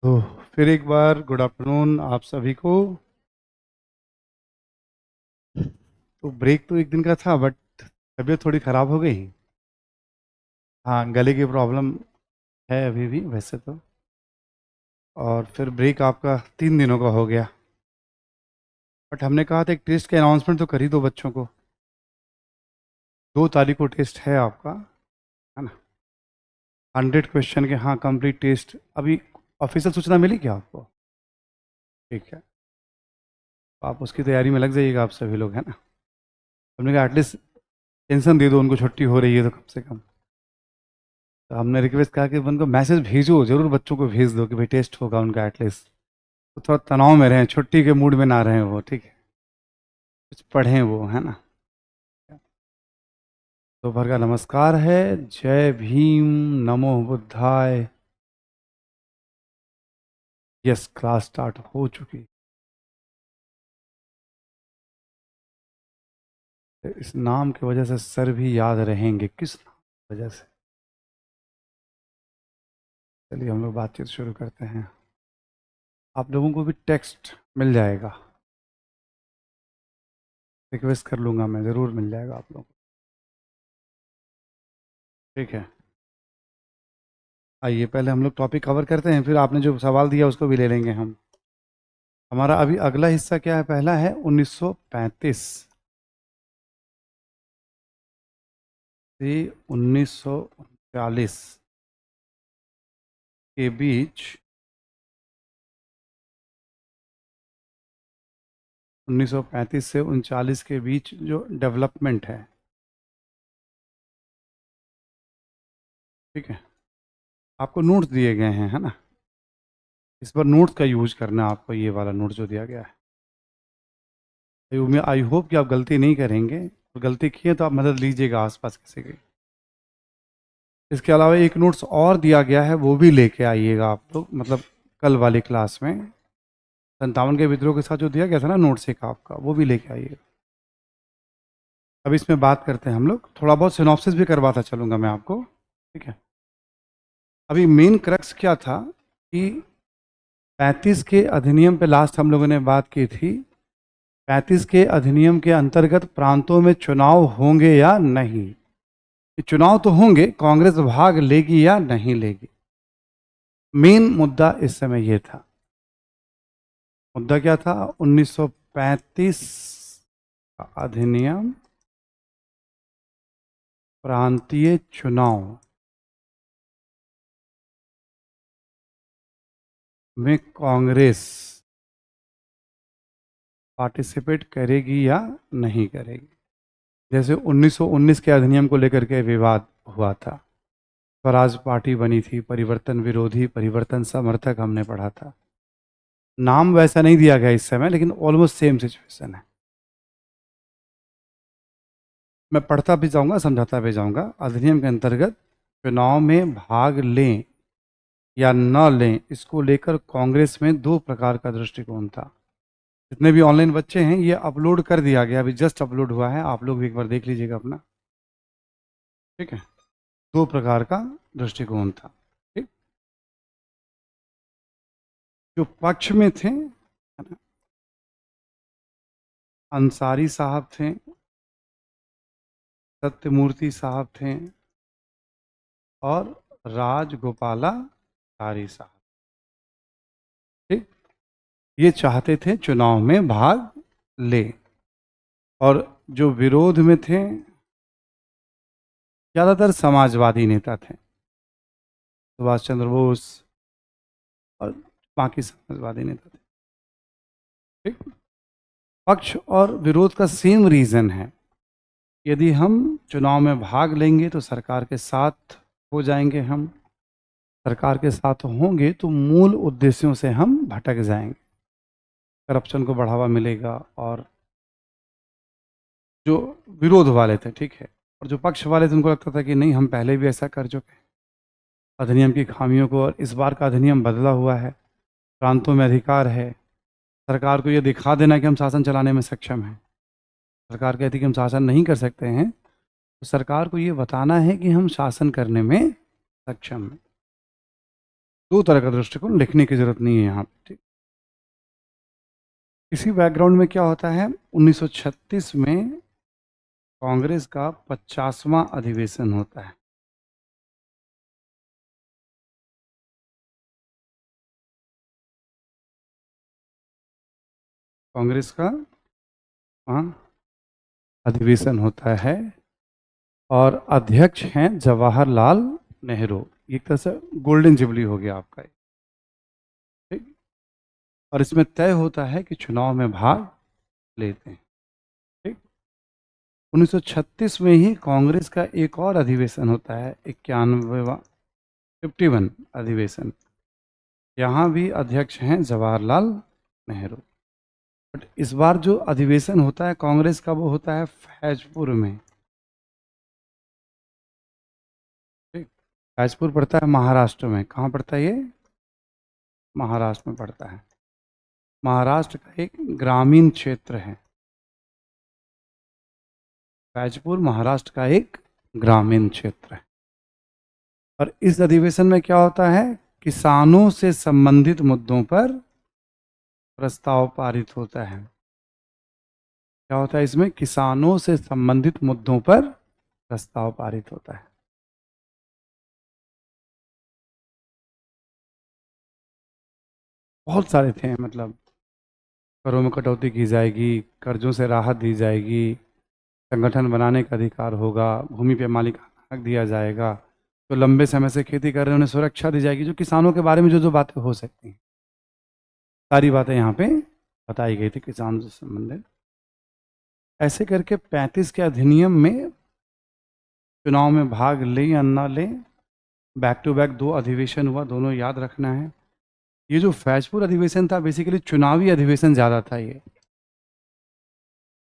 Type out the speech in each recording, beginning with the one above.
तो फिर एक बार गुड आफ्टरनून आप सभी को। तो ब्रेक तो एक दिन का था बट तबीयत थोड़ी ख़राब हो गई। हाँ, गले की प्रॉब्लम है अभी भी वैसे तो। और फिर ब्रेक आपका 3 दिनों का हो गया। बट हमने कहा था एक टेस्ट के अनाउंसमेंट तो कर ही दो बच्चों को। 2 तारीख को टेस्ट है आपका, है ना। 100 क्वेश्चन के, हाँ, कंप्लीट टेस्ट। अभी ऑफिशियल सूचना मिली क्या आपको? ठीक है, तो आप उसकी तैयारी में लग जाइएगा आप सभी लोग, है ना। हमने कहा एटलीस्ट टेंशन दे दो उनको, छुट्टी हो रही है तो कम से कम। तो हमने रिक्वेस्ट कहा कि उनको मैसेज भेजो जरूर, बच्चों को भेज दो कि भाई टेस्ट होगा उनका एटलीस्ट। तो थोड़ा तनाव में रहें, छुट्टी के मूड में ना रहें वो, ठीक है। कुछ पढ़ें वो, है ना। दोपहर का नमस्कार है। जय भीम, नमो बुद्धाय। यस, क्लास स्टार्ट हो चुकी। इस नाम की वजह से सर भी याद रहेंगे, किस नाम की वजह से। चलिए हम लोग बातचीत शुरू करते हैं। आप लोगों को भी टेक्स्ट मिल जाएगा, रिक्वेस्ट कर लूँगा मैं, ज़रूर मिल जाएगा आप लोगों को। ठीक है, आइए पहले हम लोग टॉपिक कवर करते हैं, फिर आपने जो सवाल दिया उसको भी ले लेंगे हम। हमारा अभी अगला हिस्सा क्या है? पहला है 1935 से 1939 के बीच। 1935 से 39 के बीच जो डेवलपमेंट है, ठीक है। आपको नोट्स दिए गए हैं, है ना। इस बार नोट्स का यूज करना है आपको, ये वाला नोट जो दिया गया है। आई होप कि आप गलती नहीं करेंगे, और गलती किए तो आप मदद लीजिएगा आसपास किसी की। इसके अलावा एक नोट्स और दिया गया है, वो भी लेके आइएगा आप लोग, मतलब कल वाली क्लास में 57 के विद्रोह के साथ जो दिया गया था ना नोट्स एक आपका, वो भी लेके आइएगा। अब इसमें बात करते हैं हम लोग, थोड़ा बहुत सिनॉप्सिस भी करवाता चलूँगा मैं आपको, ठीक है। अभी मेन क्रक्स क्या था कि 35 के अधिनियम पे लास्ट हम लोगों ने बात की थी। 35 के अधिनियम के अंतर्गत प्रांतों में चुनाव होंगे या नहीं। ये चुनाव तो होंगे, कांग्रेस भाग लेगी या नहीं लेगी। मेन मुद्दा इस समय ये था। मुद्दा क्या था? 1935 का अधिनियम, प्रांतीय चुनाव में कांग्रेस पार्टिसिपेट करेगी या नहीं करेगी। जैसे 1919 के अधिनियम को लेकर के विवाद हुआ था, स्वराज पार्टी बनी थी, परिवर्तन विरोधी, परिवर्तन समर्थक हमने पढ़ा था। नाम वैसा नहीं दिया गया इस समय, लेकिन ऑलमोस्ट सेम सिचुएशन है। मैं पढ़ता भी जाऊंगा, समझाता भी जाऊंगा। अधिनियम के अंतर्गत चुनाव में भाग लें या न लें, इसको लेकर कांग्रेस में 2 प्रकार का दृष्टिकोण था। जितने भी ऑनलाइन बच्चे हैं, ये अपलोड कर दिया गया, अभी जस्ट अपलोड हुआ है, आप लोग भी एक बार देख लीजिएगा अपना, ठीक है। 2 प्रकार का दृष्टिकोण था, ठीक। जो पक्ष में थे, अंसारी साहब थे, सत्यमूर्ति साहब थे, और राजगोपालाचारी साहब, ठीक। ये चाहते थे चुनाव में भाग ले। और जो विरोध में थे, ज़्यादातर समाजवादी नेता थे, सुभाष चंद्र बोस और बाकी समाजवादी नेता थे, ठीक। पक्ष और विरोध का सेम रीज़न है। यदि हम चुनाव में भाग लेंगे तो सरकार के साथ हो जाएंगे, हम सरकार के साथ होंगे तो मूल उद्देश्यों से हम भटक जाएंगे, करप्शन को बढ़ावा मिलेगा। और जो विरोध वाले थे, ठीक है, और जो पक्ष वाले थे, उनको लगता था कि नहीं, हम पहले भी ऐसा कर चुके हैं, अधिनियम की खामियों को, और इस बार का अधिनियम बदला हुआ है, प्रांतों में अधिकार है, सरकार को ये दिखा देना कि हम शासन चलाने में सक्षम हैं। सरकार कहती है कि हम शासन नहीं कर सकते हैं, तो सरकार को ये बताना है कि हम शासन करने में सक्षम हैं। दो तरह का दृष्टिकोण, लिखने की जरूरत नहीं है यहाँ पे, ठीक। इसी बैकग्राउंड में क्या होता है, 1936 में कांग्रेस का 50वां अधिवेशन होता है। कांग्रेस का हाँ अधिवेशन होता है और अध्यक्ष हैं जवाहरलाल नेहरू। एक तरह से गोल्डन जुबली हो गया आपका ये, ठीक। और इसमें तय होता है कि चुनाव में भाग लेते हैं, ठीक। 1936 में ही कांग्रेस का एक और अधिवेशन होता है, 91वां 51 अधिवेशन। यहाँ भी अध्यक्ष हैं जवाहरलाल नेहरू। बट इस बार जो अधिवेशन होता है कांग्रेस का, वो होता है फैजपुर में, ठीक। फैजपुर पड़ता है महाराष्ट्र में। कहाँ पड़ता है ये? महाराष्ट्र में पड़ता है। महाराष्ट्र का एक ग्रामीण क्षेत्र है। फैजपुर महाराष्ट्र का एक ग्रामीण क्षेत्र है। और इस अधिवेशन में क्या होता है, किसानों से संबंधित मुद्दों पर प्रस्ताव पारित होता है। क्या होता है इसमें, किसानों से संबंधित मुद्दों पर प्रस्ताव पारित होता है। बहुत सारे थे, मतलब करों में कटौती की जाएगी, कर्जों से राहत दी जाएगी, संगठन बनाने का अधिकार होगा, भूमि पे मालिकाना हक दिया जाएगा, तो लंबे समय से खेती कर रहे हैं उन्हें सुरक्षा दी जाएगी, जो किसानों के बारे में जो जो बातें हो सकती हैं, सारी बातें यहाँ पे बताई गई थी किसानों से संबंधित। ऐसे करके 35 के अधिनियम में चुनाव में भाग लें या ना लें, बैक टू बैक दो अधिवेशन हुआ, दोनों याद रखना है। ये जो फैजपुर अधिवेशन था बेसिकली चुनावी अधिवेशन ज़्यादा था ये।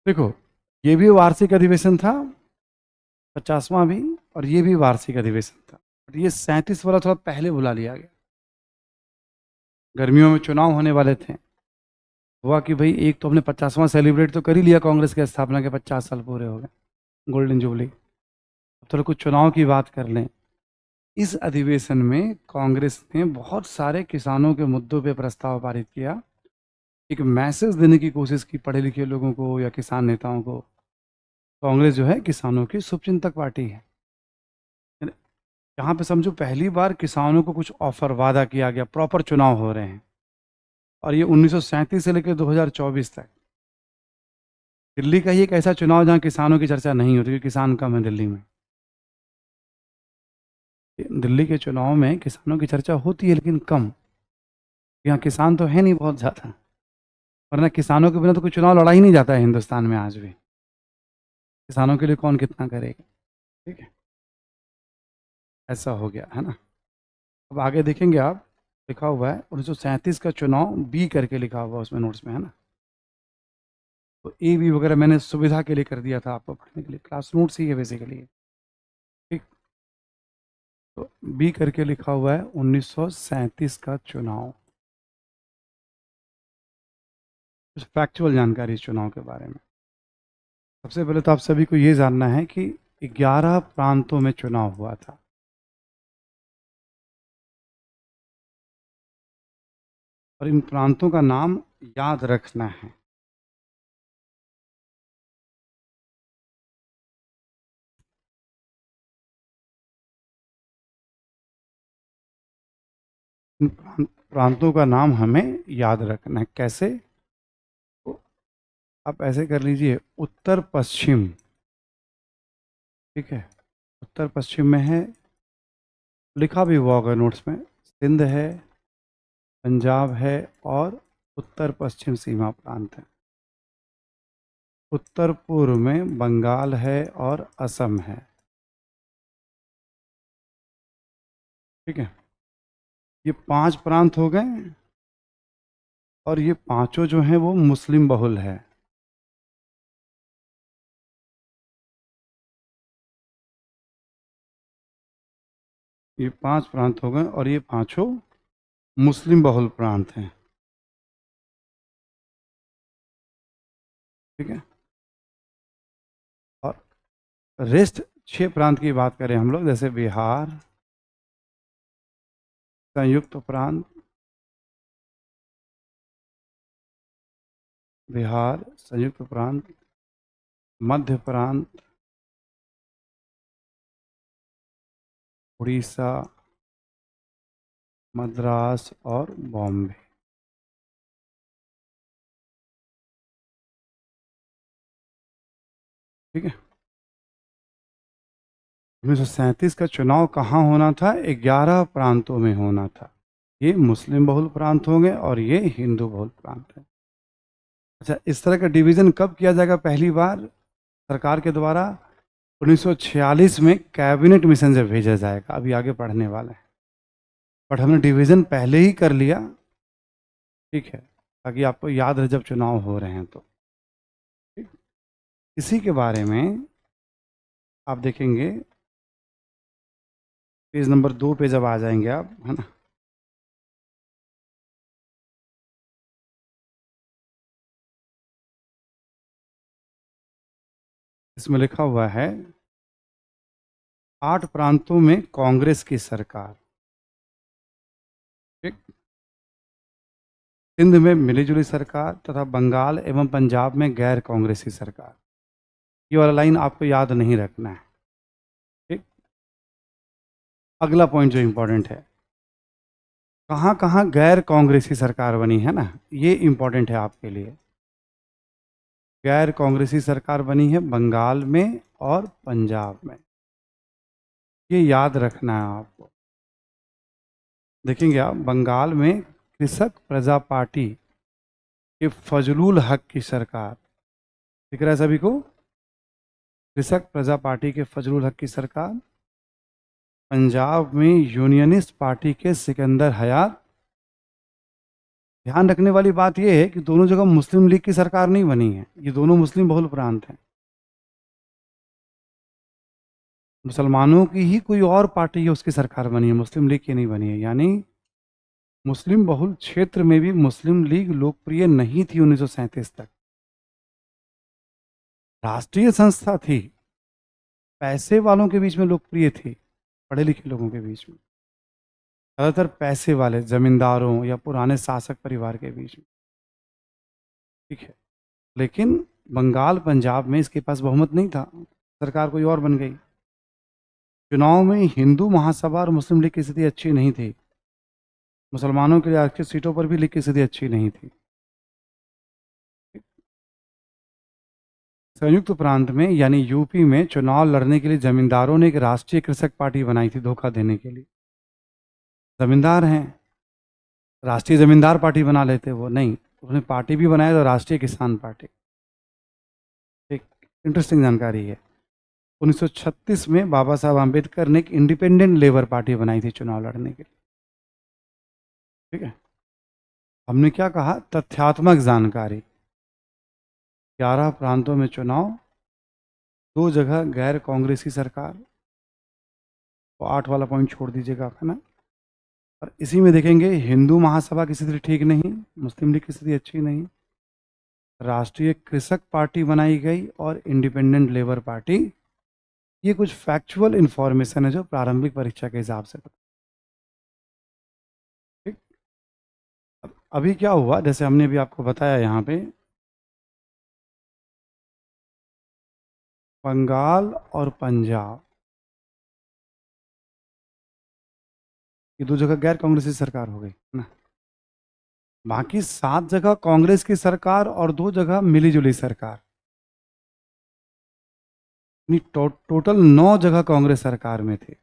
देखो, ये भी वार्षिक अधिवेशन था, 50वां भी, और ये भी वार्षिक अधिवेशन था। बट ये 37 वाला थोड़ा पहले बुला लिया गया, गर्मियों में चुनाव होने वाले थे। हुआ कि भाई एक तो हमने 50वां सेलिब्रेट तो कर ही लिया, कांग्रेस की स्थापना के 50 साल पूरे हो गए, गोल्डन जुबली। अब थोड़ा कुछ चुनाव की बात कर लें। इस अधिवेशन में कांग्रेस ने बहुत सारे किसानों के मुद्दों पे प्रस्ताव पारित किया, एक मैसेज देने की कोशिश की पढ़े लिखे लोगों को या किसान नेताओं को, कांग्रेस जो है किसानों की शुभचिंतक पार्टी है। यहाँ पे समझो पहली बार किसानों को कुछ ऑफर वादा किया गया, प्रॉपर चुनाव हो रहे हैं। और ये 1937 से लेकर 2024 तक दिल्ली का ही एक ऐसा चुनाव जहाँ किसानों की चर्चा नहीं होती, क्योंकि किसान कम है दिल्ली में। दिल्ली के चुनाव में किसानों की चर्चा होती है लेकिन कम। यहाँ किसान तो है नहीं बहुत ज़्यादा, वरना किसानों के बिना तो कोई चुनाव लड़ा ही नहीं जाता है हिंदुस्तान में आज भी। किसानों के लिए कौन कितना करेगा, ठीक है। ऐसा हो गया है ना। अब आगे देखेंगे आप, लिखा हुआ है 1937 का चुनाव बी करके लिखा हुआ उसमें नोट्स में, है ना। तो ए बी वगैरह मैंने सुविधा के लिए कर दिया था आपको पढ़ने के लिए, क्लास नोट्स ही है बेसिकली, ठीक। तो बी करके लिखा हुआ है 1937 का चुनाव। कुछ फैक्चुअल जानकारी इस चुनाव के बारे में। सबसे पहले तो आप सभी को ये जानना है कि 11 प्रांतों में चुनाव हुआ था। और इन प्रांतों का नाम याद रखना है। इन प्रांतों का नाम हमें याद रखना है। कैसे? तो आप ऐसे कर लीजिए, उत्तर पश्चिम, ठीक है। उत्तर पश्चिम में है, लिखा भी हुआ होगा नोट्स में, सिंध है, पंजाब है, और उत्तर पश्चिम सीमा प्रांत है। उत्तर पूर्व में बंगाल है और असम है, ठीक है। ये 5 प्रांत हो गए, और ये पांचों जो हैं वो मुस्लिम बहुल है। ये 5 प्रांत हो गए और ये पांचों मुस्लिम बहुल प्रांत हैं, ठीक है। और रेस्ट 6 प्रांत की बात करें हम लोग, जैसे बिहार, संयुक्त प्रांत, बिहार, संयुक्त प्रांत, मध्य प्रांत, उड़ीसा, मद्रास और बॉम्बे। ठीक है। 1937 का चुनाव कहाँ होना था? 11 प्रांतों में होना था। ये मुस्लिम बहुल प्रांत होंगे और ये हिंदू बहुल प्रांत है। अच्छा, इस तरह का डिवीजन कब किया जाएगा पहली बार सरकार के द्वारा? 1946 में कैबिनेट मिशन से भेजा जाएगा। अभी आगे पढ़ने वाला है, बट हमने डिवीजन पहले ही कर लिया। ठीक है, ताकि आपको याद रहे जब चुनाव हो रहे हैं तो। ठीक, इसी के बारे में आप देखेंगे पेज नंबर 2 पे जब आ जाएंगे आप, है ना, इसमें लिखा हुआ है 8 प्रांतों में कांग्रेस की सरकार। ठीक, सिंध में मिलीजुली सरकार तथा बंगाल एवं पंजाब में गैर कांग्रेसी सरकार। ये वाला लाइन आपको याद नहीं रखना है। ठीक, अगला पॉइंट जो इंपॉर्टेंट है, कहाँ कहाँ गैर कांग्रेसी सरकार बनी है ना, ये इंपॉर्टेंट है आपके लिए। गैर कांग्रेसी सरकार बनी है बंगाल में और पंजाब में, ये याद रखना है आपको। देखेंगे आप, बंगाल में कृषक प्रजा पार्टी के फजलुल हक की सरकार, दिख रहा है सभी को? कृषक प्रजा पार्टी के फजलुल हक की सरकार। पंजाब में यूनियनिस्ट पार्टी के सिकंदर हयात। ध्यान रखने वाली बात यह है कि दोनों जगह मुस्लिम लीग की सरकार नहीं बनी है, ये दोनों मुस्लिम बहुल प्रांत हैं। मुसलमानों की ही कोई और पार्टी है उसकी सरकार बनी है, मुस्लिम लीग की नहीं बनी है। यानी मुस्लिम बहुल क्षेत्र में भी मुस्लिम लीग लोकप्रिय नहीं थी 1937 तक। राष्ट्रीय संस्था थी, पैसे वालों के बीच में लोकप्रिय थी, पढ़े लिखे लोगों के बीच में, ज़्यादातर पैसे वाले जमींदारों या पुराने शासक परिवार के बीच में। ठीक है, लेकिन बंगाल पंजाब में इसके पास बहुमत नहीं था, सरकार कोई और बन गई। चुनाव में हिंदू महासभा और मुस्लिम लीग की स्थिति अच्छी नहीं थी, मुसलमानों के लिए आरक्षित सीटों पर भी लीग की स्थिति अच्छी नहीं थी। संयुक्त प्रांत में यानी यूपी में चुनाव लड़ने के लिए जमींदारों ने एक राष्ट्रीय कृषक पार्टी बनाई थी धोखा देने के लिए। जमींदार हैं, राष्ट्रीय जमींदार पार्टी बना लेते, वो नहीं, उन्होंने पार्टी भी बनाया तो राष्ट्रीय किसान पार्टी। एक इंटरेस्टिंग जानकारी है, 1936 में बाबा साहब आम्बेडकर ने एक इंडिपेंडेंट लेबर पार्टी बनाई थी चुनाव लड़ने के लिए। ठीक है, हमने क्या कहा? तथ्यात्मक जानकारी। 11 प्रांतों में चुनाव, 2 जगह गैर कांग्रेसी सरकार, तो 8 वाला पॉइंट छोड़ दीजिएगा आप, है ना। और इसी में देखेंगे हिंदू महासभा की स्थिति ठीक नहीं, मुस्लिम लीग की स्थिति अच्छी नहीं, राष्ट्रीय कृषक पार्टी बनाई गई और इंडिपेंडेंट लेबर पार्टी। ये कुछ फैक्चुअल इंफॉर्मेशन है जो प्रारंभिक परीक्षा के हिसाब से। ठीक, अभी क्या हुआ, जैसे हमने भी आपको बताया यहाँ पे, बंगाल और पंजाब ये 2 जगह गैर कांग्रेसी सरकार हो गई ना। बाकी 7 जगह कांग्रेस की सरकार और 2 जगह मिलीजुली सरकार, टोटल 9 जगह कांग्रेस सरकार में थे।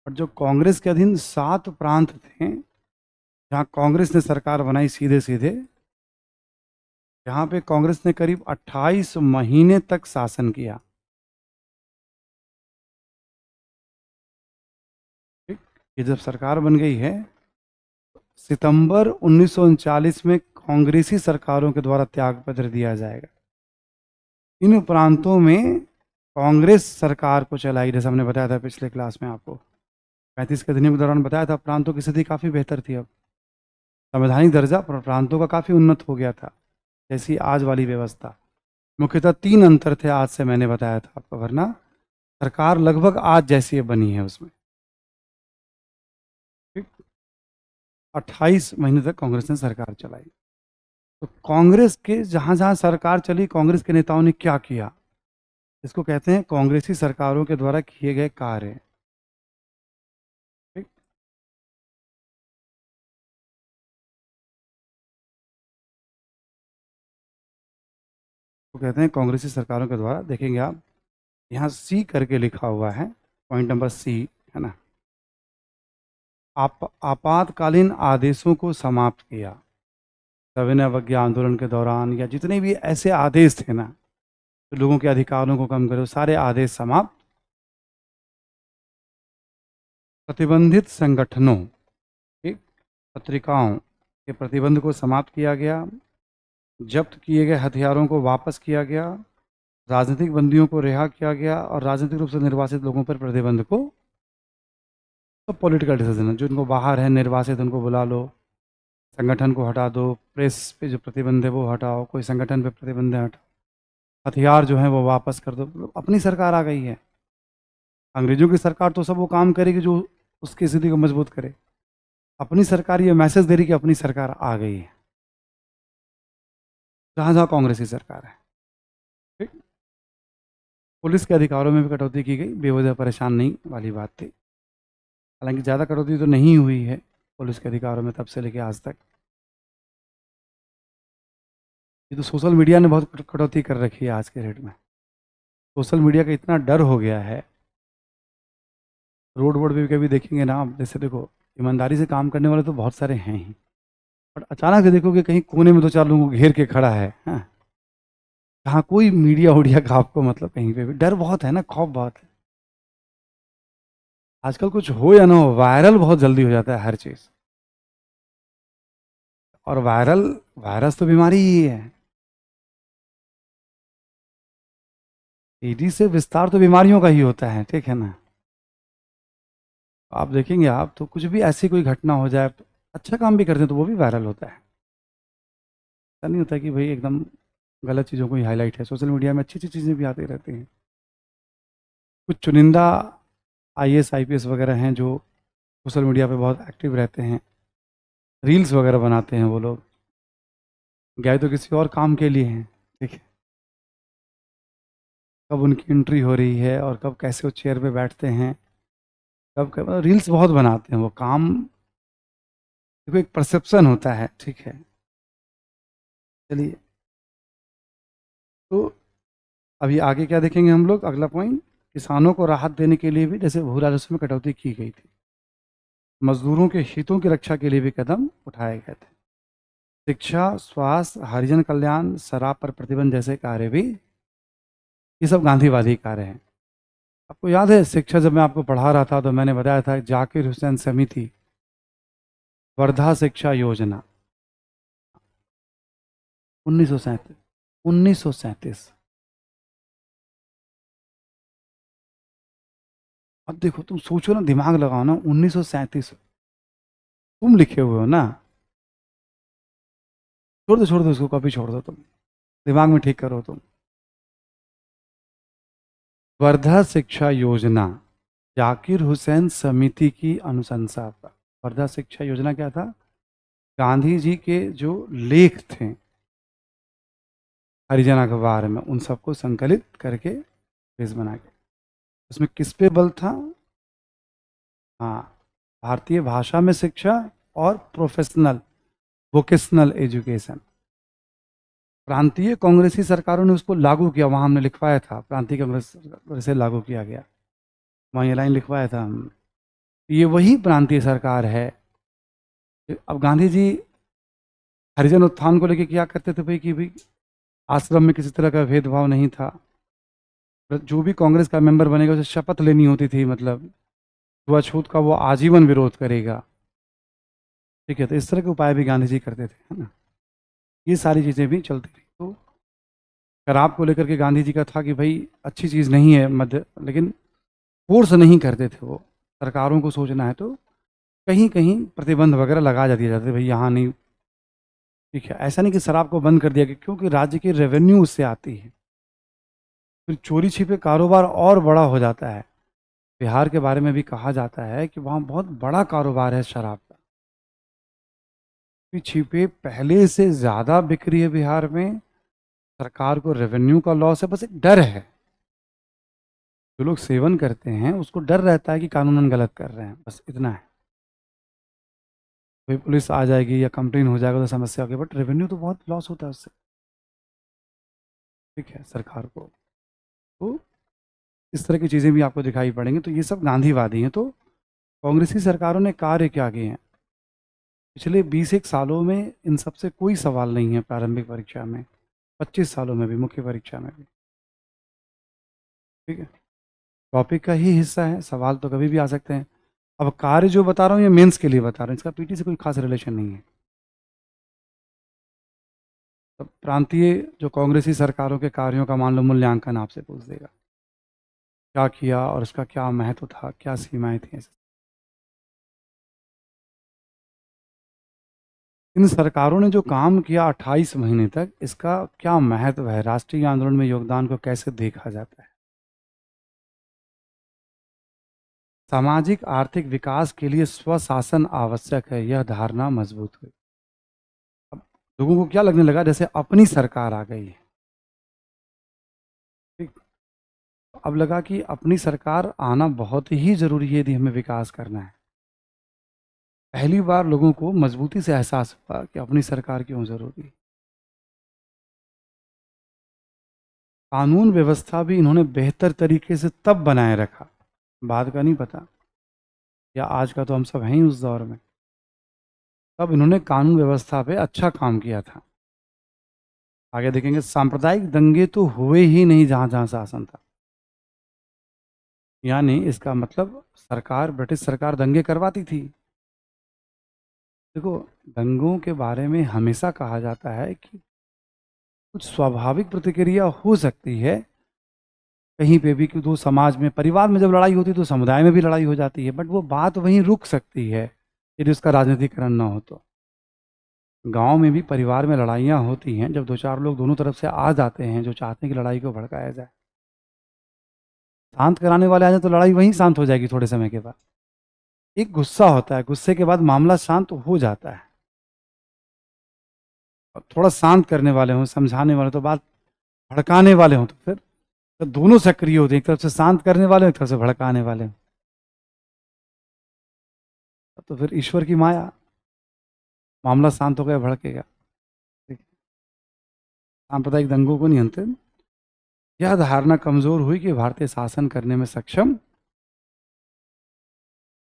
और जो कांग्रेस के अधीन 7 प्रांत थे जहां कांग्रेस ने सरकार बनाई सीधे सीधे, यहाँ पे कांग्रेस ने करीब 28 महीने तक शासन किया। ठीक, ये जब सरकार बन गई है, सितंबर 1939 में कांग्रेसी सरकारों के द्वारा त्यागपत्र दिया जाएगा। इन प्रांतों में कांग्रेस सरकार को चलाई, जैसे हमने बताया था पिछले क्लास में आपको, 35 के अधिनियम के दौरान बताया था, प्रांतों की स्थिति काफ़ी बेहतर थी। अब संवैधानिक दर्जा प्रांतों का काफ़ी उन्नत हो गया था, जैसी आज वाली व्यवस्था। मुख्यतः 3 अंतर थे, आज से मैंने बताया था आपको, वरना सरकार लगभग आज जैसी बनी है उसमें। ठीक, 28 महीने तक कांग्रेस ने सरकार चलाई। तो कांग्रेस के जहां जहां सरकार चली, कांग्रेस के नेताओं ने क्या किया, इसको कहते हैं कांग्रेसी सरकारों के द्वारा किए गए कार्य। ठीक, तो कहते हैं कांग्रेसी सरकारों के द्वारा, देखेंगे आप यहाँ सी करके लिखा हुआ है, पॉइंट नंबर सी, है ना, आपातकालीन आदेशों को समाप्त किया। सविनय अवज्ञा आंदोलन के दौरान या जितने भी ऐसे आदेश थे ना, तो लोगों के अधिकारों को कम करे, सारे आदेश समाप्त। प्रतिबंधित संगठनों, ठीक, पत्रिकाओं के प्रतिबंध को समाप्त किया गया। जब्त किए गए हथियारों को वापस किया गया। राजनीतिक बंदियों को रिहा किया गया और राजनीतिक रूप से निर्वासित लोगों पर प्रतिबंध को, तो पॉलिटिकल डिसीजन है, जो इनको बाहर है निर्वासित उनको बुला लो, संगठन को हटा दो, प्रेस पे जो प्रतिबंध है वो हटाओ, कोई संगठन पे प्रतिबंध है हटाओ, हथियार जो है वो वापस कर दो। मतलब अपनी सरकार आ गई है। अंग्रेजों की सरकार तो सब वो काम करेगी जो उसकी स्थिति को मजबूत करे। अपनी सरकार ये मैसेज दे रही कि अपनी सरकार आ गई है, जहाँ जहाँ कांग्रेस की सरकार है। ठीक, पुलिस के अधिकारों में भी कटौती की गई, बेवजह परेशान नहीं वाली बात थी। हालांकि ज़्यादा कटौती तो नहीं हुई है पुलिस के अधिकारों में तब से लेकर आज तक। ये तो सोशल मीडिया ने बहुत कटौती कर रखी है आज के डेट में। सोशल मीडिया का इतना डर हो गया है, रोड वोड पे भी कभी देखेंगे ना आप, जैसे देखो ईमानदारी से काम करने वाले तो बहुत सारे हैं ही, बट अचानक से देखो कि कहीं कोने में दो चार लोगों को घेर के खड़ा है, हाँ, जहाँ कोई मीडिया उडिया का आपको मतलब कहीं पे भी डर बहुत है ना, खौफ बहुत है। आजकल कुछ हो या ना हो, वायरल बहुत जल्दी हो जाता है हर चीज़। और वायरल, वायरस तो बीमारी ही है। तेजी से विस्तार तो बीमारियों का ही होता है, ठीक है ना। आप देखेंगे आप तो कुछ भी ऐसी कोई घटना हो जाए, अच्छा काम भी करते हैं तो वो भी वायरल होता है। ऐसा नहीं होता कि भाई एकदम गलत चीज़ों को ही हाईलाइट है। सोशल मीडिया में अच्छी अच्छी चीज़ें भी आती रहती हैं। कुछ चुनिंदा आईएएस आईपीएस वगैरह हैं जो सोशल मीडिया पे बहुत एक्टिव रहते हैं, रील्स वगैरह बनाते हैं वो लोग, गए तो किसी और काम के लिए हैं, ठीक है। कब उनकी एंट्री हो रही है और कब कैसे वो चेयर पे बैठते हैं, कब कब रील्स बहुत बनाते हैं वो काम। देखो एक परसेप्शन होता है, ठीक है। चलिए, तो अभी आगे क्या देखेंगे हम लोग, अगला पॉइंट, किसानों को राहत देने के लिए भी जैसे भू राजस्व में कटौती की गई थी, मजदूरों के हितों की रक्षा के लिए भी कदम उठाए गए थे। शिक्षा, स्वास्थ्य, हरिजन कल्याण, शराब पर प्रतिबंध जैसे कार्य भी, ये सब गांधीवादी कार्य हैं। आपको याद है शिक्षा, जब मैं आपको पढ़ा रहा था तो मैंने बताया था जाकिर हुसैन समिति, वर्धा शिक्षा योजना, 1937, 1937। अब देखो तुम सोचो ना, दिमाग लगाओ ना, 1937, तुम लिखे हुए हो ना। छोड़ दो इसको, कॉपी छोड़ दो तुम, दिमाग में ठीक करो तुम। वर्धा शिक्षा योजना, जाकिर हुसैन समिति की अनुशंसा पर। वर्धा शिक्षा योजना क्या था, गांधी जी के जो लेख थे हरिजन अखबार में, उन सबको संकलित करके पेज बना के, उसमें किस पे बल था, हाँ, भारतीय भाषा में शिक्षा और प्रोफेशनल वोकेशनल एजुकेशन। प्रांतीय कांग्रेसी सरकारों ने उसको लागू किया, वहाँ हमने लिखवाया था प्रांतीय कांग्रेस से लागू किया गया, वहाँ ये लाइन लिखवाया था हम। ये वही प्रांतीय सरकार है। अब गांधी जी हरिजन उत्थान को लेकर क्या करते थे भाई, कि भाई आश्रम में किसी तरह का भेदभाव नहीं था, जो भी कांग्रेस का मेंबर बनेगा उसे शपथ लेनी होती थी, मतलब छुआछूत का वो आजीवन विरोध करेगा, ठीक है। तो इस तरह के उपाय भी गांधी जी करते थे, है ना। ये सारी चीज़ें भी चलती थी। तो शराब को लेकर के गांधी जी का था कि भाई अच्छी चीज़ नहीं है मध्य, लेकिन फोर्स नहीं करते थे वो। सरकारों को सोचना है तो कहीं कहीं प्रतिबंध वगैरह लगा दिए जाते, भाई यहाँ नहीं, ठीक है। ऐसा नहीं कि शराब को बंद कर दिया गया, क्योंकि राज्य की रेवेन्यू उससे आती है, फिर चोरी छिपे कारोबार और बड़ा हो जाता है। बिहार के बारे में भी कहा जाता है कि वहाँ बहुत बड़ा कारोबार है शराब का, कि छिपे पहले से ज़्यादा बिक रही है बिहार में। सरकार को रेवेन्यू का लॉस है, बस एक डर है। जो लोग सेवन करते हैं उसको डर रहता है कि कानूनन गलत कर रहे हैं, बस इतना है। कोई पुलिस आ जाएगी या कंप्लेन हो जाएगा तो समस्या होगी, बट रेवेन्यू तो बहुत लॉस होता है उससे। ठीक है, सरकार को तो इस तरह की चीज़ें भी आपको दिखाई पड़ेंगी। तो ये सब गांधीवादी हैं। तो कांग्रेसी सरकारों ने कार्य क्या किए हैं पिछले 20 एक सालों में? इन सबसे कोई सवाल नहीं है प्रारंभिक परीक्षा में, 25 सालों में भी, मुख्य परीक्षा में भी। ठीक है, टॉपिक का ही हिस्सा है, सवाल तो कभी भी आ सकते हैं। अब कार्य जो बता रहा हूँ ये मेंस के लिए बता रहा हूँ, इसका पीटी से कोई खास रिलेशन नहीं है। तब प्रांतीय जो कांग्रेसी सरकारों के कार्यों का मान लो मूल्यांकन आपसे पूछ देगा, क्या किया और उसका क्या महत्व था, क्या सीमाएं थी। इन सरकारों ने जो काम किया 28 महीने तक, इसका क्या महत्व है, राष्ट्रीय आंदोलन में योगदान को कैसे देखा जाता है। सामाजिक आर्थिक विकास के लिए स्वशासन आवश्यक है, यह धारणा मजबूत हुई। अब लोगों को क्या लगने लगा, जैसे अपनी सरकार आ गई है। ठीक, अब लगा कि अपनी सरकार आना बहुत ही जरूरी है यदि हमें विकास करना है। पहली बार लोगों को मजबूती से एहसास हुआ कि अपनी सरकार क्यों जरूरी है। कानून व्यवस्था भी इन्होंने बेहतर तरीके से तब बनाए रखा, बाद का नहीं पता, या आज का तो हम सब हैं ही उस दौर में। तब इन्होंने कानून व्यवस्था पे अच्छा काम किया था। आगे देखेंगे, सांप्रदायिक दंगे तो हुए ही नहीं जहां जहां शासन था। यानी इसका मतलब सरकार, ब्रिटिश सरकार दंगे करवाती थी। देखो, दंगों के बारे में हमेशा कहा जाता है कि कुछ स्वाभाविक प्रतिक्रिया हो सकती है कहीं पे भी, कि दो समाज में, परिवार में जब लड़ाई होती है तो समुदाय में भी लड़ाई हो जाती है, बट वो बात वहीं रुक सकती है यदि उसका राजनीतिकरण ना हो तो। गांव में भी परिवार में लड़ाइयाँ होती हैं जब दो चार लोग दोनों तरफ से आ जाते हैं जो चाहते हैं कि लड़ाई को भड़काया जाए। शांत कराने वाले आ जाए तो लड़ाई वहीं शांत हो जाएगी थोड़े समय के बाद। एक गुस्सा होता है, गुस्से के बाद मामला शांत हो जाता है। और थोड़ा शांत करने वाले हों, समझाने वाले, तो बात भड़काने वाले हों, तो फिर तो दोनों सक्रिय होते हैं, एक तरफ से शांत करने वाले, एक तरफ से भड़काने वाले हों। तो फिर ईश्वर की माया, मामला शांत हो गया, भड़केगा। सांप्रदायिक दंगों को नियंत्रण, यह धारणा कमजोर हुई कि भारतीय शासन करने में सक्षम।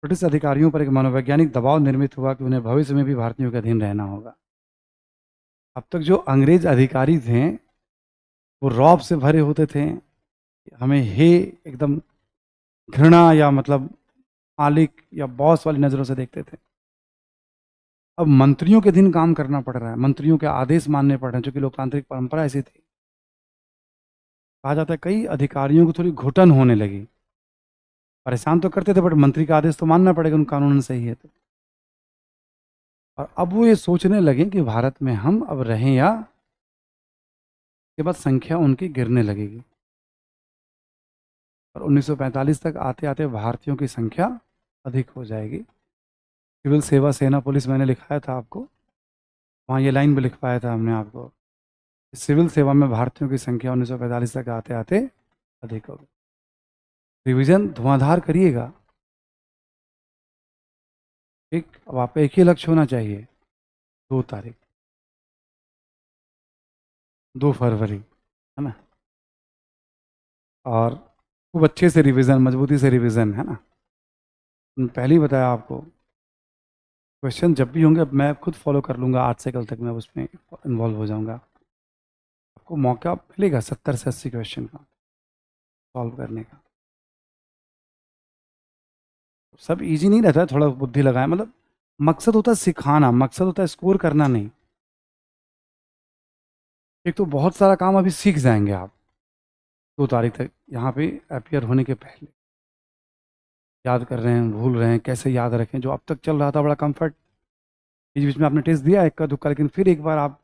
ब्रिटिश अधिकारियों पर एक मनोवैज्ञानिक दबाव निर्मित हुआ कि उन्हें भविष्य में भी भारतीयों के अधीन रहना होगा। अब तक जो अंग्रेज अधिकारी थे वो रौब से भरे होते थे, हमें हे एकदम घृणा या मतलब मालिक या बॉस वाली नज़रों से देखते थे। अब मंत्रियों के अधीन काम करना पड़ रहा है, मंत्रियों के आदेश मानने पड़ रहे हैं, जो कि लोकतांत्रिक परंपरा ऐसी थी। कहा जाता है कई अधिकारियों को थोड़ी घुटन होने लगी, परेशान तो करते थे बट मंत्री का आदेश तो मानना पड़ेगा, उन कानून सही है तो। और अब वो ये सोचने लगे कि भारत में हम अब रहें या के बाद संख्या उनकी गिरने लगेगी। और 1945 तक आते आते भारतीयों की संख्या अधिक हो जाएगी। सिविल सेवा, सेना, पुलिस मैंने लिखाया था आपको, वहाँ ये लाइन भी लिखवाया था हमने आपको। सिविल सेवा में भारतीयों की संख्या 1945 तक आते आते अधिक होगी। रिवीजन धुआंधार करिएगा। एक, अब आपका एक ही लक्ष्य होना चाहिए, 2 तारीख, 2 फरवरी, है ना। और खूब अच्छे से रिवीजन, मजबूती से रिवीजन, है ना। पहले ही बताया आपको, क्वेश्चन जब भी होंगे अब मैं खुद फॉलो कर लूँगा, आज से कल तक मैं उसमें इन्वॉल्व हो जाऊँगा। आपको मौका मिलेगा 70 से 80 क्वेश्चन का सॉल्व करने का। सब इजी नहीं रहता है, थोड़ा बुद्धि लगाए, मतलब मकसद होता है सिखाना, मकसद होता है स्कोर करना नहीं। एक तो बहुत सारा काम अभी सीख जाएंगे आप 2 तारीख तक, यहाँ पे अपियर होने के पहले। याद कर रहे हैं, भूल रहे हैं, कैसे याद रखें, जो अब तक चल रहा था बड़ा कंफर्ट, बीच बीच में आपने टेस्ट दिया इक्का दुक्का, लेकिन फिर एक बार आप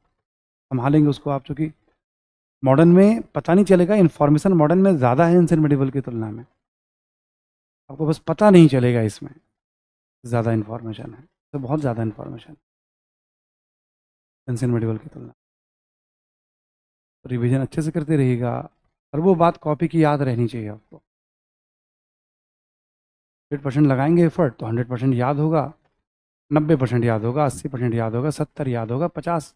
संभालेंगे उसको आप, चूँकि मॉडर्न में पता नहीं चलेगा, इन्फॉर्मेशन मॉडर्न में ज़्यादा है एंशिएंट मेडिवल की तुलना में। आपको बस पता नहीं चलेगा इसमें ज़्यादा इन्फॉर्मेशन है, तो बहुत ज़्यादा इन्फॉर्मेशन एंशिएंट मेडिवल की तुलना। तो रिवीजन अच्छे से करते रहिएगा, और वो बात कॉपी की याद रहनी चाहिए आपको। 100% लगाएंगे एफर्ट तो 100% याद होगा, 90% याद होगा, 80% याद होगा, 70 याद होगा, 50।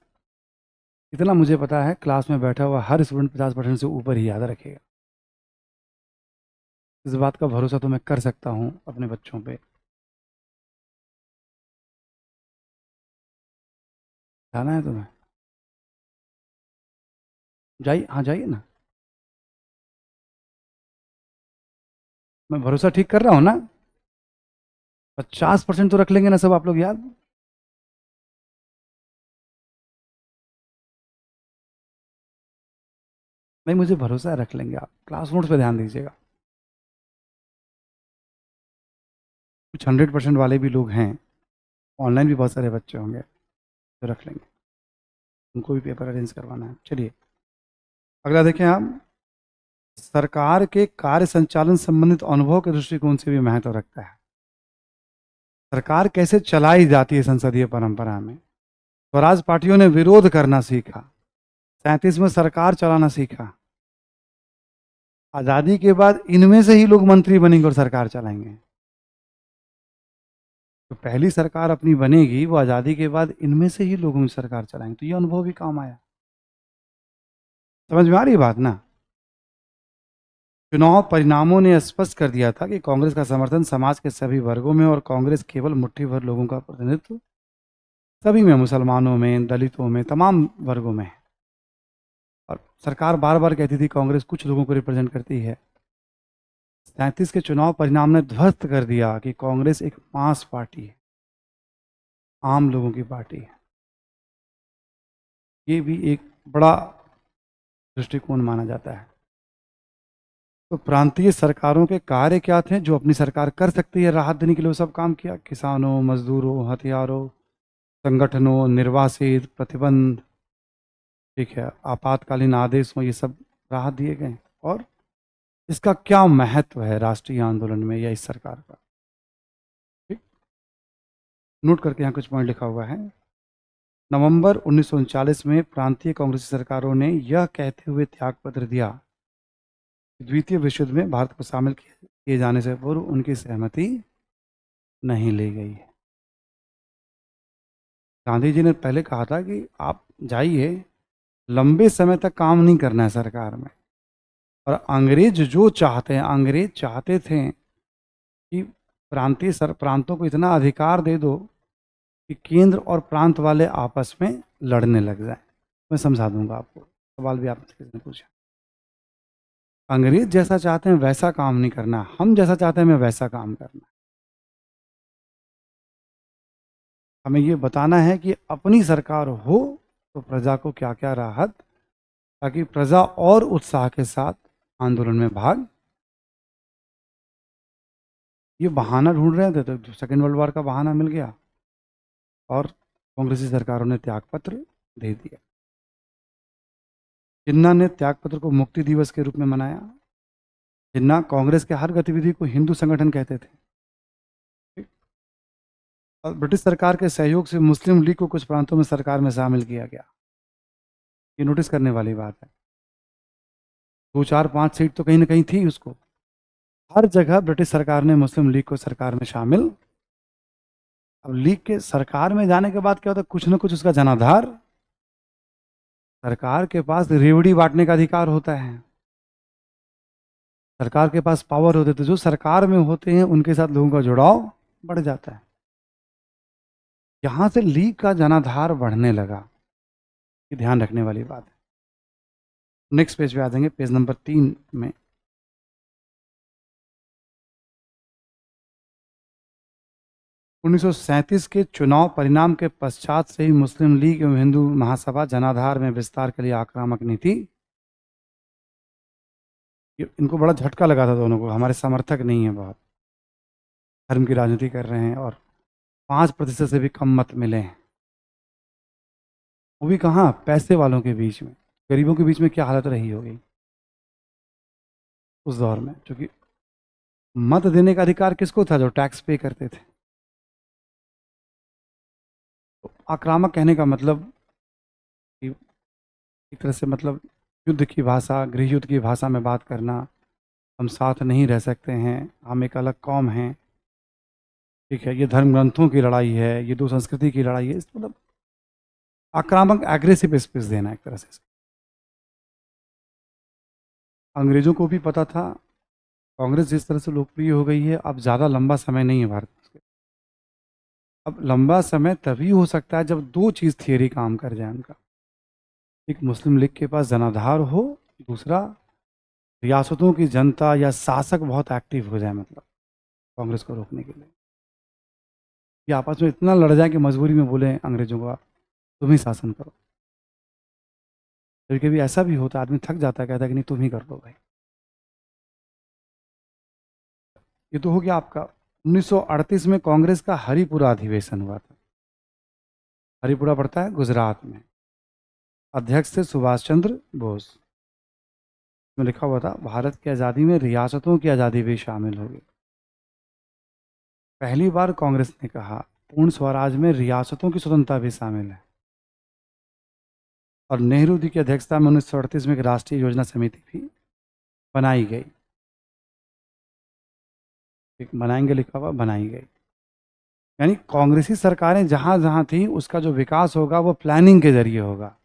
इतना मुझे पता है, क्लास में बैठा हुआ हर स्टूडेंट 50% से ऊपर ही याद रखेगा। इस बात का भरोसा तो मैं कर सकता हूँ अपने बच्चों पे। जाना है तुम्हें? जाइए, हाँ जाइए ना। मैं भरोसा ठीक कर रहा हूँ ना? 50% तो रख लेंगे ना सब आप लोग याद। नहीं, मुझे भरोसा है, रख लेंगे आप। क्लास नोट्स पे ध्यान दीजिएगा। कुछ 100% वाले भी लोग हैं, ऑनलाइन भी बहुत सारे बच्चे होंगे, तो रख लेंगे। उनको भी पेपर अरेंज करवाना है। चलिए अगला देखें आप। सरकार के कार्य संचालन संबंधित अनुभव के दृष्टिकोण से भी महत्व रखता है। सरकार कैसे चलाई जाती है संसदीय परंपरा में। स्वराज पार्टियों ने विरोध करना सीखा, 37 में सरकार चलाना सीखा। आज़ादी के बाद इनमें से ही लोग मंत्री बनेंगे और सरकार चलाएंगे। तो पहली सरकार अपनी बनेगी वो आज़ादी के बाद इनमें से ही लोगों की सरकार चलाएंगे। तो ये अनुभव भी काम आया। समझ में आ रही बात ना? चुनाव परिणामों ने स्पष्ट कर दिया था कि कांग्रेस का समर्थन समाज के सभी वर्गों में, और कांग्रेस केवल मुट्ठी भर लोगों का प्रतिनिधित्व सभी में, मुसलमानों में, दलितों में, तमाम वर्गों में है। और सरकार बार बार कहती थी कांग्रेस कुछ लोगों को रिप्रेजेंट करती है। 37 के चुनाव परिणाम ने ध्वस्त कर दिया कि कांग्रेस एक मास पार्टी है, आम लोगों की पार्टी है। ये भी एक बड़ा दृष्टिकोण माना जाता है। तो प्रांतीय सरकारों के कार्य क्या थे जो अपनी सरकार कर सकती है राहत देने के लिए? वो सब काम किया। किसानों, मजदूरों, हथियारों, संगठनों, निर्वासित, प्रतिबंध, ठीक है, आपातकालीन आदेश हो, ये सब राहत दिए गए। और इसका क्या महत्व है राष्ट्रीय आंदोलन में या इस सरकार का? ठीक, नोट करके यहाँ कुछ पॉइंट लिखा हुआ है। नवंबर 1939 में प्रांतीय कांग्रेसी सरकारों ने यह कहते हुए त्यागपत्र दिया कि द्वितीय विश्व युद्ध में भारत को शामिल किए जाने से पूर्व उनकी सहमति नहीं ली गई है। गांधी जी ने पहले कहा था कि आप जाइए, लंबे समय तक काम नहीं करना है सरकार में। और अंग्रेज जो चाहते हैं, अंग्रेज चाहते थे कि प्रांतों को इतना अधिकार दे दो कि केंद्र और प्रांत वाले आपस में लड़ने लग जाए। मैं समझा दूंगा आपको, सवाल भी आपसे किसी ने पूछा। अंग्रेज जैसा चाहते हैं वैसा काम नहीं करना, हम जैसा चाहते हैं हमें वैसा काम करना। हमें ये बताना है कि अपनी सरकार हो तो प्रजा को क्या क्या राहत, ताकि प्रजा और उत्साह के साथ आंदोलन में भाग। ये बहाना ढूंढ रहे थे तो सेकेंड वर्ल्ड वॉर का बहाना मिल गया, और कांग्रेसी सरकारों ने त्यागपत्र दे दिया। जिन्ना ने त्यागपत्र को मुक्ति दिवस के रूप में मनाया। जिन्ना कांग्रेस के हर गतिविधि को हिंदू संगठन कहते थे। ठीक? और ब्रिटिश सरकार के सहयोग से मुस्लिम लीग को कुछ प्रांतों में सरकार में शामिल किया गया। ये नोटिस करने वाली बात है। 2 4 5 सीट तो कहीं ना कहीं थी उसको। हर जगह ब्रिटिश सरकार ने मुस्लिम लीग को सरकार में शामिल। अब लीग के सरकार में जाने के बाद क्या होता है, कुछ ना कुछ उसका जनाधार। सरकार के पास रेवड़ी बांटने का अधिकार होता है, सरकार के पास पावर होते, तो जो सरकार में होते हैं उनके साथ लोगों का जुड़ाव बढ़ जाता है। यहां से लीग का जनाधार बढ़ने लगा। ये ध्यान रखने वाली बात है। नेक्स्ट पेज पे आ जाएंगे, पेज नंबर 3 में। 1937 के चुनाव परिणाम के पश्चात से ही मुस्लिम लीग एवं हिंदू महासभा जनाधार में विस्तार के लिए आक्रामक नीति। इनको बड़ा झटका लगा था दोनों को, हमारे समर्थक नहीं है, बहुत धर्म की राजनीति कर रहे हैं, और 5% से भी कम मत मिले हैं। वो भी कहाँ, पैसे वालों के बीच में। गरीबों के बीच में क्या हालत रही होगी उस दौर में, क्योंकि मत देने का अधिकार किसको था? जो टैक्स पे करते थे। तो आक्रामक कहने का मतलब कि एक तरह से मतलब युद्ध की भाषा, गृह युद्ध की भाषा में बात करना, हम साथ नहीं रह सकते हैं, हम एक अलग कौम हैं, ठीक है, ये धर्म ग्रंथों की लड़ाई है, ये दो संस्कृति की लड़ाई है, मतलब आक्रामक एग्रेसिव स्पीच देना एक तरह से। अंग्रेजों को भी पता था कांग्रेस जिस तरह से लोकप्रिय हो गई है, अब ज़्यादा लंबा समय नहीं है भारत में। अब लंबा समय तभी हो सकता है जब दो चीज़ थियरी काम कर जाए उनका। एक, मुस्लिम लीग के पास जनाधार हो, दूसरा रियासतों की जनता या शासक बहुत एक्टिव हो जाए, मतलब कांग्रेस को रोकने के लिए। ये आपस में इतना लड़ जाए कि मजबूरी में बोले अंग्रेजों को, आप तुम ही शासन करो। कभी कभी ऐसा भी होता है, आदमी थक जाता है, कहता है कि नहीं तुम ही कर लो भाई। ये तो हो गया आपका। 1938 में कांग्रेस का हरिपुरा अधिवेशन हुआ था। हरिपुरा पड़ता है गुजरात में। अध्यक्ष थे सुभाष चंद्र बोस। में लिखा हुआ था भारत की आज़ादी में रियासतों की आज़ादी भी शामिल होगी। पहली बार कांग्रेस ने कहा पूर्ण स्वराज में रियासतों की स्वतंत्रता भी शामिल है। और नेहरू जी की अध्यक्षता में 1938 में एक राष्ट्रीय योजना समिति भी बनाई गई। एक बनाएंगे लिखा हुआ, बनाई गई। यानी कांग्रेसी सरकारें जहां जहां थी उसका जो विकास होगा वो प्लानिंग के जरिए होगा।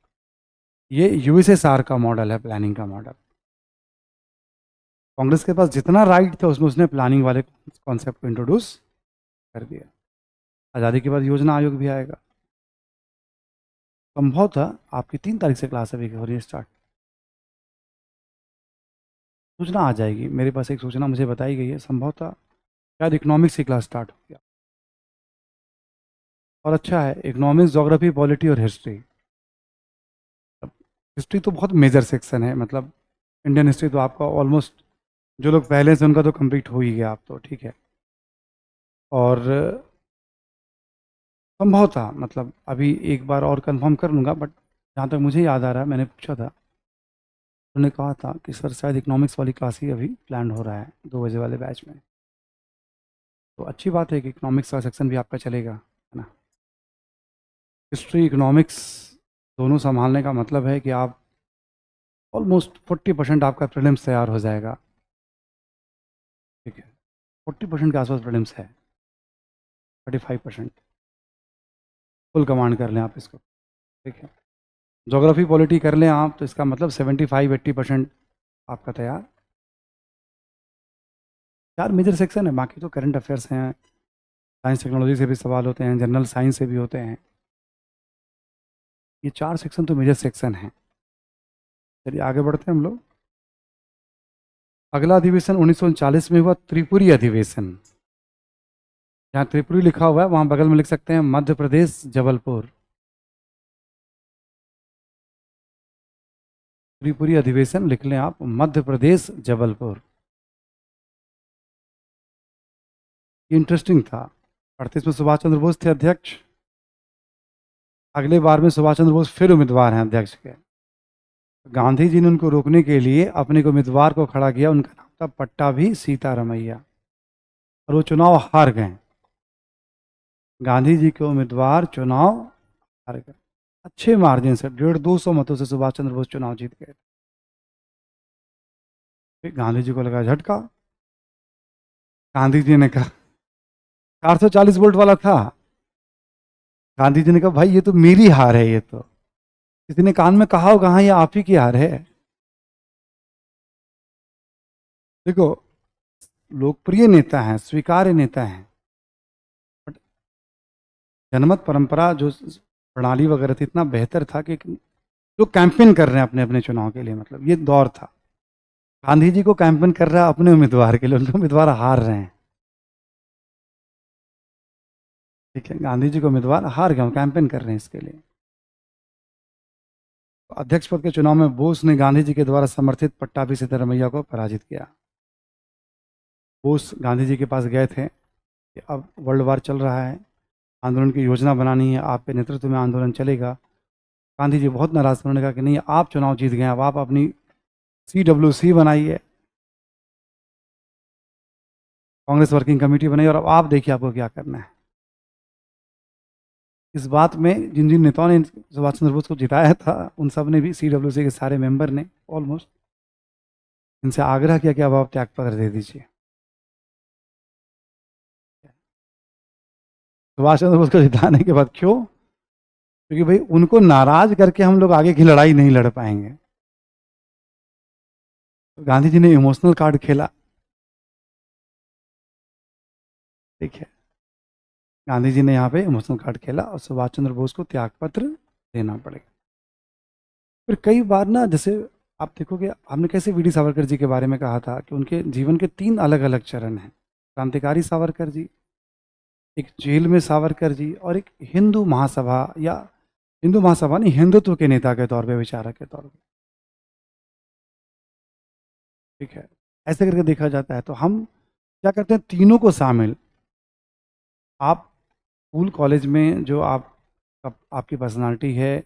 ये यूएसएसआर का मॉडल है, प्लानिंग का मॉडल। कांग्रेस के पास जितना राइट था उसमें उसने प्लानिंग वाले कॉन्सेप्ट को इंट्रोड्यूस कर दिया। आज़ादी के बाद योजना आयोग भी आएगा। संभवतः आपकी 3 तारीख से क्लास अभी हो रही है स्टार्ट। सूचना आ जाएगी, मेरे पास एक सूचना मुझे बताई गई है, संभवतः शायद इकोनॉमिक्स की क्लास स्टार्ट हो गया। और अच्छा है, इकोनॉमिक्स, ज्योग्राफी, पॉलिटी और हिस्ट्री। हिस्ट्री तो बहुत मेजर सेक्शन है, मतलब इंडियन हिस्ट्री तो आपका ऑलमोस्ट, जो लोग पहले से उनका तो कंप्लीट हो ही गया आप तो, ठीक है। और संभवतः मतलब अभी एक बार और कंफर्म कर लूँगा, बट जहाँ तक मुझे याद आ रहा है, मैंने पूछा था, उन्होंने कहा था कि सर शायद इकोनॉमिक्स वाली क्लास ही अभी प्लान हो रहा है 2 बजे वाले बैच में। तो अच्छी बात है कि इकोनॉमिक्स का सेक्शन भी आपका चलेगा, है ना। हिस्ट्री इकोनॉमिक्स दोनों संभालने का मतलब है कि आप ऑलमोस्ट 40% आपका प्रीलिम्स तैयार हो जाएगा, ठीक है। 40% के आसपास प्रीलिम्स है, 35% फुल कमांड कर लें आप इसको, ठीक है। ज्योग्राफी पॉलिटी कर लें आप तो इसका मतलब 75-80% आपका तैयार। 4 मेजर सेक्शन है, बाकी तो करंट अफेयर्स हैं, साइंस टेक्नोलॉजी से भी सवाल होते हैं, जनरल साइंस से भी होते हैं। ये 4 सेक्शन तो मेजर सेक्शन हैं। चलिए आगे बढ़ते हैं हम लोग। अगला अधिवेशन 1939 में हुआ, त्रिपुरी अधिवेशन। जहाँ त्रिपुरी लिखा हुआ है वहाँ बगल में लिख सकते हैं मध्य प्रदेश जबलपुर। त्रिपुरी अधिवेशन लिख लें आप, मध्य प्रदेश जबलपुर। इंटरेस्टिंग था। 38 में सुभाष चंद्र बोस थे अध्यक्ष। अगले बार में सुभाष चंद्र बोस फिर उम्मीदवार हैं अध्यक्ष के। गांधी जी ने उनको रोकने के लिए अपने को उम्मीदवार को खड़ा किया, उनका नाम था पट्टाभी सीतारमैया, और वो चुनाव हार गए। गांधी जी के उम्मीदवार चुनाव हार गए, अच्छे मार्जिन से, 150-200 मतों से सुभाष चंद्र बोस चुनाव जीत गए। फिर गांधी जी को लगा झटका। गांधी जी ने कहा, 440 वोल्ट वाला था। गांधी जी ने कहा भाई ये तो मेरी हार है, ये तो किसी ने कान में कहा होगा, हाँ ये आप ही की हार है। देखो, लोकप्रिय नेता हैं, स्वीकार्य नेता हैं, बट जनमत परंपरा जो प्रणाली वगैरह थी, इतना बेहतर था कि जो कैंपेन कर रहे हैं अपने अपने चुनाव के लिए, मतलब ये दौर था। गांधी जी को कैंपेन कर रहा है अपने उम्मीदवार के लिए, उनके उम्मीदवार हार रहे हैं, ठीक है। गांधी जी को उम्मीदवार हार गए, कैंपेन कर रहे हैं इसके लिए। तो अध्यक्ष पद के चुनाव में बोस ने गांधी जी के द्वारा समर्थित पट्टाभी सिद्धारमैया को पराजित किया। बोस गांधी जी के पास गए थे कि अब वर्ल्ड वार चल रहा है, आंदोलन की योजना बनानी है, आपके नेतृत्व में आंदोलन चलेगा। गांधी जी बहुत नाराज थे, उन्होंने कहा कि नहीं आप चुनाव जीत गए, अब आप अपनी CWC बनाइए। कांग्रेस वर्किंग कमेटी बनाई और अब आप देखिए आपको क्या करना है। इस बात में जिन जिन नेताओं ने सुभाष चंद्र बोस को जिताया था उन सब ने भी, CWC के सारे मेंबर ने ऑलमोस्ट, इनसे आग्रह किया कि अब आप त्यागपत्र दे दीजिए। सुभाष चंद्र बोस को जिताने के बाद क्यों? क्योंकि भाई उनको नाराज करके हम लोग आगे की लड़ाई नहीं लड़ पाएंगे। तो गांधी जी ने इमोशनल कार्ड खेला। ठीक है, गांधी जी ने यहाँ पे इमोशनल कार्ड खेला और सुभाष चंद्र बोस को त्यागपत्र देना पड़ेगा। फिर कई बार ना, जैसे आप देखोगे, हमने कैसे वीडी सावरकर जी के बारे में कहा था कि उनके जीवन के 3 अलग अलग चरण हैं। क्रांतिकारी सावरकर जी, एक जेल में सावरकर जी, और एक हिंदू महासभा, या हिंदू महासभा नहीं, हिंदुत्व के नेता के तौर पे, विचारक के तौर पे। ठीक है, ऐसे करके देखा जाता है। तो हम क्या करते हैं, तीनों को शामिल। आप स्कूल कॉलेज में जो आपकी पर्सनालिटी है,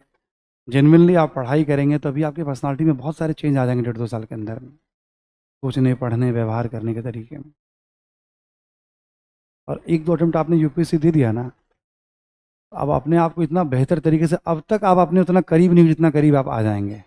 जेन्युइनली आप पढ़ाई करेंगे तो अभी आपकी पर्सनालिटी में बहुत सारे चेंज आ जाएंगे 1.5-2 साल के अंदर में, सोचने, पढ़ने, व्यवहार करने के तरीके में। और 1-2 अटेम्प्ट आपने यूपीएससी दे दिया ना, अब अपने आप को इतना बेहतर तरीके से, अब तक आप अपने उतना करीब नहीं, जितना करीब आप आ जाएंगे।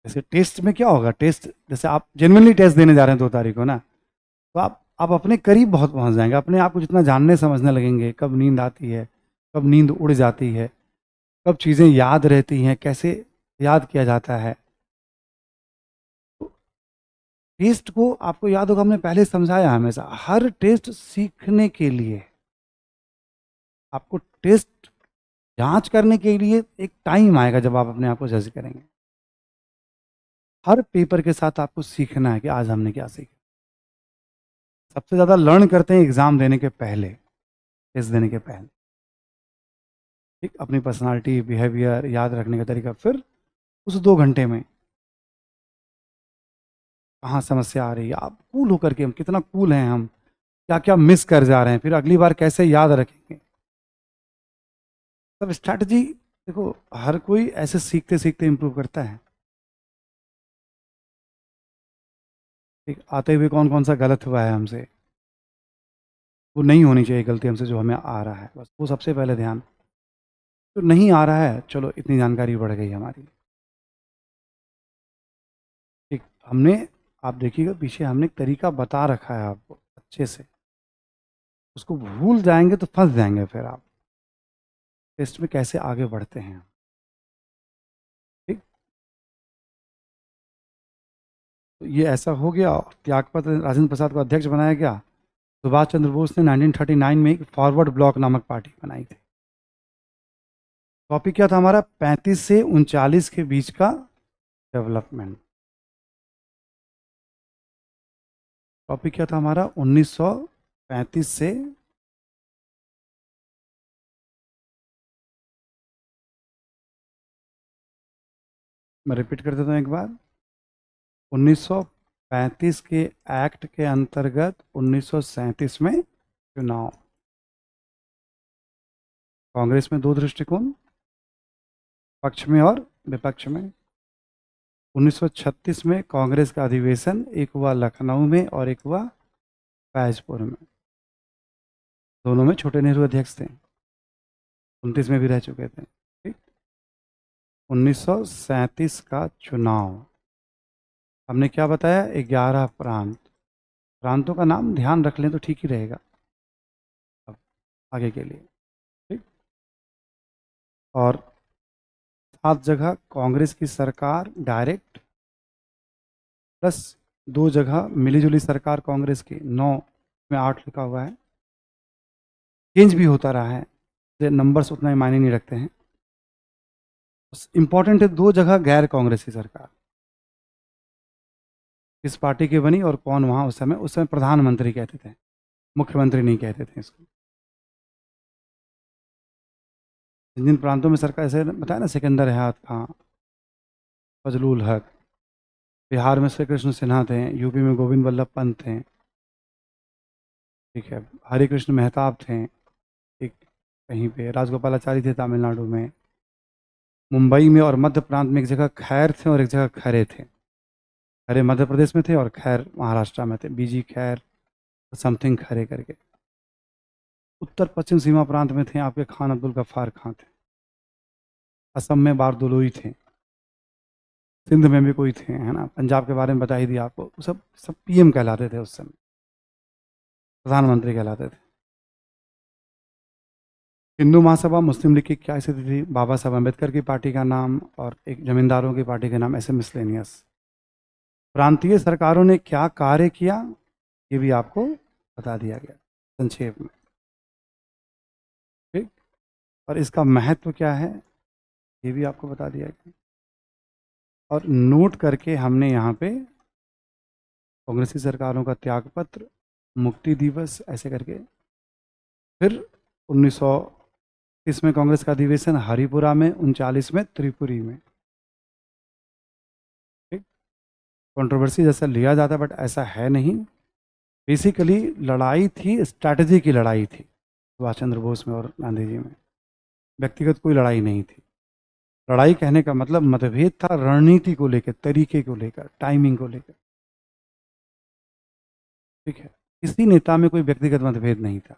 जैसे टेस्ट में क्या होगा, टेस्ट जैसे आप जेन्युइनली टेस्ट देने जा रहे हैं 2 तारीख को ना, तो आप अपने करीब बहुत पहुंच जाएंगे, अपने आप को जितना जानने समझने लगेंगे, कब नींद आती है, कब नींद उड़ जाती है, कब चीज़ें याद रहती हैं, कैसे याद किया जाता है। तो टेस्ट को आपको याद होगा, हमने पहले समझाया, हमेशा हर टेस्ट सीखने के लिए, आपको टेस्ट जांच करने के लिए एक टाइम आएगा जब आप अपने आप को जज करेंगे। हर पेपर के साथ आपको सीखना है कि आज हमने क्या सीखा। सबसे ज़्यादा लर्न करते हैं एग्ज़ाम देने के पहले, टेस्ट देने के पहले। ठीक, अपनी पर्सनालिटी, बिहेवियर, याद रखने का तरीका, फिर उस 2 घंटे में कहाँ समस्या आ रही है, आप कूल होकर के, हम कितना कूल हैं, हम क्या क्या मिस कर जा रहे हैं, फिर अगली बार कैसे याद रखेंगे। सब स्ट्रैटेजी। देखो, हर कोई ऐसे सीखते सीखते इंप्रूव करता है। ठीक, आते हुए कौन कौन सा गलत हुआ है हमसे, वो नहीं होनी चाहिए गलती हमसे, जो हमें आ रहा है बस वो सबसे पहले ध्यान। तो नहीं आ रहा है, चलो इतनी जानकारी बढ़ गई हमारी। ठीक, हमने, आप देखिएगा पीछे हमने एक तरीका बता रखा है आपको अच्छे से, उसको भूल जाएंगे तो फंस जाएंगे फिर आप टेस्ट में कैसे आगे बढ़ते हैं। ठीक, तो ये ऐसा हो गया, और त्यागपत्र राजेंद्र प्रसाद को अध्यक्ष बनाया गया। सुभाष चंद्र बोस ने 1939 में एक फॉरवर्ड ब्लॉक नामक पार्टी बनाई थी। टॉपिक क्या था हमारा, 35 से 39 के बीच का डेवलपमेंट। टॉपिक क्या था हमारा, 1935 से, मैं रिपीट कर देता हूँ एक बार, 1935 के एक्ट के अंतर्गत 1937 में चुनाव। कांग्रेस में 2 दृष्टिकोण, पक्ष में और विपक्ष में। 1936 में कांग्रेस का अधिवेशन, एक हुआ लखनऊ में और एक हुआ फैजपुर में। दोनों में छोटे नेहरू अध्यक्ष थे, 29 में भी रह चुके थे। ठीक, 1937 का चुनाव, हमने क्या बताया, 11 प्रांत। प्रांतों का नाम ध्यान रख लें तो ठीक ही रहेगा अब आगे के लिए। ठीक, और 7 जगह कांग्रेस की सरकार डायरेक्ट, प्लस 2 जगह मिलीजुली सरकार कांग्रेस की, 9 में 8 लिखा हुआ है, चेंज भी होता रहा है, नंबर्स उतना ही मायने नहीं रखते हैं। इंपॉर्टेंट है, 2 जगह गैर कांग्रेस की सरकार, किस पार्टी की बनी और कौन वहाँ उस समय प्रधानमंत्री कहते थे, मुख्यमंत्री नहीं कहते थे इसको। जिन प्रांतों में सरकार, ऐसे बताया ना, सिकंदर हयात खां, फजलुल हक, बिहार में श्री कृष्ण सिन्हा थे, यूपी में गोविंद वल्लभ पंत थे, ठीक है, हरे कृष्ण मेहताब थे, एक कहीं पे राजगोपालाचारी थे तमिलनाडु में, मुंबई में और मध्य प्रांत में एक जगह खैर थे और एक जगह खरे थे। खरे मध्य प्रदेश में थे और खैर महाराष्ट्र में थे, बीजी खैर समथिंग खरे करके। उत्तर पश्चिम सीमा प्रांत में थे आपके खान अब्दुल गफ्फार खां थे। असम में बारदोलोई थे। सिंध में भी कोई थे, है ना। पंजाब के बारे में बता ही दिया आपको। सब सब पीएम कहलाते थे उस समय, प्रधानमंत्री कहलाते थे। हिंदू महासभा मुस्लिम लीग की क्या स्थिति थी? बाबा साहब अम्बेडकर की पार्टी का नाम और एक जमींदारों की पार्टी का नाम, ऐसे मिसलेनियस। प्रांतीय सरकारों ने क्या कार्य किया, ये भी आपको बता दिया गया संक्षेप में, ठीक। और इसका महत्व क्या है, ये भी आपको बता दिया गया। और नोट करके हमने यहाँ पे कांग्रेसी सरकारों का त्यागपत्र, मुक्ति दिवस, ऐसे करके। फिर 1930 में कांग्रेस का अधिवेशन हरिपुरा में, 39 में त्रिपुरी में, ठीक। कंट्रोवर्सी जैसा लिया जाता है बट ऐसा है नहीं। बेसिकली लड़ाई थी, स्ट्रैटेजी की लड़ाई थी सुभाष चंद्र बोस में और गांधी जी में, व्यक्तिगत कोई लड़ाई नहीं थी। लड़ाई कहने का मतलब मतभेद था रणनीति को लेकर, तरीके को लेकर, टाइमिंग को लेकर, ठीक है। किसी नेता में कोई व्यक्तिगत मतभेद नहीं था।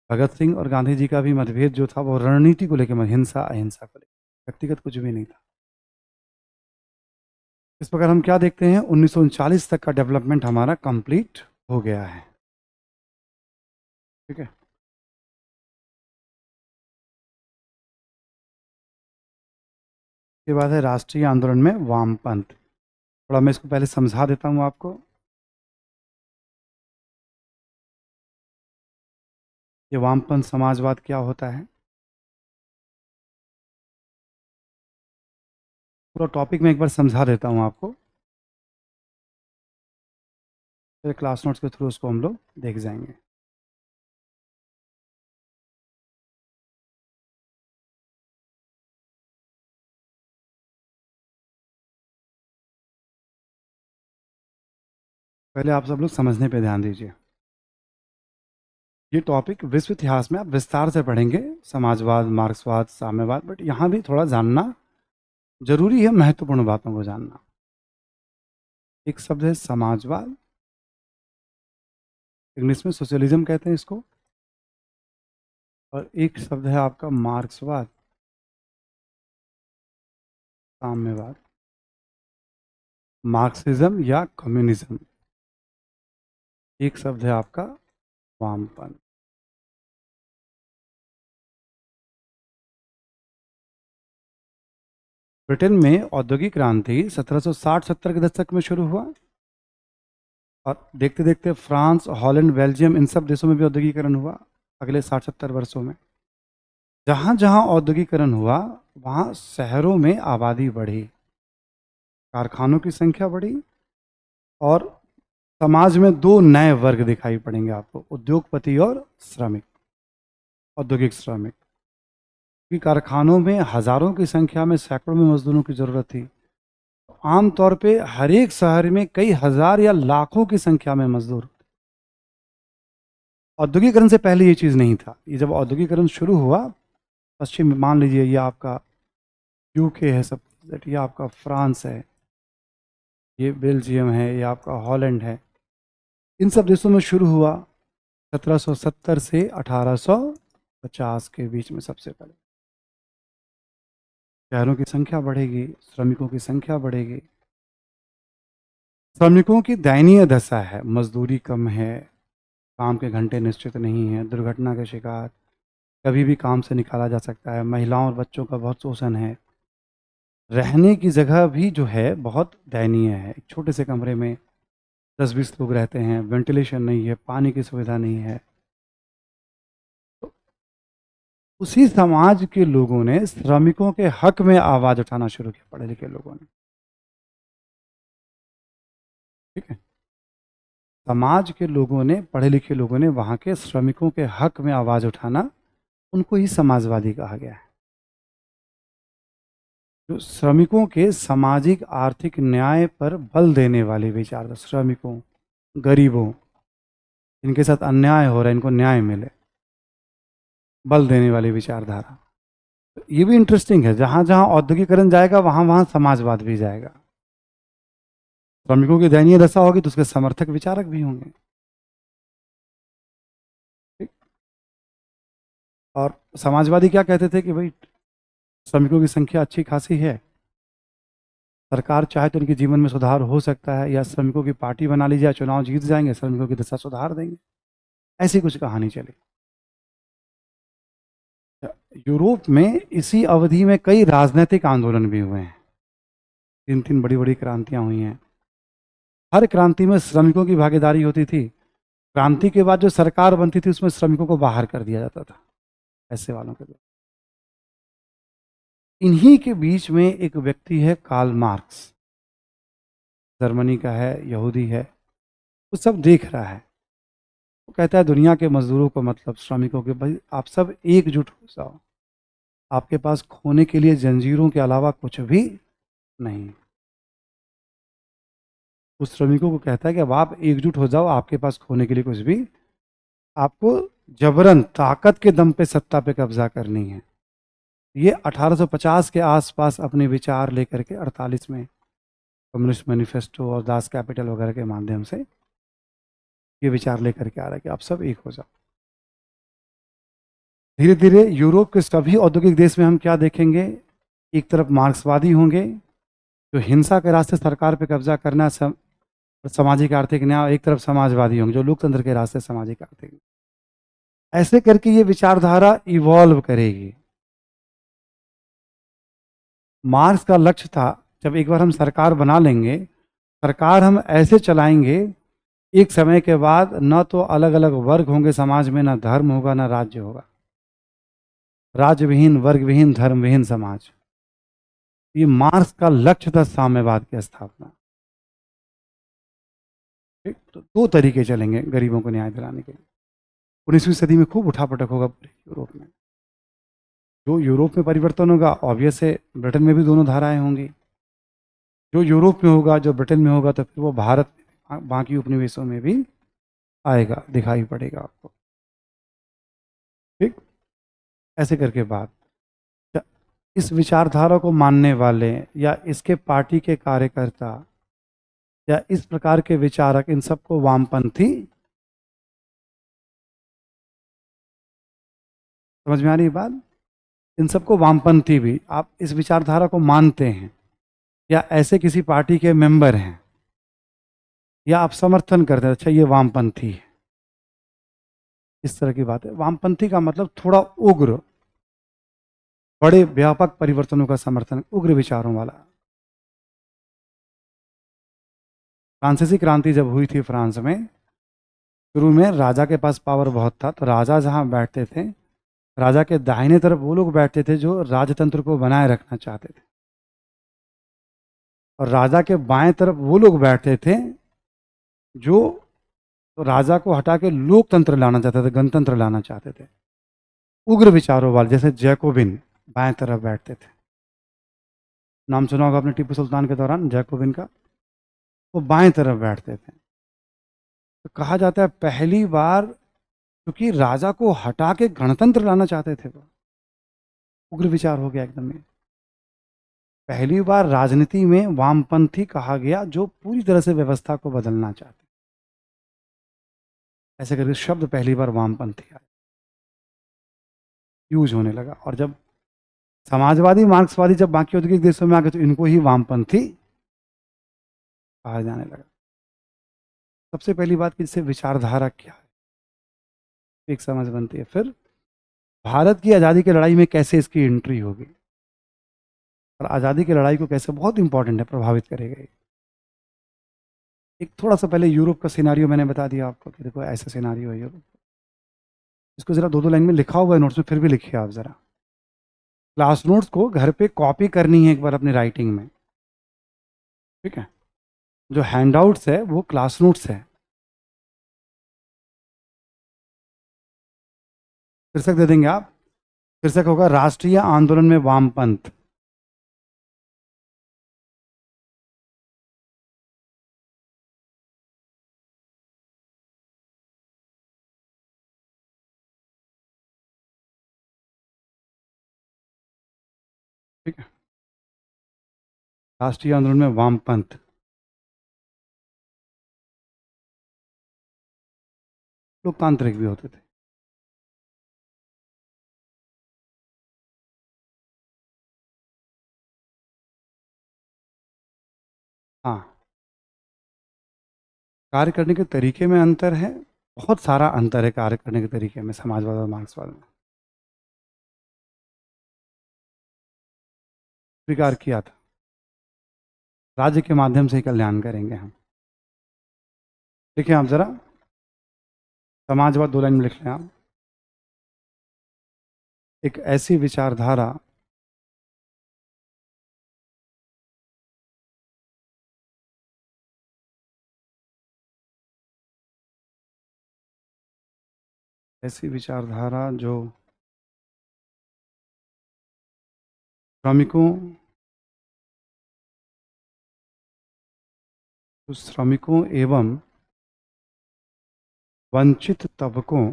भगत सिंह और गांधी जी का भी मतभेद जो था वो रणनीति को लेकर, हिंसा अहिंसा को लेकर, व्यक्तिगत कुछ भी नहीं था। इस प्रकार हम क्या देखते हैं, 1939 तक का डेवलपमेंट हमारा कंप्लीट हो गया है, ठीक है। इसके बाद है राष्ट्रीय आंदोलन में वामपंथ। थोड़ा मैं इसको पहले समझा देता हूँ आपको। ये वामपंथ समाजवाद क्या होता है, पूरा टॉपिक मैं एक बार समझा देता हूँ आपको, फिर क्लास नोट्स के थ्रू उसको हम लोग देख जाएंगे। पहले आप सब लोग समझने पे ध्यान दीजिए। ये टॉपिक विश्व इतिहास में आप विस्तार से पढ़ेंगे, समाजवाद, मार्क्सवाद, साम्यवाद, बट यहाँ भी थोड़ा जानना जरूरी है, महत्वपूर्ण बातों को जानना। एक शब्द है समाजवाद, इंग्लिश में सोशलिज्म कहते हैं इसको, और एक शब्द है आपका मार्क्सवाद, साम्यवाद, मार्क्सिज्म या कम्युनिज्म। एक शब्द है आपका वामपंथ। ब्रिटेन में औद्योगिक क्रांति 1760-70 के दशक में शुरू हुआ, और देखते देखते फ्रांस, हॉलैंड, बेल्जियम, इन सब देशों में भी औद्योगिकरण हुआ अगले 60-70 वर्षों में। जहाँ जहाँ औद्योगिकरण हुआ वहाँ शहरों में आबादी बढ़ी, कारखानों की संख्या बढ़ी, और समाज में दो नए वर्ग दिखाई पड़ेंगे आपको, उद्योगपति और श्रमिक, औद्योगिक श्रमिक। क्योंकि कारखानों में हजारों की संख्या में, सैकड़ों में मजदूरों की जरूरत थी। आमतौर पे हर एक शहर में कई हजार या लाखों की संख्या में मजदूर। औद्योगिकरण से पहले ये चीज़ नहीं था। ये जब औद्योगिकरण शुरू हुआ, पश्चिम, मान लीजिए ये आपका यूके है, सब ये आपका फ्रांस है, ये बेल्जियम है, ये आपका हॉलैंड है, इन सब देशों में शुरू हुआ 1770 से 1850 के बीच में। सबसे पहले शहरों की संख्या बढ़ेगी, श्रमिकों की संख्या बढ़ेगी। श्रमिकों की दयनीय दशा है, मजदूरी कम है, काम के घंटे निश्चित नहीं है, दुर्घटना के शिकार, कभी भी काम से निकाला जा सकता है, महिलाओं और बच्चों का बहुत शोषण है, रहने की जगह भी जो है बहुत दयनीय है। एक छोटे से कमरे में 10-20 लोग रहते हैं, वेंटिलेशन नहीं है, पानी की सुविधा नहीं है। तो उसी समाज के लोगों ने श्रमिकों के हक में आवाज उठाना शुरू किया, पढ़े लिखे लोगों ने, ठीक है। समाज के लोगों ने, पढ़े लिखे लोगों ने वहां के श्रमिकों के हक में आवाज उठाना, उनको ही समाजवादी कहा गया है। जो श्रमिकों के सामाजिक आर्थिक न्याय पर बल देने वाले विचार, श्रमिकों, गरीबों, इनके साथ अन्याय हो रहा है, इनको न्याय मिले, बल देने वाली विचारधारा। तो ये भी इंटरेस्टिंग है, जहाँ जहाँ औद्योगिकरण जाएगा वहाँ वहाँ समाजवाद भी जाएगा। श्रमिकों की दयनीय दशा होगी तो उसके समर्थक विचारक भी होंगे। ठीक। और समाजवादी क्या कहते थे कि भाई श्रमिकों की संख्या अच्छी खासी है, सरकार चाहे तो इनके जीवन में सुधार हो सकता है, या श्रमिकों की पार्टी बना ली जाए, चुनाव जीत जाएंगे, श्रमिकों की दशा सुधार देंगे। ऐसी कुछ कहानी चली। यूरोप में इसी अवधि में कई राजनीतिक आंदोलन भी हुए हैं। तीन तीन बड़ी बड़ी क्रांतियां हुई हैं। हर क्रांति में श्रमिकों की भागीदारी होती थी। क्रांति के बाद जो सरकार बनती थी उसमें श्रमिकों को बाहर कर दिया जाता था, पैसे वालों के द्वारा। इन्हीं के बीच में एक व्यक्ति है कार्ल मार्क्स, जर्मनी का है, यहूदी है। वो सब देख रहा है। वो कहता है दुनिया के मजदूरों को, मतलब श्रमिकों के, भाई आप सब एकजुट हो जाओ। आपके पास खोने के लिए जंजीरों के अलावा कुछ भी नहीं। उस श्रमिकों को कहता है कि अब आप एकजुट हो जाओ, आपके पास खोने के लिए कुछ भी, आपको जबरन ताकत के दम पे सत्ता पे कब्जा करनी है। ये 1850 के आसपास अपने विचार लेकर के 48 में कम्युनिस्ट मैनिफेस्टो और दास कैपिटल वगैरह के माध्यम से ये विचार लेकर के आ रहा है कि आप सब एक हो जाओ। धीरे धीरे यूरोप के सभी औद्योगिक देश में हम क्या देखेंगे, एक तरफ मार्क्सवादी होंगे जो हिंसा के रास्ते सरकार पे कब्जा करना, सामाजिक आर्थिक न्याय, एक तरफ समाजवादी होंगे जो लोकतंत्र के रास्ते सामाजिक आर्थिक। ऐसे करके ये विचारधारा इवॉल्व करेगी। मार्क्स का लक्ष्य था जब एक बार हम सरकार बना लेंगे, सरकार हम ऐसे चलाएंगे, एक समय के बाद न तो अलग अलग वर्ग होंगे समाज में, ना धर्म होगा ना राज्य होगा, राज्य विहीन, वर्ग विहीन, धर्म विहीन समाज। ये मार्क्स का लक्ष्य था साम्यवाद की स्थापना। ठीक, तो दो तरीके चलेंगे गरीबों को न्याय दिलाने के लिए। 19वीं सदी में खूब उठापटक होगा पूरे यूरोप में। जो यूरोप में परिवर्तन होगा ऑब्वियस है ब्रिटेन में भी दोनों धाराएं होंगी। जो यूरोप में होगा, जो ब्रिटेन में होगा, तो फिर वो भारत बाकी उपनिवेशों में भी आएगा, दिखाई पड़ेगा आपको। ठीक। ऐसे करके बात, इस विचारधारा को मानने वाले या इसके पार्टी के कार्यकर्ता या इस प्रकार के विचारक, इन सबको वामपंथी, समझ में आ रही बात, इन सबको वामपंथी भी, आप इस विचारधारा को मानते हैं या ऐसे किसी पार्टी के मेंबर हैं या आप समर्थन करते हैं, अच्छा ये वामपंथी है, इस तरह की बात है। वामपंथी का मतलब थोड़ा उग्र, बड़े व्यापक परिवर्तनों का समर्थन, उग्र विचारों वाला। फ्रांसीसी क्रांति जब हुई थी फ्रांस में, शुरू में राजा के पास पावर बहुत था, तो राजा जहाँ बैठते थे, राजा के दाहिने तरफ वो लोग बैठते थे जो राजतंत्र को बनाए रखना चाहते थे, और राजा के बाएं तरफ वो लोग बैठते थे जो राजा को हटा के लोकतंत्र लाना चाहते थे, गणतंत्र लाना चाहते थे। उग्र विचारों वाले जैसे जैकोबिन बाएं तरफ बैठते थे। नाम सुना होगा आपने टीपू सुल्तान के दौरान जैकोबिन का, वो बाएं तरफ बैठते थे। तो कहा जाता है पहली बार, क्योंकि राजा को हटा के गणतंत्र लाना चाहते थे, वो उग्र विचार हो गया एकदम में। पहली बार राजनीति में वामपंथी कहा गया जो पूरी तरह से व्यवस्था को बदलना चाहते। ऐसे करके शब्द पहली बार वामपंथी आया, यूज होने लगा। और जब समाजवादी मार्क्सवादी जब बाकी औद्योगिक देशों में आ गए तो इनको ही वामपंथी कहा जाने लगा। सबसे पहली बात कि इससे विचारधारा क्या है, एक समझ बनती है। फिर भारत की आज़ादी की लड़ाई में कैसे इसकी एंट्री होगी, और आज़ादी की लड़ाई को कैसे, बहुत इंपॉर्टेंट है, प्रभावित करेगा। एक थोड़ा सा पहले यूरोप का सिनारियो मैंने बता दिया आपको कि देखो ऐसा सिनारियो है यूरोप। इसको जरा दो दो लाइन में लिखा हुआ है नोट्स में, फिर भी लिखिए आप जरा। क्लास नोट्स को घर पे कॉपी करनी है एक बार अपनी राइटिंग में, ठीक है। जो हैंडआउट्स है वो क्लास नोट्स है। शीर्षक दे देंगे आप, शीर्षक होगा राष्ट्रीय आंदोलन में वामपंथ। ठीक है, राष्ट्रीय आंदोलन में वामपंथ। लोकतांत्रिक भी होते थे। हाँ, कार्य करने के तरीके में अंतर है, बहुत सारा अंतर है कार्य करने के तरीके में समाजवाद और मार्क्सवाद में। स्वीकार किया था, राज्य के माध्यम से ही कल्याण करेंगे हम। देखिए आप जरा, समाजवाद 2 लाइन में लिख लें आप। एक ऐसी विचारधारा ऐसी विचारधारा जो श्रमिकों श्रमिकों एवं वंचित तबकों,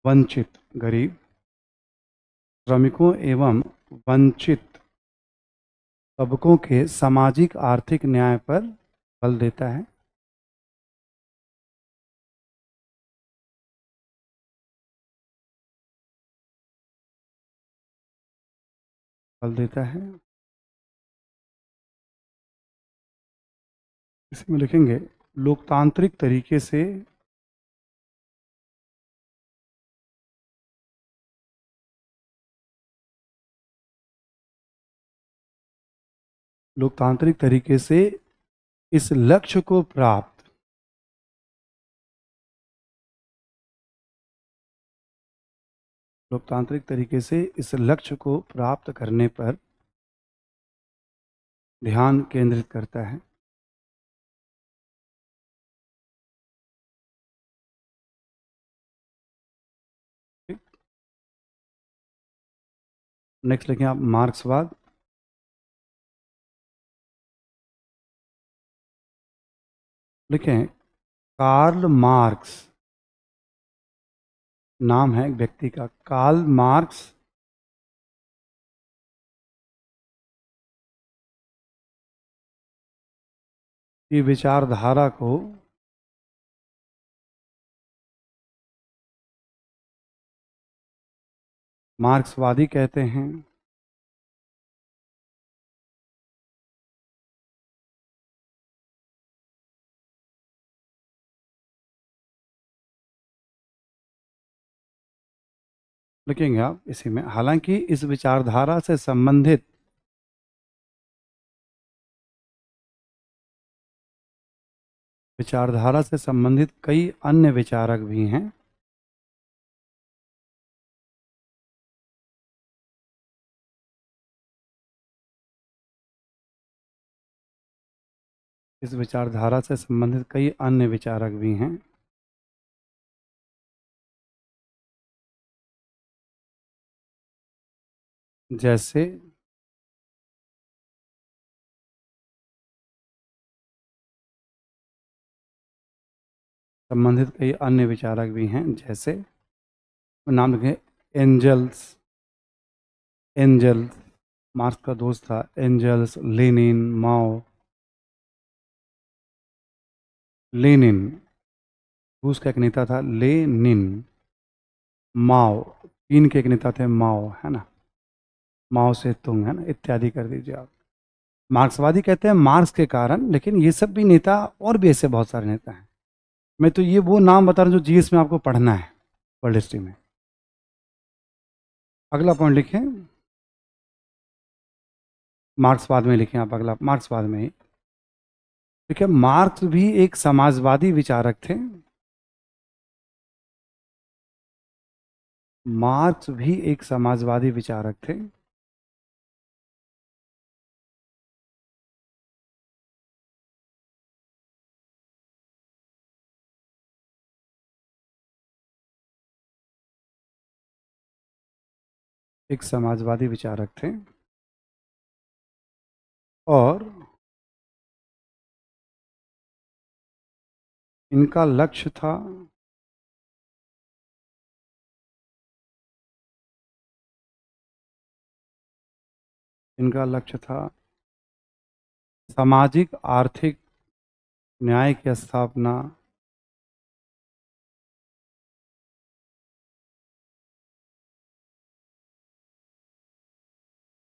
वंचित गरीब, श्रमिकों एवं वंचित तबकों के सामाजिक आर्थिक न्याय पर बल देता है। बल देता है। इसमें लिखेंगे लोकतांत्रिक तरीके से लोकतांत्रिक तरीके से इस लक्ष्य को प्राप्त लोकतांत्रिक तरीके से इस लक्ष्य को प्राप्त करने पर ध्यान केंद्रित करता है। नेक्स्ट लिखें आप मार्क्सवाद। लिखें कार्ल मार्क्स, नाम है एक व्यक्ति का, कार्ल मार्क्स की विचारधारा को मार्क्सवादी कहते हैं। लिखेंगे आप इसी में, हालांकि इस विचारधारा से संबंधित कई अन्य विचारक भी हैं। इस विचारधारा से संबंधित कई अन्य विचारक भी हैं। जैसे जैसे नाम लिखें, एंजल्स, एंजल्स मार्क्स का दोस्त था, एंजल्स, लेनिन, माओ। लेनिन रूस का एक नेता था, लेनिन। माओ चीन के एक नेता थे, माओ, है ना, माओ से तुंग, है ना, इत्यादि कर दीजिए आप। मार्क्सवादी कहते हैं मार्क्स के कारण, लेकिन ये सब भी नेता और भी ऐसे बहुत सारे नेता हैं। मैं तो ये वो नाम बता रहा हूँ जो जीएस में आपको पढ़ना है, वर्ल्ड हिस्ट्री में। अगला पॉइंट लिखें, मार्क्सवाद में लिखें आप, अगला मार्क्सवाद में ही। देखिए मार्क्स भी एक समाजवादी विचारक थे। मार्क्स भी एक समाजवादी विचारक थे। एक समाजवादी विचारक थे और इनका लक्ष्य था इनका लक्ष्य था सामाजिक आर्थिक न्याय की स्थापना,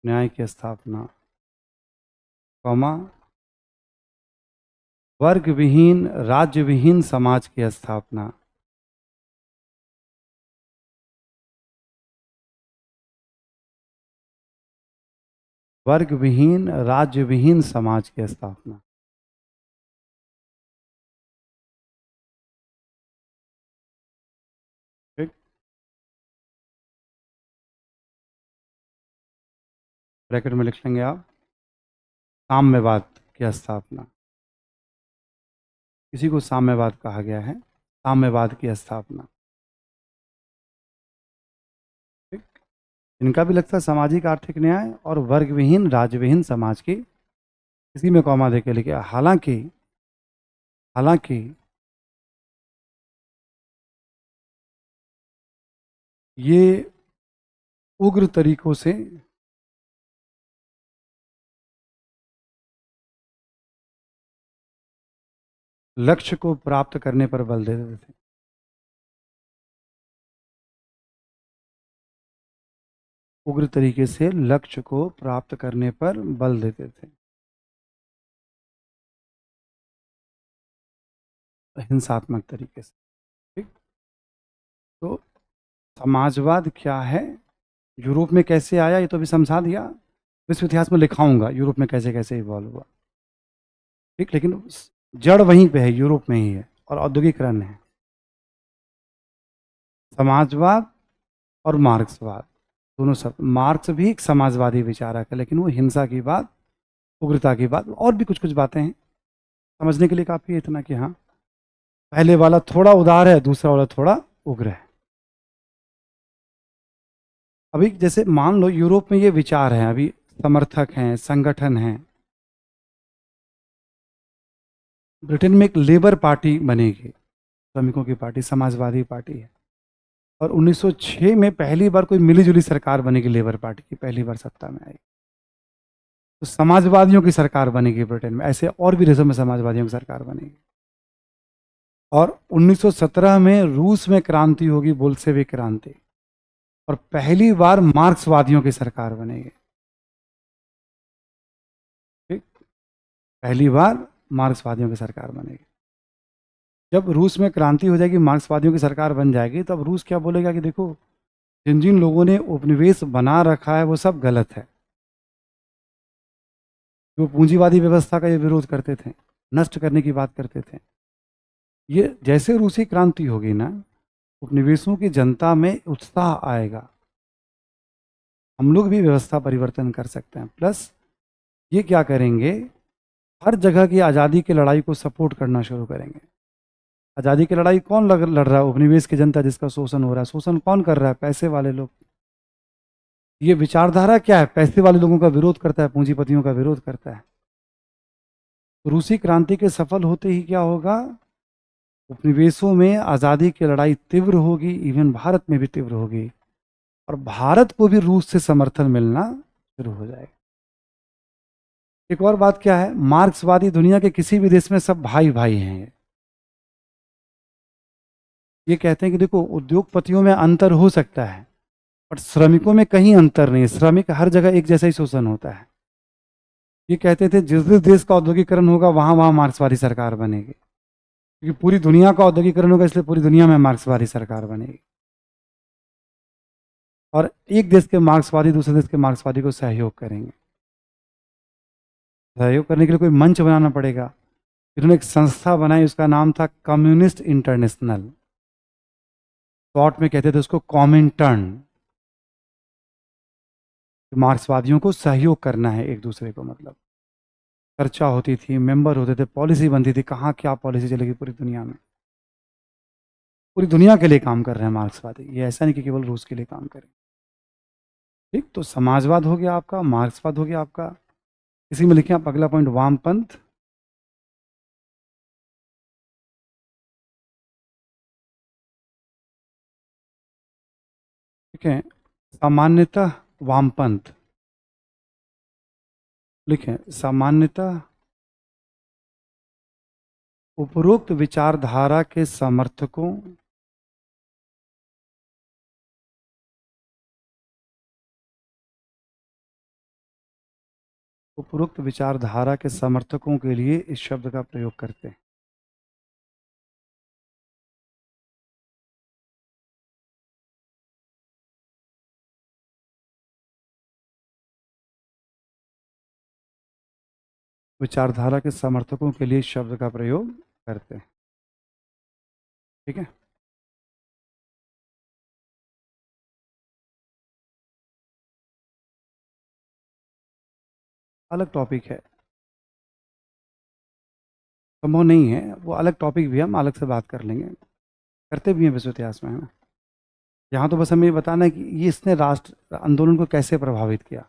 न्याय की स्थापना, कौमा, वर्ग विहीन राज्य विहीन समाज की स्थापना, वर्ग विहीन राज्य विहीन समाज की स्थापना। ठीक, ब्रैकेट में लिख लेंगे आप, साम्यवाद की स्थापना। इसी को साम्यवाद कहा गया है, साम्यवाद की स्थापना। ठीक, इनका भी लगता है सामाजिक आर्थिक न्याय और वर्ग विहीन राज्य विहीन समाज की, इसी में कॉमा देके लिखे। हालांकि हालांकि ये उग्र तरीकों से लक्ष्य को प्राप्त करने पर बल देते थे। उग्र तरीके से लक्ष्य को प्राप्त करने पर बल देते थे, हिंसात्मक तरीके से। ठीक, तो समाजवाद क्या है, यूरोप में कैसे आया, ये तो अभी समझा दिया, विश्व इतिहास में लिखाऊंगा यूरोप में कैसे कैसे इवॉल्व हुआ। ठीक, लेकिन जड़ वहीं पे है, यूरोप में ही है, और औद्योगिकरण है। समाजवाद और मार्क्सवाद दोनों सब, मार्क्स भी एक समाजवादी विचारक है, लेकिन वो हिंसा की बात, उग्रता की बात, और भी कुछ कुछ बातें हैं समझने के लिए काफ़ी है इतना कि हाँ, पहले वाला थोड़ा उदार है, दूसरा वाला थोड़ा उग्र है। अभी जैसे मान लो यूरोप में ये विचार है, अभी समर्थक हैं, संगठन हैं, ब्रिटेन में एक लेबर पार्टी बनेगी, श्रमिकों की पार्टी, समाजवादी पार्टी है, और 1906 में पहली बार कोई मिलीजुली सरकार बनेगी, लेबर पार्टी की पहली बार सत्ता में आई, तो समाजवादियों की सरकार बनेगी ब्रिटेन में। ऐसे और भी देशों में समाजवादियों की सरकार बनेगी। और 1917 में रूस में क्रांति होगी, बोल्शेविक क्रांति, और पहली बार मार्क्सवादियों की सरकार बनेगी। ठीक, पहली बार मार्क्सवादियों की सरकार बनेगी। जब रूस में क्रांति हो जाएगी, मार्क्सवादियों की सरकार बन जाएगी, तब रूस क्या बोलेगा कि देखो, जिन जिन लोगों ने उपनिवेश बना रखा है वो सब गलत है। वो पूंजीवादी व्यवस्था का ये विरोध करते थे, नष्ट करने की बात करते थे। ये जैसे रूसी क्रांति होगी ना, उपनिवेशों की जनता में उत्साह आएगा, हम लोग भी व्यवस्था परिवर्तन कर सकते हैं। प्लस ये क्या करेंगे, हर जगह की आज़ादी की लड़ाई को सपोर्ट करना शुरू करेंगे। आज़ादी की लड़ाई कौन लड़ रहा है, उपनिवेश की जनता जिसका शोषण हो रहा है। शोषण कौन कर रहा है, पैसे वाले लोग। ये विचारधारा क्या है, पैसे वाले लोगों का विरोध करता है, पूंजीपतियों का विरोध करता है। रूसी क्रांति के सफल होते ही क्या होगा, उपनिवेशों में आज़ादी की लड़ाई तीव्र होगी, इवन भारत में भी तीव्र होगी, और भारत को भी रूस से समर्थन मिलना शुरू हो जाएगा। एक और बात क्या है, मार्क्सवादी दुनिया के किसी भी देश में सब भाई भाई हैं। ये कहते हैं कि देखो, उद्योगपतियों में अंतर हो सकता है, पर श्रमिकों में कहीं अंतर नहीं है, श्रमिक हर जगह एक जैसा ही शोषण होता है। ये कहते थे जिस जिस देश का औद्योगिकरण होगा वहां वहां मार्क्सवादी सरकार बनेगी, क्योंकि पूरी दुनिया का औद्योगिकरण होगा, इसलिए पूरी दुनिया में मार्क्सवादी सरकार बनेगी। और एक देश के मार्क्सवादी दूसरे देश के मार्क्सवादी को सहयोग करेंगे। सहयोग करने के लिए कोई मंच बनाना पड़ेगा। इन्होंने एक संस्था बनाई, उसका नाम था कम्युनिस्ट इंटरनेशनल, शॉर्ट में कहते थे उसको कॉमिंटर्न। मार्क्सवादियों को सहयोग करना है एक दूसरे को, मतलब चर्चा होती थी, मेंबर होते थे, पॉलिसी बनती थी, कहाँ क्या पॉलिसी चलेगी पूरी दुनिया में। पूरी दुनिया के लिए काम कर रहे हैं मार्क्सवादी, ये ऐसा नहीं कि केवल रूस के लिए काम करें। ठीक, तो समाजवाद हो गया आपका, मार्क्सवाद हो गया आपका। इसी में लिखें आप अगला पॉइंट, वामपंथ। ठीक है, सामान्यतः वामपंथ लिखें, सामान्यतः उपरोक्त विचारधारा के समर्थकों उपरोक्त विचारधारा के समर्थकों के लिए इस शब्द का प्रयोग करते हैं। विचारधारा के समर्थकों के लिए इस शब्द का प्रयोग करते हैं। ठीक है। अलग टॉपिक है, संभव नहीं है, वो अलग टॉपिक भी है, हम अलग से बात कर लेंगे, करते भी हैं विश्व इतिहास में, है ना। यहाँ तो बस हमें ये बताना है कि ये इसने राष्ट्र आंदोलन को कैसे प्रभावित किया।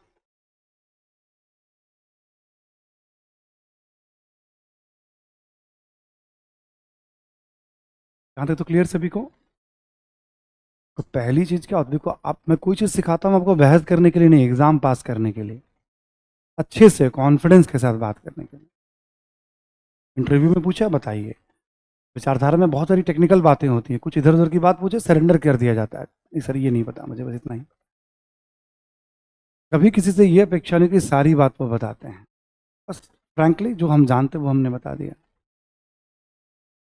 यहाँ तक तो क्लियर सभी को। तो पहली चीज क्या होती है, देखो आप, मैं कोई चीज सिखाता हूँ आपको बहस करने के लिए नहीं, एग्जाम पास करने के लिए, अच्छे से कॉन्फिडेंस के साथ बात करने के लिए। इंटरव्यू में पूछा, बताइए। विचारधारा में बहुत सारी टेक्निकल बातें होती हैं, कुछ इधर उधर की बात पूछे सरेंडर कर दिया जाता है, नहीं सर ये नहीं पता मुझे, बस इतना ही। कभी किसी से ये अपेक्षा नहीं कि सारी बात वो बताते हैं, बस फ्रैंकली जो हम जानते हैं वो हमने बता दिया।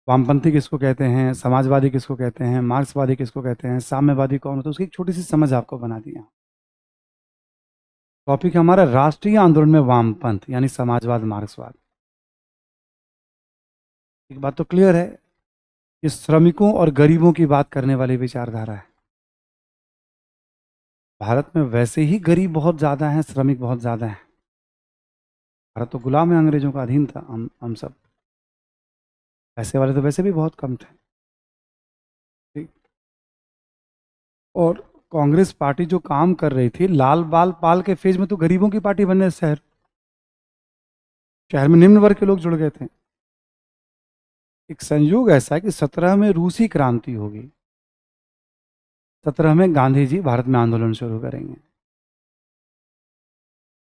वामपंथी किसको कहते हैं, समाजवादी किसको कहते हैं, मार्क्सवादी किसको कहते हैं, साम्यवादी कौन होता है, उसकी एक छोटी सी समझ आपको बना दिया। टॉपिक है हमारा राष्ट्रीय आंदोलन में वामपंथ यानी समाजवाद मार्क्सवाद। एक बात तो क्लियर है, ये श्रमिकों और गरीबों की बात करने वाली विचारधारा है। भारत में वैसे ही गरीब बहुत ज़्यादा हैं, श्रमिक बहुत ज़्यादा हैं। भारत तो गुलाम है, अंग्रेजों का अधीन था, हम सब। पैसे वाले तो वैसे भी बहुत कम थे। ठीक। और कांग्रेस पार्टी जो काम कर रही थी, लाल बाल पाल के फेज में तो गरीबों की पार्टी बनने शहर शहर में निम्न वर्ग के लोग जुड़ गए थे। एक संयोग ऐसा है कि 17 में रूसी क्रांति होगी, 17 में गांधी जी भारत में आंदोलन शुरू करेंगे।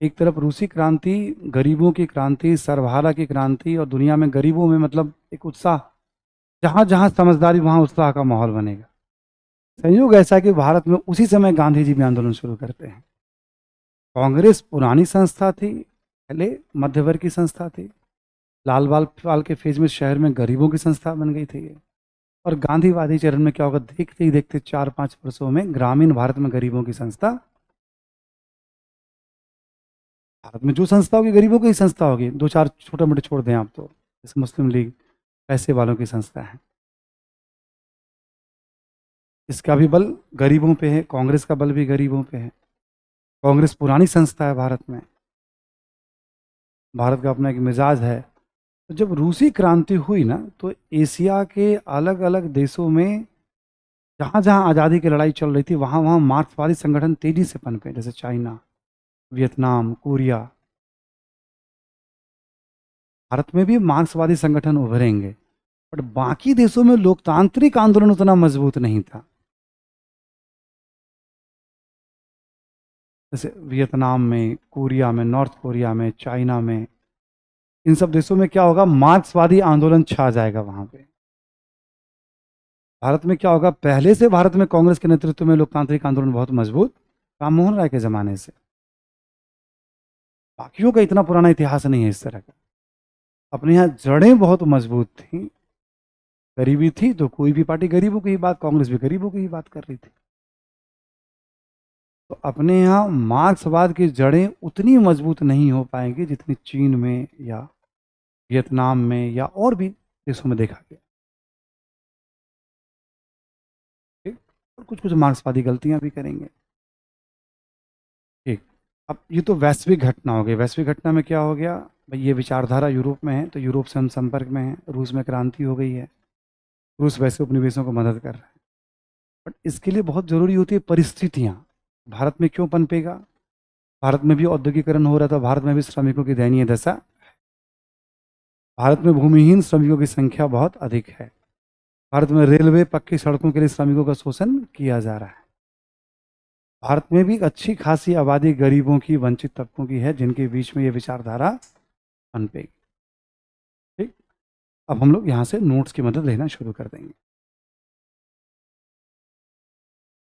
एक तरफ रूसी क्रांति, गरीबों की क्रांति, सर्वहारा की क्रांति, और दुनिया में गरीबों में मतलब एक उत्साह, जहां जहां समझदारी वहां उत्साह का माहौल बनेगा। संयोग ऐसा है कि भारत में उसी समय गांधी जी भी आंदोलन शुरू करते हैं। कांग्रेस पुरानी संस्था थी, पहले मध्य वर्ग की संस्था थी, लाल बाल पाल के फेज में शहर में गरीबों की संस्था बन गई थी ये। और गांधीवादी चरण में क्या होगा, देखते ही देखते 4-5 वर्षों में ग्रामीण भारत में गरीबों की संस्था, भारत में जो संस्था होगी गरीबों की ही संस्था होगी, दो चार छोटे मोटे छोड़ दें आप तो, जैसे मुस्लिम लीग पैसे वालों की संस्था है। इसका भी बल गरीबों पे है, कांग्रेस का बल भी गरीबों पे है। कांग्रेस पुरानी संस्था है भारत में, भारत का अपना एक मिजाज है। तो जब रूसी क्रांति हुई ना, तो एशिया के अलग अलग देशों में जहाँ जहाँ आज़ादी की लड़ाई चल रही थी, वहाँ वहाँ मार्क्सवादी संगठन तेजी से पनपे, जैसे चाइना, वियतनाम, कोरिया। भारत में भी मार्क्सवादी संगठन उभरेंगे, बट बाकी देशों में लोकतांत्रिक आंदोलन उतना मजबूत नहीं था। जैसे वियतनाम में, कोरिया में, नॉर्थ कोरिया में, चाइना में, इन सब देशों में क्या होगा, मार्क्सवादी आंदोलन छा जाएगा वहां पे। भारत में क्या होगा, पहले से भारत में कांग्रेस के नेतृत्व में लोकतांत्रिक आंदोलन बहुत मजबूत, राममोहन राय के जमाने से। बाकियों का इतना पुराना इतिहास नहीं है इस तरह का। अपने यहाँ जड़ें बहुत मजबूत थी, गरीबी थी तो कोई भी पार्टी गरीबों की ही बात, कांग्रेस भी गरीबों की ही बात कर रही थी। तो अपने यहाँ मार्क्सवाद की जड़ें उतनी मजबूत नहीं हो पाएंगी जितनी चीन में या वियतनाम में या और भी देशों में देखा गया। ठीक। और कुछ कुछ मार्क्सवादी गलतियां भी करेंगे। ठीक। अब ये तो वैश्विक घटना हो गई। वैश्विक घटना में क्या हो गया भाई, ये विचारधारा यूरोप में है तो यूरोप से हम संपर्क में हैं, रूस में क्रांति हो गई है, रूस वैसे उपनिवेशों को मदद कर रहा है। बट इसके लिए बहुत ज़रूरी होती है परिस्थितियाँ। भारत में क्यों पनपेगा, भारत में भी औद्योगिकरण हो रहा था, भारत में भी श्रमिकों की दयनीय दशा, भारत में भूमिहीन श्रमिकों की संख्या बहुत अधिक है, भारत में रेलवे पक्की सड़कों के लिए श्रमिकों का शोषण किया जा रहा है, भारत में भी एक अच्छी खासी आबादी गरीबों की, वंचित तबकों की है, जिनके बीच में ये विचारधारा पनपेगी। ठीक। अब हम लोग यहाँ से नोट्स की मदद लेना शुरू कर देंगे।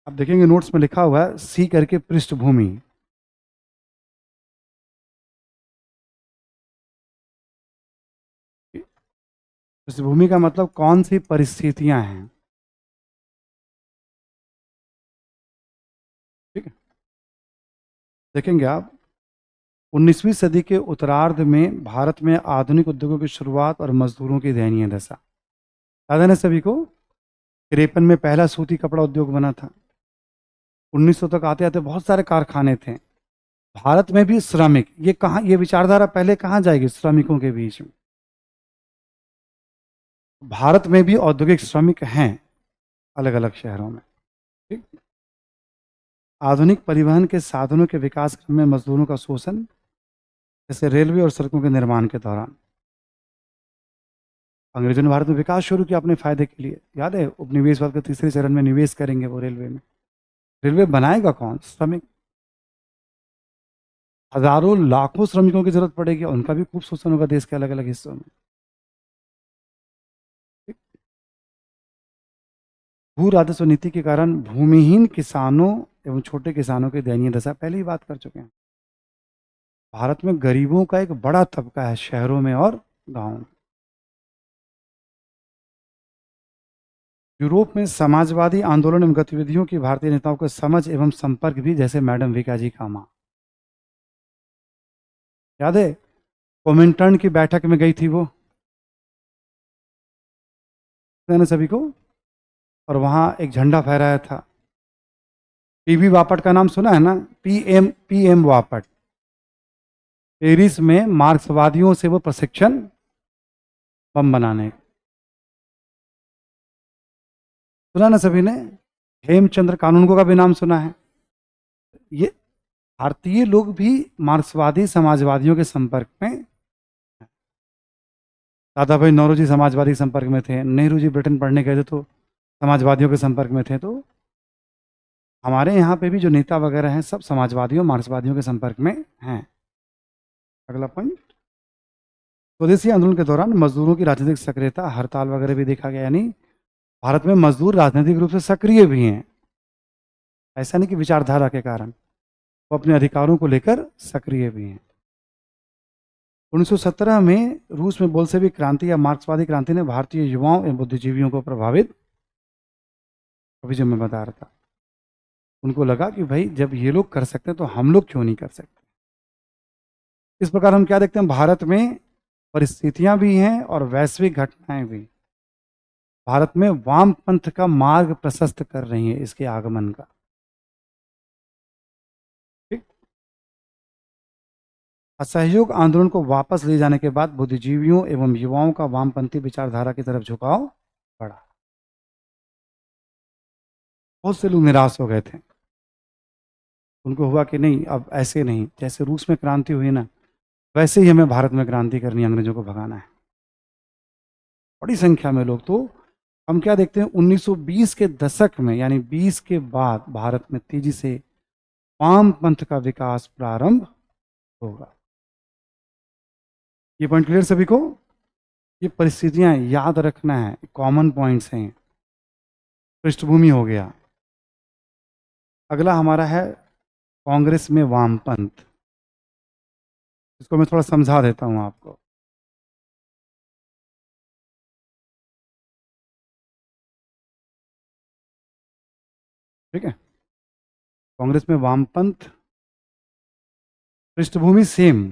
अब देखेंगे नोट्स में लिखा हुआ है सी करके पृष्ठभूमि। पृष्ठभूमि का मतलब कौन सी परिस्थितियां हैं, ठीक है। देखेंगे आप 19वीं सदी के उत्तरार्ध में भारत में आधुनिक उद्योगों की शुरुआत और मजदूरों की दयनीय दशा। याद है ना सभी को, 53 में पहला सूती कपड़ा उद्योग बना था। 1900 तक आते आते बहुत सारे कारखाने थे। भारत में भी श्रमिक, ये कहाँ, ये विचारधारा पहले कहाँ जाएगी, श्रमिकों के बीच में। भारत में भी औद्योगिक श्रमिक हैं अलग अलग शहरों में, ठीक। आधुनिक परिवहन के साधनों के विकास क्रम में मजदूरों का शोषण, जैसे रेलवे और सड़कों के निर्माण के दौरान। अंग्रेजों ने भारत में विकास शुरू किया अपने फायदे के लिए। याद है उपनिवेशवाद के तीसरे चरण में निवेश करेंगे वो रेलवे में। रेलवे बनाएगा कौन, श्रमिक। हजारों लाखों श्रमिकों की जरूरत पड़ेगी, उनका भी खूब शोषण होगा देश के अलग अलग हिस्सों में। भू राजस्व नीति के कारण भूमिहीन किसानों एवं छोटे किसानों की दयनीय दशा, पहले ही बात कर चुके हैं। भारत में गरीबों का एक बड़ा तबका है शहरों में और गांवों में। यूरोप में समाजवादी आंदोलन एवं गतिविधियों की भारतीय नेताओं को समझ एवं संपर्क भी, जैसे मैडम भिकाजी कामा। याद है कोमिंटर्न की बैठक में गई थी वो, ना सभी को, और वहां एक झंडा फहराया था। पीवी वापट का नाम सुना है ना, पीएम वापट। पेरिस में मार्क्सवादियों से वो प्रशिक्षण, बम बनाने, सुना ना सभी ने। हेमचंद्र कानूनगो का भी नाम सुना है। ये भारतीय लोग भी मार्क्सवादी समाजवादियों के संपर्क में। दादा भाई नौरोजी समाजवादी के संपर्क में थे, नेहरू जी ब्रिटेन पढ़ने गए थे तो समाजवादियों के संपर्क में थे। तो हमारे यहाँ पे भी जो नेता वगैरह हैं सब समाजवादियों मार्क्सवादियों के संपर्क में हैं। अगला पॉइंट, स्वदेशी आंदोलन के दौरान मजदूरों की राजनीतिक सक्रियता, हड़ताल वगैरह भी देखा गया। यानी भारत में मजदूर राजनीतिक रूप से सक्रिय भी हैं, ऐसा नहीं कि विचारधारा के कारण, वो अपने अधिकारों को लेकर सक्रिय भी हैं। 1917 में रूस में बोल्शेविक क्रांति या मार्क्सवादी क्रांति ने भारतीय युवाओं एवं बुद्धिजीवियों को प्रभावित, अभी जो मैं बता रहा था, उनको लगा कि भाई जब ये लोग कर सकते हैं तो हम लोग क्यों नहीं कर सकते। इस प्रकार हम क्या देखते हैं, भारत में परिस्थितियां भी हैं और वैश्विक घटनाएं भी भारत में वामपंथ का मार्ग प्रशस्त कर रही है, इसके आगमन का, ठीक। असहयोग आंदोलन को वापस ले जाने के बाद बुद्धिजीवियों एवं युवाओं का वामपंथी विचारधारा की तरफ झुकाव बढ़ा। बहुत से लोग निराश हो गए थे, उनको हुआ कि नहीं अब ऐसे नहीं, जैसे रूस में क्रांति हुई ना वैसे ही हमें भारत में क्रांति करनी, अंग्रेजों को भगाना है। बड़ी संख्या में लोग, तो हम क्या देखते हैं 1920 के दशक में, यानी 20 के बाद भारत में तेजी से वामपंथ का विकास प्रारंभ होगा। ये पॉइंट क्लियर सभी को, ये परिस्थितियां याद रखना है, कॉमन पॉइंट्स हैं। पृष्ठभूमि हो गया। अगला हमारा है कांग्रेस में वामपंथ। इसको मैं थोड़ा समझा देता हूं आपको। ठीक है, कांग्रेस में वामपंथ, पृष्ठभूमि सेम।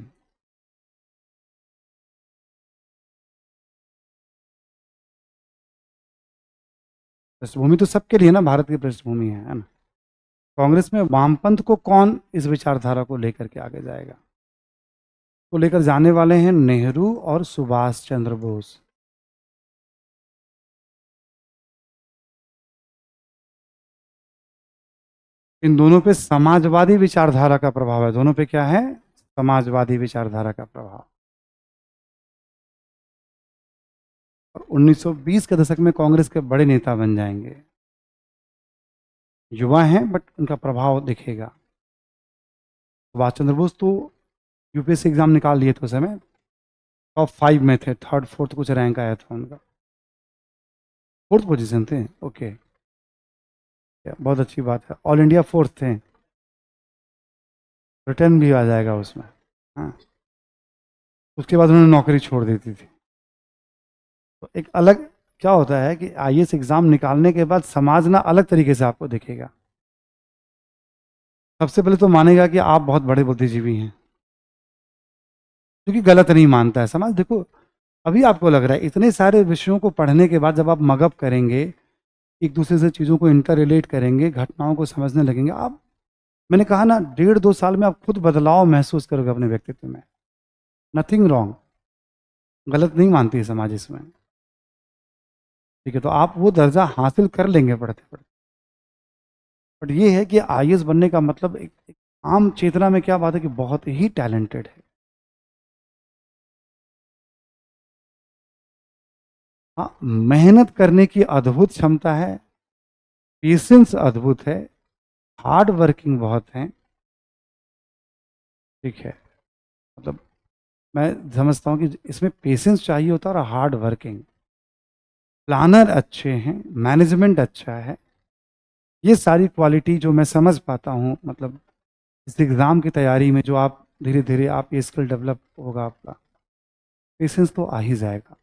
पृष्ठभूमि तो सबके लिए ना, भारत की पृष्ठभूमि है ना। कांग्रेस में वामपंथ को कौन इस विचारधारा को लेकर के आगे जाएगा, को लेकर जाने वाले हैं नेहरू और सुभाष चंद्र बोस। इन दोनों पे समाजवादी विचारधारा का प्रभाव है, दोनों पे क्या है, समाजवादी विचारधारा का प्रभाव। और 1920 के दशक में कांग्रेस के बड़े नेता बन जाएंगे, युवा हैं बट उनका प्रभाव दिखेगा। सुभाष चंद्र बोस तो यूपीएससी एग्जाम निकाल लिए थे उस समय, टॉप 5 में थे, थर्ड फोर्थ कुछ रैंक आया था उनका, फोर्थ पोजीशन थे। ओके, बहुत अच्छी बात है। ऑल इंडिया फोर्थ थे, रिटर्न भी आ जाएगा उसमें। हाँ, उसके बाद उन्होंने नौकरी छोड़ दी थी। तो एक अलग क्या होता है कि आईएएस एग्जाम निकालने के बाद समाज ना अलग तरीके से आपको देखेगा। सबसे पहले तो मानेगा कि आप बहुत बड़े बुद्धिजीवी हैं, क्योंकि गलत नहीं मानता है समाज। देखो, अभी आपको लग रहा है इतने सारे विषयों को पढ़ने के बाद जब आप मगअप करेंगे, एक दूसरे से चीज़ों को इंटर रिलेट करेंगे, घटनाओं को समझने लगेंगे आप, मैंने कहा ना 1.5-2 साल में आप खुद बदलाव महसूस करोगे अपने व्यक्तित्व में। नथिंग रॉन्ग, गलत नहीं मानती है समाज इसमें। ठीक है, तो आप वो दर्जा हासिल कर लेंगे पढ़ते पढ़ते। बट ये है कि आईएएस बनने का मतलब एक आम चेतना में क्या बात है कि बहुत ही टैलेंटेड है। हाँ, मेहनत करने की अद्भुत क्षमता है, पेशेंस अद्भुत है, हार्ड वर्किंग बहुत है। ठीक है, मतलब मैं समझता हूँ कि इसमें पेशेंस चाहिए होता है और हार्ड वर्किंग। प्लानर अच्छे हैं, मैनेजमेंट अच्छा है, ये सारी क्वालिटी जो मैं समझ पाता हूँ, मतलब इस एग्ज़ाम की तैयारी में जो आप धीरे धीरे आप ये स्किल डेवलप होगा आपका, पेशेंस तो आ ही जाएगा,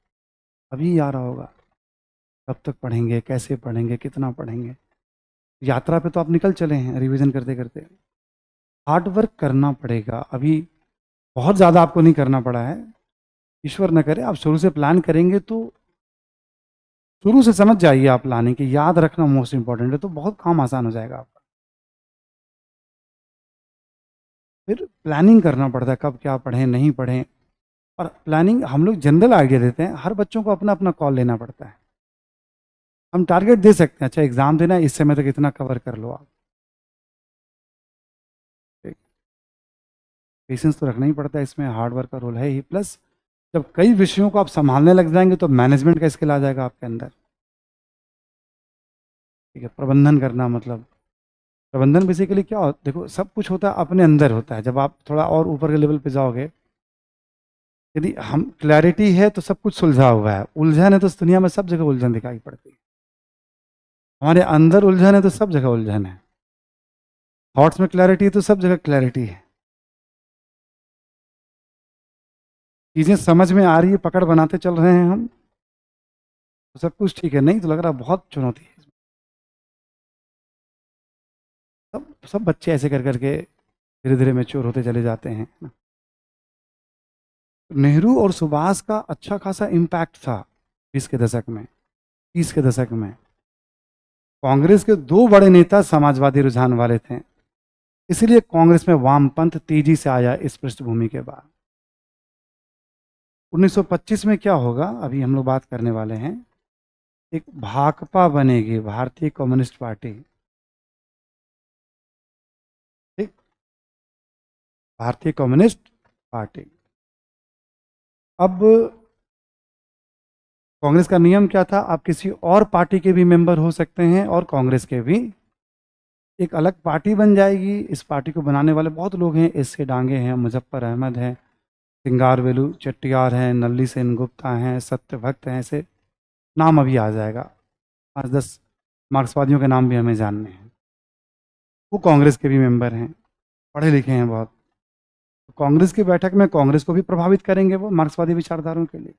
अभी आ रहा होगा। कब तक पढ़ेंगे, कैसे पढ़ेंगे, कितना पढ़ेंगे, यात्रा पे तो आप निकल चले हैं रिवीजन करते करते। हार्ड वर्क करना पड़ेगा, अभी बहुत ज़्यादा आपको नहीं करना पड़ा है, ईश्वर न करे। आप शुरू से प्लान करेंगे तो शुरू से समझ जाइए आप प्लानिंग की, याद रखना मोस्ट इंपॉर्टेंट है, तो बहुत काम आसान हो जाएगा आपका। फिर प्लानिंग करना पड़ता है, कब क्या पढ़ें नहीं पढ़ें। और प्लानिंग हम लोग जनरल आइडिया देते हैं, हर बच्चों को अपना अपना कॉल लेना पड़ता है। हम टारगेट दे सकते हैं, अच्छा एग्जाम देना है, इस समय तक इतना कवर कर लो आप। पेशेंस तो रखना ही पड़ता है, इसमें हार्ड वर्क का रोल है ही। प्लस जब कई विषयों को आप संभालने लग जाएंगे तो मैनेजमेंट का स्किल आ जाएगा आपके अंदर। ठीक है, प्रबंधन करना, मतलब प्रबंधन बेसिकली क्या होता है, देखो सब कुछ होता है अपने अंदर होता है। जब आप थोड़ा और ऊपर के लेवल पे जाओगे, यदि हम क्लैरिटी है तो सब कुछ सुलझा हुआ है, उलझन है तो इस दुनिया में सब जगह उलझन दिखाई पड़ती है। हमारे अंदर उलझन है तो सब जगह उलझन है, थॉट्स में क्लैरिटी है तो सब जगह क्लैरिटी है। चीज़ें समझ में आ रही है, पकड़ बनाते चल रहे हैं हम, तो सब कुछ ठीक है। नहीं तो लग रहा बहुत चुनौती है। सब सब बच्चे ऐसे कर करके धीरे धीरे मैच्योर होते चले जाते हैं ना। नेहरू और सुभाष का अच्छा खासा इम्पैक्ट था 20 के दशक में, 30 के दशक में। कांग्रेस के दो बड़े नेता समाजवादी रुझान वाले थे, इसलिए कांग्रेस में वामपंथ तेजी से आया इस पृष्ठभूमि के बाद। 1925 में क्या होगा, अभी हम लोग बात करने वाले हैं। एक भाकपा बनेगी, भारतीय कम्युनिस्ट पार्टी। ठीक, भारतीय कम्युनिस्ट पार्टी। अब कांग्रेस का नियम क्या था, आप किसी और पार्टी के भी मेंबर हो सकते हैं और कांग्रेस के भी। एक अलग पार्टी बन जाएगी। इस पार्टी को बनाने वाले बहुत लोग हैं, एस के डांगे हैं, मुजफ्फर अहमद हैं, सिंगारवेलु चेट्टियार हैं, नल्ली सेन गुप्ता हैं, सत्यभक्त हैं, ऐसे नाम अभी आ जाएगा। 5-10 मार्क्सवादियों के नाम भी हमें जानने हैं। वो कांग्रेस के भी मेंबर हैं, पढ़े लिखे हैं बहुत। तो कांग्रेस की बैठक में कांग्रेस को भी प्रभावित करेंगे वो मार्क्सवादी विचारधाराओं के लिए।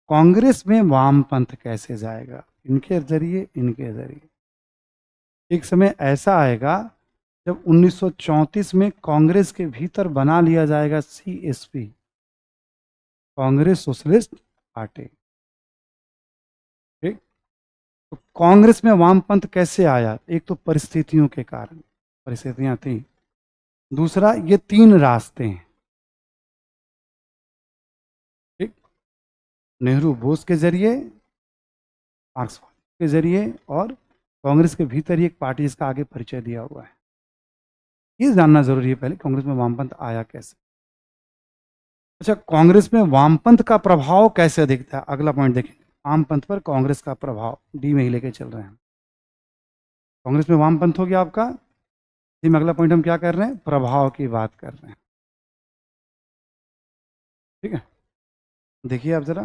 कांग्रेस में वामपंथ कैसे जाएगा, इनके जरिए, इनके जरिए। एक समय ऐसा आएगा जब 1934 में कांग्रेस के भीतर बना लिया जाएगा सीएसपी, कांग्रेस सोशलिस्ट पार्टी। ठीक, तो कांग्रेस में वामपंथ कैसे आया, एक तो परिस्थितियों के कारण, परिस्थितियां थी। दूसरा, ये तीन रास्ते हैं। ठीक, नेहरू बोस के जरिए, मार्क्सवादी के जरिए, और कांग्रेस के भीतर ही एक पार्टी जिसका आगे परिचय दिया हुआ है। ये जानना जरूरी है पहले, कांग्रेस में वामपंथ आया कैसे। अच्छा, कांग्रेस में वामपंथ का प्रभाव कैसे दिखता है, अगला पॉइंट देखें। वामपंथ पर कांग्रेस का प्रभाव डी में ही लेके चल रहे हैं। कांग्रेस में वामपंथ हो गया आपका, इसी में अगला पॉइंट हम क्या कर रहे हैं, प्रभाव की बात कर रहे हैं। ठीक है, देखिए आप जरा,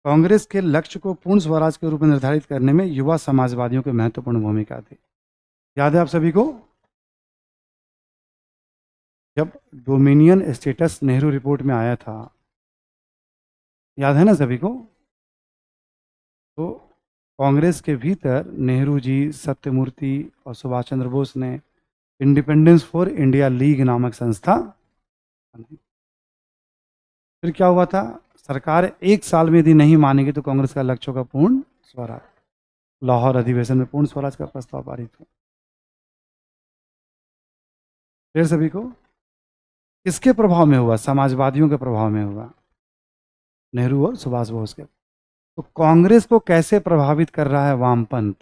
कांग्रेस के लक्ष्य को पूर्ण स्वराज के रूप में निर्धारित करने में युवा समाजवादियों की महत्वपूर्ण भूमिका थी। याद है आप सभी को, जब डोमिनियन स्टेटस नेहरू रिपोर्ट में आया था, याद है ना सभी को, तो कांग्रेस के भीतर नेहरू जी, सत्यमूर्ति और सुभाष चंद्र बोस ने इंडिपेंडेंस फॉर इंडिया लीग नामक संस्था बनाई। फिर क्या हुआ था, सरकार एक साल में यदि नहीं मानेगी तो कांग्रेस का लक्ष्य का पूर्ण स्वराज, लाहौर अधिवेशन में पूर्ण स्वराज का प्रस्ताव पारित हुआ। फिर सभी को किसके प्रभाव में हुआ, समाजवादियों के प्रभाव में हुआ, नेहरू और सुभाष बोस के। तो कांग्रेस को कैसे प्रभावित कर रहा है वामपंथ,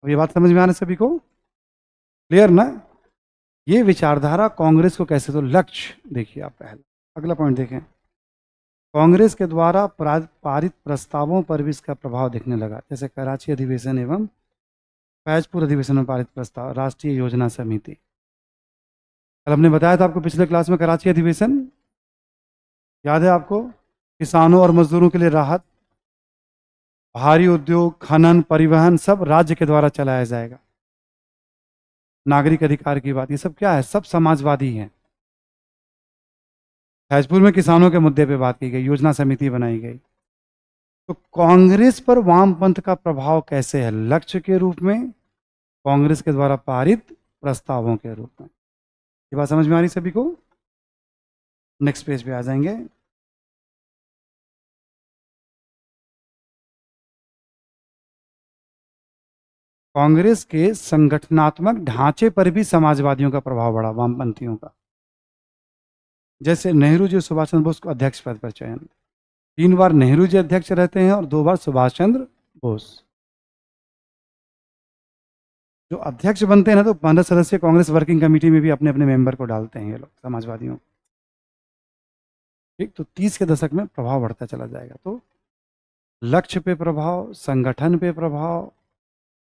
अब ये बात समझ में आने सभी को, क्लियर ना। ये विचारधारा कांग्रेस को कैसे, तो लक्ष्य देखिए आप पहले, अगला पॉइंट देखें, कांग्रेस के द्वारा पारित प्रस्तावों पर भी इसका प्रभाव दिखने लगा, जैसे कराची अधिवेशन एवं फैजपुर अधिवेशन में पारित प्रस्ताव, राष्ट्रीय योजना समिति। कल हमने बताया था आपको पिछले क्लास में, कराची अधिवेशन याद है आपको, किसानों और मजदूरों के लिए राहत, भारी उद्योग, खनन, परिवहन सब राज्य के द्वारा चलाया जाएगा, नागरिक अधिकार की बात, ये सब क्या है, सब समाजवादी हैं। फैजपुर में किसानों के मुद्दे पे बात की गई, योजना समिति बनाई गई। तो कांग्रेस पर वामपंथ का प्रभाव कैसे है, लक्ष्य के रूप में, कांग्रेस के द्वारा पारित प्रस्तावों के रूप में। ये बात समझ में आ रही सभी को, नेक्स्ट पेज पे आ जाएंगे। कांग्रेस के संगठनात्मक ढांचे पर भी समाजवादियों का प्रभाव बढ़ा, वामपंथियों का। जैसे नेहरू जी, सुभाष चंद्र बोस को अध्यक्ष पद पर चयन, 3 बार नेहरू जी अध्यक्ष रहते हैं और 2 बार सुभाष चंद्र बोस। जो अध्यक्ष बनते हैं ना, तो 15 सदस्य कांग्रेस वर्किंग कमेटी में भी अपने अपने मेंबर को डालते हैं ये लोग, समाजवादियों। ठीक, तो 30 के दशक में प्रभाव बढ़ता चला जाएगा। तो लक्ष्य पे प्रभाव, संगठन पे प्रभाव,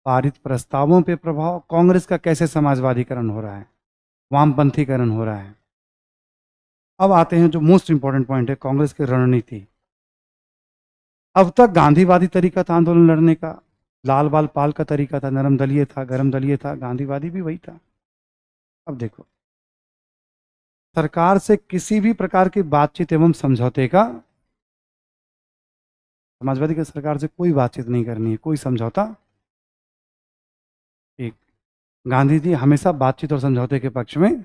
पारित प्रस्तावों पे प्रभाव, कांग्रेस का कैसे समाजवादीकरण हो रहा है, वामपंथीकरण हो रहा है। अब आते हैं जो मोस्ट इंपॉर्टेंट पॉइंट है, कांग्रेस की रणनीति। अब तक गांधीवादी तरीका था आंदोलन लड़ने का, लाल बाल पाल का तरीका था, नरम दलीय था, गरम दलीय था, गांधीवादी भी वही था। अब देखो, सरकार से किसी भी प्रकार की बातचीत एवं समझौते का, समाजवादी की सरकार से कोई बातचीत नहीं करनी है, कोई समझौता। एक, गांधी जी हमेशा बातचीत और समझौते के पक्ष में।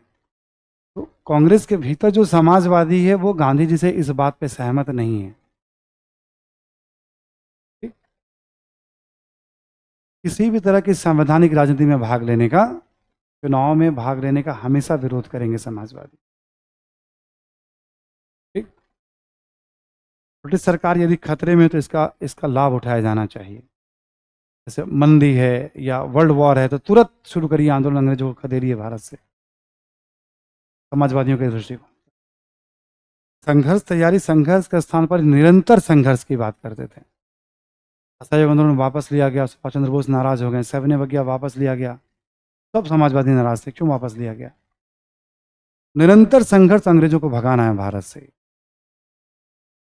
तो कांग्रेस के भीतर जो समाजवादी है वो गांधी जी से इस बात पे सहमत नहीं है। ठीक? किसी भी तरह की संवैधानिक राजनीति में भाग लेने का, चुनाव में भाग लेने का हमेशा विरोध करेंगे समाजवादी। ठीक, ब्रिटिश सरकार यदि खतरे में है तो इसका इसका लाभ उठाया जाना चाहिए। जैसे मंदी है या वर्ल्ड वॉर है तो तुरंत शुरू करिए आंदोलन, अंग्रेजों को खदेड़िए भारत से, समाजवादियों के दृष्टिकोण। संघर्ष तैयारी, संघर्ष के स्थान पर निरंतर संघर्ष की बात करते थे। असहयोग आंदोलन वापस लिया गया, सुभाष चंद्र बोस नाराज हो गए, सविनय अवज्ञा वापस लिया गया, सब समाजवादी नाराज थे, क्यों वापस लिया गया। निरंतर संघर्ष, अंग्रेजों को भगाना है भारत से।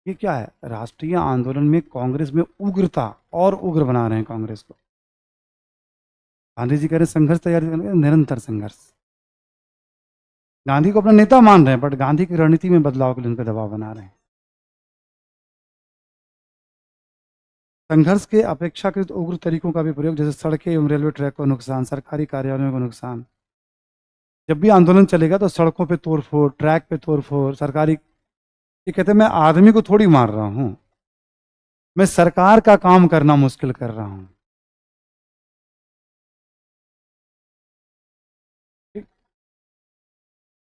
ये क्या है, राष्ट्रीय आंदोलन में कांग्रेस में उग्रता और उग्र बना रहे हैं कांग्रेस को। गांधी जी कह रहे हैं संघर्ष तैयारी करने, निरंतर संघर्ष। गांधी को अपना नेता मान रहे हैं, बट गांधी की रणनीति में बदलाव के लिए उन पर दबाव बना रहे हैं। संघर्ष के अपेक्षाकृत उग्र तरीकों का भी प्रयोग, जैसे सड़कें एवं रेलवे ट्रैक को नुकसान, सरकारी कार्यालयों को नुकसान। जब भी आंदोलन चलेगा तो सड़कों पे तोड़फोड़, ट्रैक पे तोड़फोड़, सरकारी, ये कहते हैं मैं आदमी को थोड़ी मार रहा हूं, मैं सरकार का काम करना मुश्किल कर रहा हूं।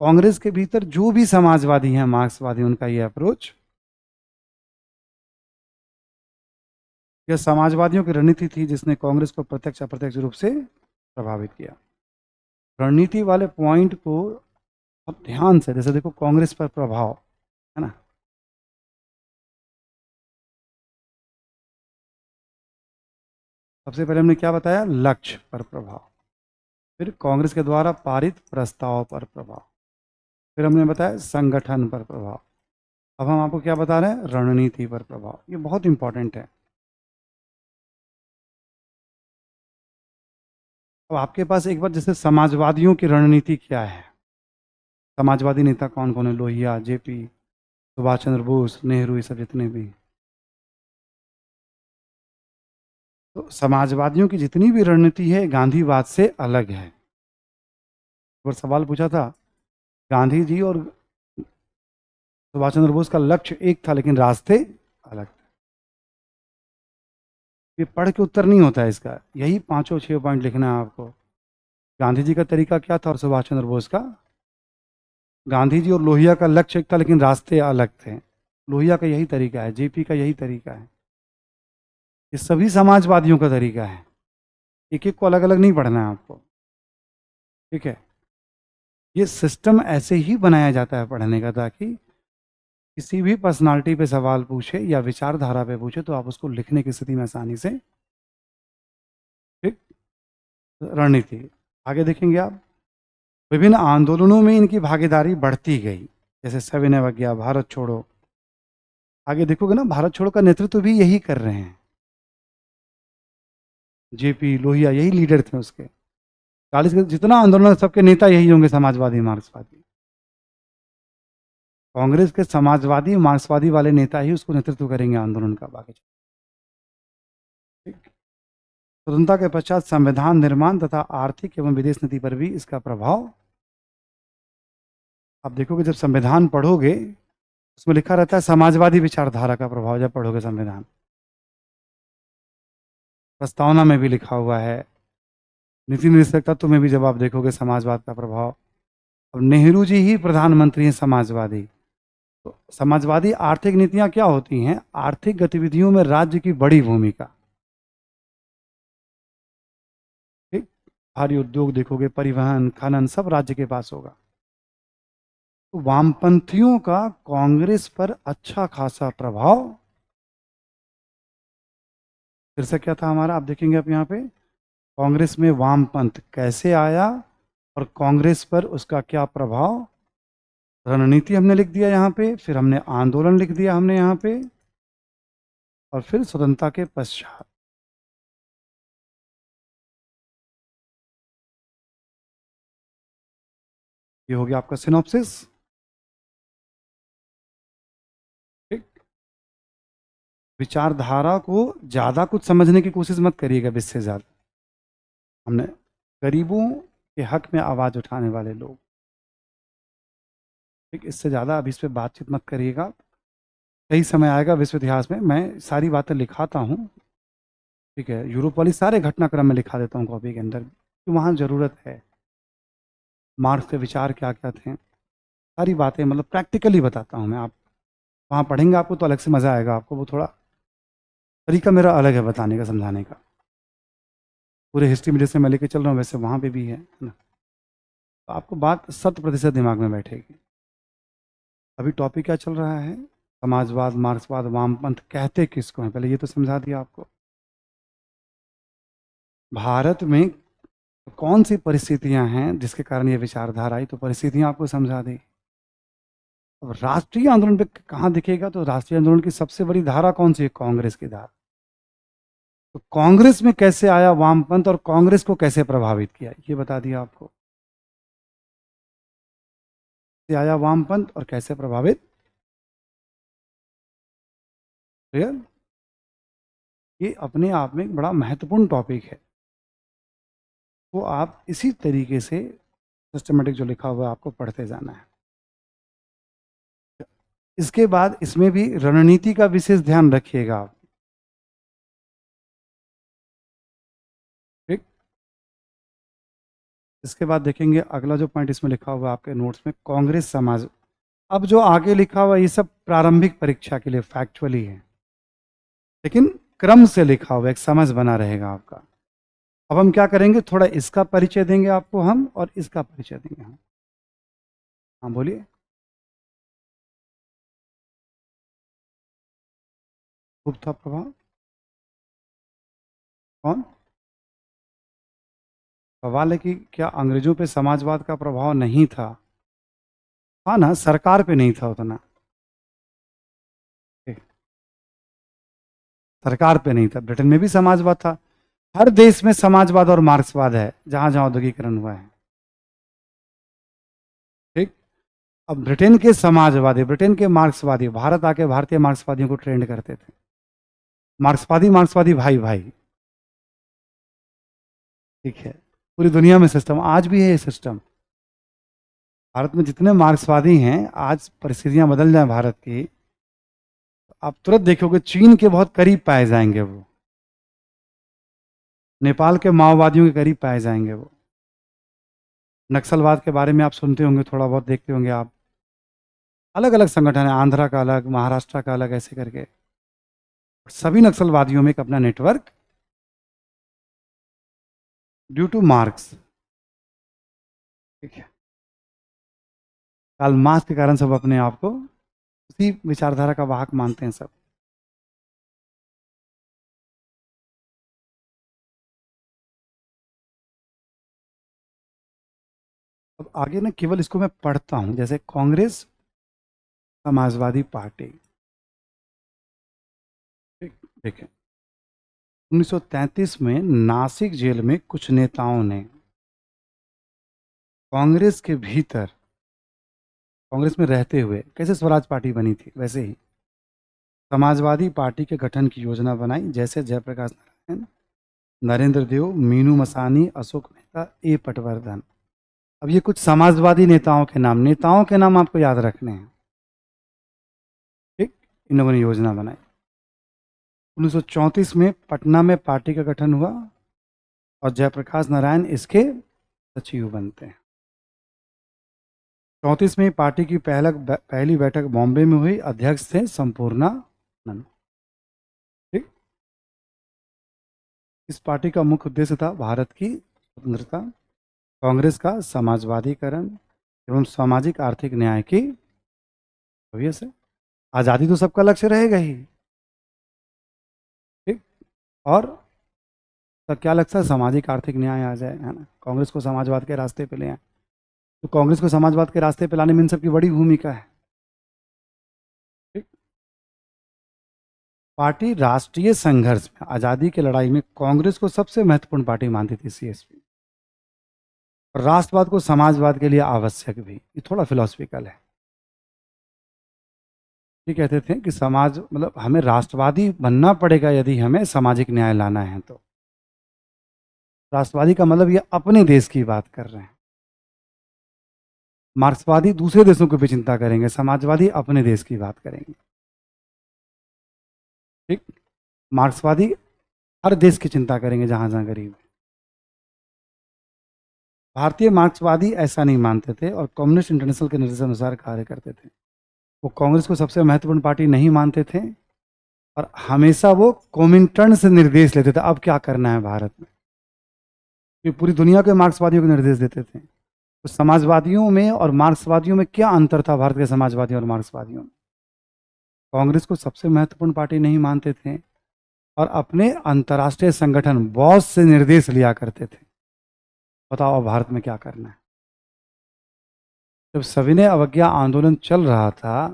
कांग्रेस के भीतर जो भी समाजवादी हैं, मार्क्सवादी, उनका ये अप्रोच, यह समाजवादियों की रणनीति थी जिसने कांग्रेस को प्रत्यक्ष अप्रत्यक्ष रूप से प्रभावित किया। रणनीति वाले पॉइंट को अब ध्यान से, जैसे देखो कांग्रेस पर प्रभाव है ना, सबसे पहले हमने क्या बताया, लक्ष्य पर प्रभाव, फिर कांग्रेस के द्वारा पारित प्रस्ताव पर प्रभाव, फिर हमने बताया संगठन पर प्रभाव। अब हम आपको क्या बता रहे हैं, रणनीति पर प्रभाव, ये बहुत इंपॉर्टेंट है। अब आपके पास एक बार जैसे समाजवादियों की रणनीति क्या है, समाजवादी नेता कौन कौन है, लोहिया, जेपी, सुभाष चंद्र बोस, नेहरू, ये सब जितने भी। तो समाजवादियों की जितनी भी रणनीति है गांधीवाद से अलग है। एक बार सवाल पूछा था, गांधी जी और सुभाष चंद्र बोस का लक्ष्य एक था लेकिन रास्ते अलग थे। ये पढ़ के उत्तर नहीं होता है इसका, यही पांचों छह पॉइंट लिखना है आपको। गांधी जी का तरीका क्या था और सुभाष चंद्र बोस का। गांधी जी और लोहिया का लक्ष्य एक था लेकिन रास्ते अलग थे। लोहिया का यही तरीका है, जेपी का यही तरीका है, ये सभी समाजवादियों का तरीका है। एक एक को अलग अलग नहीं पढ़ना है आपको, ठीक है। ये सिस्टम ऐसे ही बनाया जाता है पढ़ने का, ताकि किसी भी पर्सनालिटी पे सवाल पूछे या विचारधारा पे पूछे तो आप उसको लिखने की स्थिति में आसानी से, ठीक। रणनीति आगे देखेंगे आप, विभिन्न आंदोलनों में इनकी भागीदारी बढ़ती गई, जैसे सविनय अवज्ञा, भारत छोड़ो। आगे देखोगे ना, भारत छोड़ो का नेतृत्व भी यही कर रहे हैं, जेपी, लोहिया, यही लीडर थे उसके। 40 के जितना आंदोलन है, सबके नेता यही होंगे, समाजवादी मार्क्सवादी। कांग्रेस के समाजवादी मार्क्सवादी वाले नेता ही उसको नेतृत्व करेंगे आंदोलन का, बाकी ठीक। स्वतंत्रता के पश्चात संविधान निर्माण तथा आर्थिक एवं विदेश नीति पर भी इसका प्रभाव। आप देखोगे जब संविधान पढ़ोगे, उसमें लिखा रहता है समाजवादी विचारधारा का प्रभाव, जब पढ़ोगे संविधान, प्रस्तावना में भी लिखा हुआ है, नीति निर्देशक तत्व में भी जब आप देखोगे समाजवाद का प्रभाव। अब नेहरू जी ही प्रधानमंत्री हैं समाजवादी, तो समाजवादी आर्थिक नीतियां क्या होती हैं, आर्थिक गतिविधियों में राज्य की बड़ी भूमिका, ठीक। भारी उद्योग देखोगे, परिवहन, खनन, सब राज्य के पास होगा। तो वामपंथियों का कांग्रेस पर अच्छा खासा प्रभाव। फिर से क्या था हमारा, आप देखेंगे आप यहाँ पे, कांग्रेस में वामपंथ कैसे आया और कांग्रेस पर उसका क्या प्रभाव। रणनीति हमने लिख दिया यहाँ पे, फिर हमने आंदोलन लिख दिया हमने यहाँ पे, और फिर स्वतंत्रता के पश्चात। ये हो गया आपका सिनॉप्सिस, ठीक। विचारधारा को ज्यादा कुछ समझने की कोशिश मत करिएगा, इससे ज्यादा। हमने गरीबों के हक में आवाज उठाने वाले लोग, ठीक, इससे ज्यादा अभी इस पर बातचीत मत करिएगा। कई समय आएगा विश्व इतिहास में, मैं सारी बातें लिखाता हूँ, ठीक है। यूरोप वाली सारे घटनाक्रम में लिखा देता हूँ कॉपी के अंदर, कि वहाँ ज़रूरत है। मार्क्स के विचार क्या क्या थे, सारी बातें मतलब प्रैक्टिकली बताता हूँ मैं। आप वहाँ पढ़ेंगे, आपको तो अलग से मज़ा आएगा, आपको वो थोड़ा तरीका मेरा अलग है बताने का, समझाने का। पूरे हिस्ट्री में जैसे मैं लेके चल रहा हूँ वैसे वहाँ पे भी है ना, तो आपको बात 100% दिमाग में बैठेगी। अभी टॉपिक क्या चल रहा है, समाजवाद, मार्क्सवाद, वामपंथ कहते किसको हैं, पहले ये तो समझा दिया आपको। भारत में कौन सी परिस्थितियां हैं जिसके कारण ये विचारधारा आई, तो परिस्थितियां आपको समझा दी। अब राष्ट्रीय आंदोलन पे कहाँ दिखेगा, तो राष्ट्रीय आंदोलन की सबसे बड़ी धारा कौन सी है, कांग्रेस की धारा। तो कांग्रेस में कैसे आया वामपंथ और कांग्रेस को कैसे प्रभावित किया, ये बता दिया आपको। कैसे आया वामपंथ और कैसे प्रभावित, क्लियर। ये अपने आप में एक बड़ा महत्वपूर्ण टॉपिक है, तो आप इसी तरीके से सिस्टमेटिक जो लिखा हुआ है आपको पढ़ते जाना है। इसके बाद इसमें भी रणनीति का विशेष ध्यान रखिएगा आप, ठीक। इसके बाद देखेंगे अगला जो पॉइंट इसमें लिखा हुआ है आपके नोट्स में, कांग्रेस समाज। अब जो आगे लिखा हुआ है ये सब प्रारंभिक परीक्षा के लिए फैक्चुअली है, लेकिन क्रम से लिखा हुआ, एक समझ बना रहेगा आपका। अब हम क्या करेंगे, थोड़ा इसका परिचय देंगे आपको हम, और इसका परिचय देंगे हम। हाँ बोलिए। खूब था प्रभाव, कौन। सवाल है कि क्या अंग्रेजों पे समाजवाद का प्रभाव नहीं था। हाँ ना, सरकार पे नहीं था उतना, सरकार पे नहीं था। ब्रिटेन में भी समाजवाद था। हर देश में समाजवाद और मार्क्सवाद है जहां जहां औद्योगिकरण हुआ है। ठीक। अब ब्रिटेन के समाजवादी, ब्रिटेन के मार्क्सवादी भारत आके भारतीय मार्क्सवादियों को ट्रेंड करते थे। मार्क्सवादी मार्क्सवादी भाई भाई। ठीक है। पूरी दुनिया में सिस्टम आज भी है ये सिस्टम। भारत में जितने मार्क्सवादी हैं, आज परिस्थितियां बदल जाए भारत की, आप तुरंत देखोगे चीन के बहुत करीब पाए जाएंगे वो, नेपाल के माओवादियों के करीब पाए जाएंगे वो। नक्सलवाद के बारे में आप सुनते होंगे, थोड़ा बहुत देखते होंगे आप। अलग अलग संगठन है, आंध्रा का अलग, महाराष्ट्र का अलग, ऐसे करके सभी नक्सलवादियों में एक अपना नेटवर्क, ड्यू टू मार्क्स। ठीक है। कार्ल मार्क्स के कारण सब अपने आप को उसी विचारधारा का वाहक मानते हैं सब। अब आगे ना केवल इसको मैं पढ़ता हूं, जैसे कांग्रेस समाजवादी पार्टी। ठीक। देखिए 1933 में नासिक जेल में कुछ नेताओं ने कांग्रेस के भीतर, कांग्रेस में रहते हुए, कैसे स्वराज पार्टी बनी थी वैसे ही समाजवादी पार्टी के गठन की योजना बनाई, जैसे जयप्रकाश नारायण, नरेंद्र देव, मीनू मसानी, अशोक मेहता, ए पटवर्धन। अब ये कुछ समाजवादी नेताओं के नाम आपको याद रखने हैं। ठीक। इन लोगों ने योजना बनाई। 1934 में पटना में पार्टी का गठन हुआ और जयप्रकाश नारायण इसके सचिव बनते हैं। 34 में पार्टी की पहली बैठक बॉम्बे में हुई, अध्यक्ष थे संपूर्णानंद। ठीक। इस पार्टी का मुख्य उद्देश्य था भारत की स्वतंत्रता, कांग्रेस का समाजवादीकरण एवं सामाजिक आर्थिक न्याय की भव्य से। आज़ादी तो सबका लक्ष्य रहेगा ही। ठीक। और तब क्या लगता है, सामाजिक आर्थिक न्याय आ जाए, है ना, कांग्रेस को समाजवाद के रास्ते पे ले आए। तो कांग्रेस को समाजवाद के रास्ते पे लाने में इन सबकी बड़ी भूमिका है। ठीक। पार्टी राष्ट्रीय संघर्ष में, आज़ादी की लड़ाई में कांग्रेस को सबसे महत्वपूर्ण पार्टी मानती थी सीएसपी। और राष्ट्रवाद को समाजवाद के लिए आवश्यक भी, ये थोड़ा फिलोसफिकल है। ये कहते थे कि समाज मतलब हमें राष्ट्रवादी बनना पड़ेगा यदि हमें सामाजिक न्याय लाना है तो। राष्ट्रवादी का मतलब ये अपने देश की बात कर रहे हैं। मार्क्सवादी दूसरे देशों की भी चिंता करेंगे, समाजवादी अपने देश की बात करेंगे। ठीक। मार्क्सवादी हर देश की चिंता करेंगे जहां जहां गरीब है। भारतीय मार्क्सवादी ऐसा नहीं मानते थे और कम्युनिस्ट इंटरनेशनल के निर्देशानुसार कार्य करते थे। वो कांग्रेस को सबसे महत्वपूर्ण पार्टी नहीं मानते थे और हमेशा वो कोमिंटर्न से निर्देश लेते थे, अब क्या करना है भारत में। ये पूरी दुनिया के मार्क्सवादियों को निर्देश देते थे। तो समाजवादियों में और मार्क्सवादियों में क्या अंतर था, भारत के समाजवादियों और मार्क्सवादियों में? कांग्रेस को सबसे महत्वपूर्ण पार्टी नहीं मानते थे और अपने अंतर्राष्ट्रीय संगठन बॉस से निर्देश लिया करते थे, बताओ अब भारत में क्या करना है। जब सविनय अवज्ञा आंदोलन चल रहा था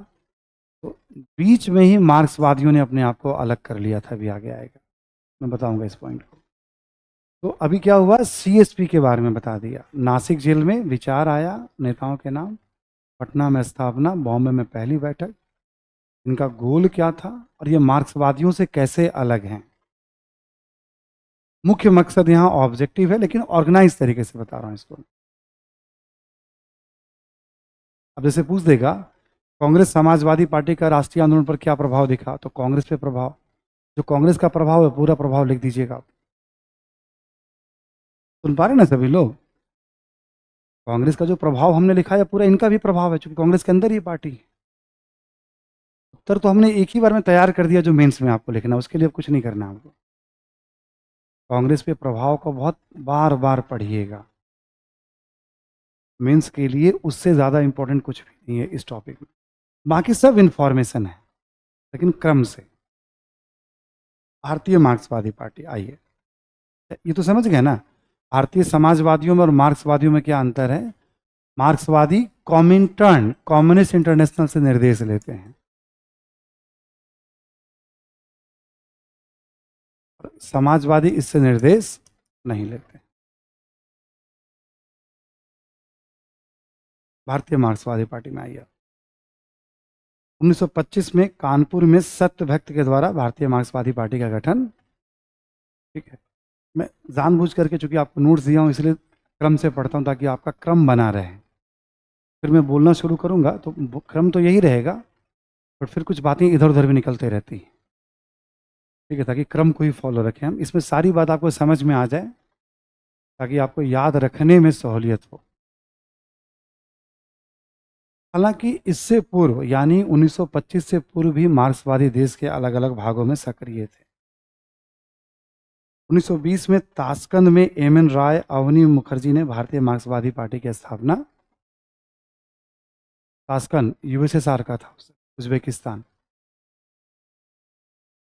तो बीच में ही मार्क्सवादियों ने अपने आप को अलग कर लिया था, भी आगे आएगा, मैं बताऊंगा इस पॉइंट को। तो अभी क्या हुआ, सीएसपी के बारे में बता दिया। नासिक जेल में विचार आया नेताओं के नाम, पटना में स्थापना, बॉम्बे में पहली बैठक, इनका गोल क्या था और ये मार्क्सवादियों से कैसे अलग हैं। मुख्य मकसद यहाँ ऑब्जेक्टिव है लेकिन ऑर्गेनाइज तरीके से बता रहा हूँ इसको। अब जैसे पूछ देगा कांग्रेस समाजवादी पार्टी का राष्ट्रीय आंदोलन पर क्या प्रभाव दिखा, तो कांग्रेस पे प्रभाव, जो कांग्रेस का प्रभाव है पूरा प्रभाव लिख दीजिएगा आप। सुन पा रहे ना सभी लोग? कांग्रेस का जो प्रभाव हमने लिखा है पूरा इनका भी प्रभाव है, क्योंकि कांग्रेस के अंदर ही पार्टी है। उत्तर तो हमने एक ही बार में तैयार कर दिया जो मेंस में आपको लिखना, उसके लिए अब कुछ नहीं करना आपको। कांग्रेस पे प्रभाव को बहुत बार बार पढ़िएगा, मेंस के लिए उससे ज़्यादा इंपॉर्टेंट कुछ भी नहीं है इस टॉपिक में। बाकी सब इंफॉर्मेशन है लेकिन क्रम से। भारतीय मार्क्सवादी पार्टी, आइए, ये तो समझ गए ना भारतीय समाजवादियों में और मार्क्सवादियों में क्या अंतर है। मार्क्सवादी कॉमिंटर्न, कम्युनिस्ट इंटरनेशनल से निर्देश लेते हैं। और समाजवादी इससे निर्देश नहीं लेते। भारतीय मार्क्सवादी पार्टी में आइए। 1925 में कानपुर में सत्यभक्त के द्वारा भारतीय मार्क्सवादी पार्टी का गठन। ठीक है, मैं जानबूझ करके चूंकि आपको नोट्स दिया हूँ इसलिए क्रम से पढ़ता हूँ ताकि आपका क्रम बना रहे। फिर मैं बोलना शुरू करूँगा तो क्रम तो यही रहेगा, बट फिर कुछ बातें इधर उधर भी निकलते रहती हैं। ठीक है, ताकि क्रम को ही फॉलो रखें हम, इसमें सारी बात आपको समझ में आ जाए ताकि आपको याद रखने में सहूलियत हो। हालांकि इससे पूर्व यानी 1925 से पूर्व भी मार्क्सवादी देश के अलग अलग भागों में सक्रिय थे। 1920 में ताशकंद में एम एन राय अवनी मुखर्जी ने भारतीय मार्क्सवादी पार्टी की स्थापना। ताशकंद यूएसएसआर का था, उज्बेकिस्तान।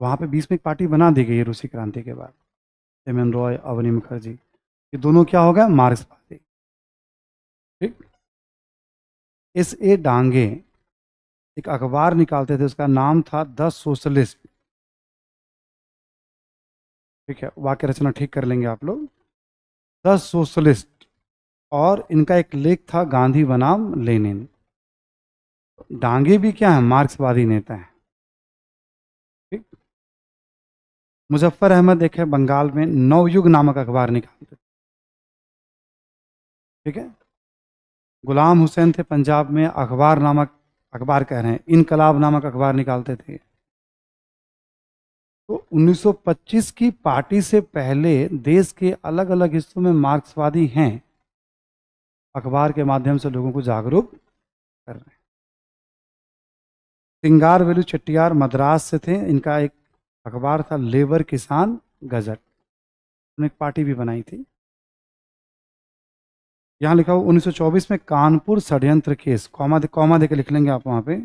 वहाँ पे बीच में एक पार्टी बना दी गई है रूसी क्रांति के बाद। एम एन रॉय अवनी मुखर्जी ये दोनों क्या हो गए, मार्क्सवादी। ठीक। एस ए डांगे एक अखबार निकालते थे, उसका नाम था द सोशलिस्ट। ठीक है, वाक्य रचना ठीक कर लेंगे आप लोग, द सोशलिस्ट। और इनका एक लेख था गांधी बनाम लेनिन। डांगे भी क्या है, मार्क्सवादी नेता है। ठीक। मुजफ्फर अहमद एक है बंगाल में, नवयुग नामक अखबार निकालते थे। ठीक है। गुलाम हुसैन थे पंजाब में, अखबार नामक, अखबार कह रहे हैं, इनकलाब नामक अखबार निकालते थे। तो 1925 की पार्टी से पहले देश के अलग अलग हिस्सों में मार्क्सवादी हैं, अखबार के माध्यम से लोगों को जागरूक कर रहे हैं। सिंगारवेलु चेट्टियार मद्रास से थे, इनका एक अखबार था लेबर किसान गजट, उन्होंने एक पार्टी भी बनाई थी। यहाँ लिखा हुआ 1924 में कानपुर षड्यंत्र केस, कॉमा दे के लिख लेंगे आप वहाँ पे,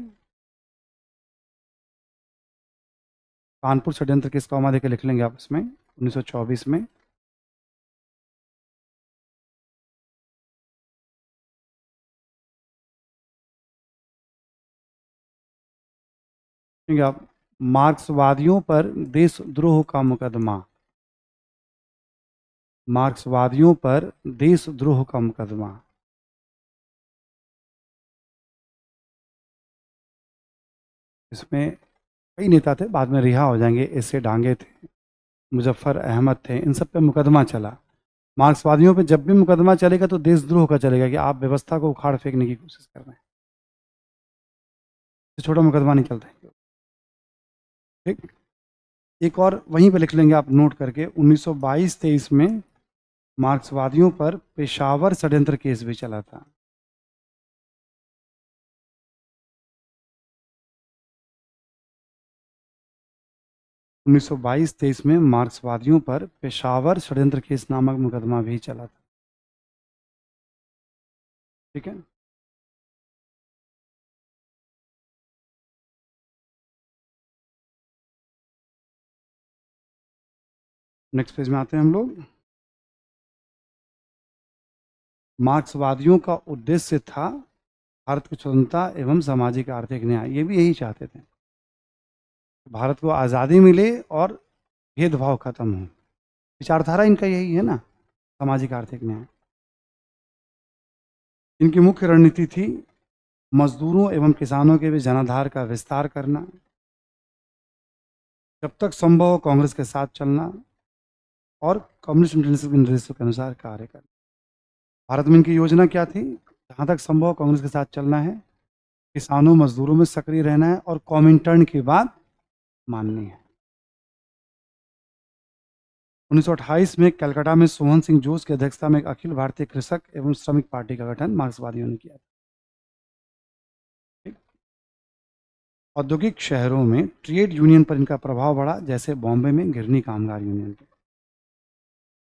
कानपुर षड्यंत्र केस कॉमा दे के लिख लेंगे आप इसमें 1924 में। ठीक है, आप मार्क्सवादियों पर देशद्रोह का मुकदमा, मार्क्सवादियों पर देशद्रोह का मुकदमा। इसमें कई नेता थे, बाद में रिहा हो जाएंगे, ऐसे डांगे थे, मुजफ्फर अहमद थे, इन सब पे मुकदमा चला। मार्क्सवादियों पे जब भी मुकदमा चलेगा तो देशद्रोह का चलेगा कि आप व्यवस्था को उखाड़ फेंकने की कोशिश कर रहे हैं, तो छोटा मुकदमा नहीं चलता है। ठीक। एक और वहीं पे लिख लेंगे आप नोट करके, 1922-23 में मार्क्सवादियों पर पेशावर षड्यंत्र केस भी चला था। 1922-23 में मार्क्सवादियों पर पेशावर षड्यंत्र केस नामक मुकदमा भी चला था। ठीक है। नेक्स्ट पेज में आते हैं हम लोग। मार्क्सवादियों का उद्देश्य था भारत की स्वतंत्रता एवं सामाजिक आर्थिक न्याय, ये भी यही चाहते थे, भारत को आज़ादी मिले और भेदभाव खत्म हो। विचारधारा इनका यही है ना, सामाजिक आर्थिक न्याय। इनकी मुख्य रणनीति थी मजदूरों एवं किसानों के भी जनाधार का विस्तार करना, जब तक संभव हो कांग्रेस के साथ चलना और कम्युनिस्ट इंटरनेशनल के निर्देशों के अनुसार कार्य करना। भारत में इनकी योजना क्या थी, जहाँ तक संभव हो कांग्रेस के साथ चलना है, किसानों मजदूरों में सक्रिय रहना है और कॉमिंटर्न की बात माननी है। 1928 में कलकत्ता में सोहन सिंह जोश की अध्यक्षता में एक अखिल भारतीय कृषक एवं श्रमिक पार्टी का गठन मार्क्सवादियों ने किया। ठीक। औद्योगिक शहरों में ट्रेड यूनियन पर इनका प्रभाव बढ़ा, जैसे बॉम्बे में गिरनी कामगार यूनियन।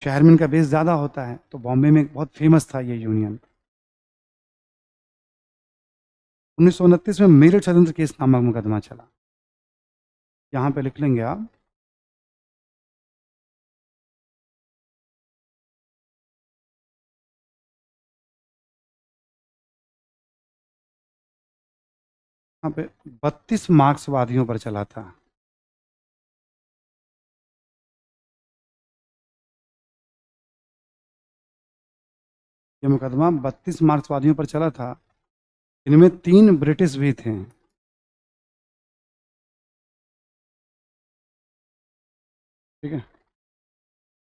शहर में इनका बेस ज़्यादा होता है, तो बॉम्बे में बहुत फेमस था ये यूनियन। 1929 में मेरठ षड्यंत्र केस नामक मुकदमा चला, यहाँ पे लिख लेंगे आप। यहाँ पे 32 मार्क्सवादियों पर चला था। ये मुकदमा 32 मार्क्सवादियों पर चला था, इनमें 3 ब्रिटिश भी थे। ठीक है,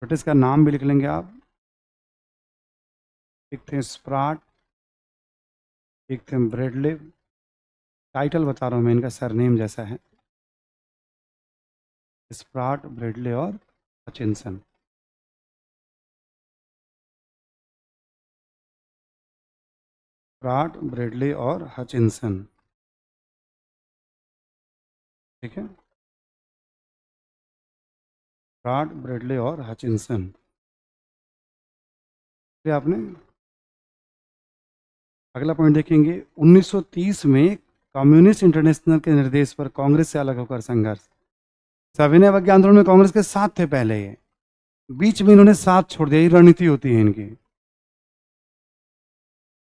ब्रिटिश का नाम भी लिख लेंगे आप। एक थे स्प्राट, एक थे ब्रेडले। टाइटल बता रहा हूँ मैं, इनका सरनेम जैसा है, स्प्राट, ब्रेडले और हचिनसन। स्प्राट, ब्रेडले और हचिनसन। ठीक है, स्प्राट, ब्रेडले और हचिनसन। फिर आपने अगला पॉइंट देखेंगे, 1930 में कम्युनिस्ट इंटरनेशनल के निर्देश पर कांग्रेस से अलग होकर संघर्ष। सविनय अवज्ञा आंदोलन में कांग्रेस के साथ थे पहले, ये बीच में इन्होंने साथ छोड़ दिया। ये रणनीति होती है इनकी।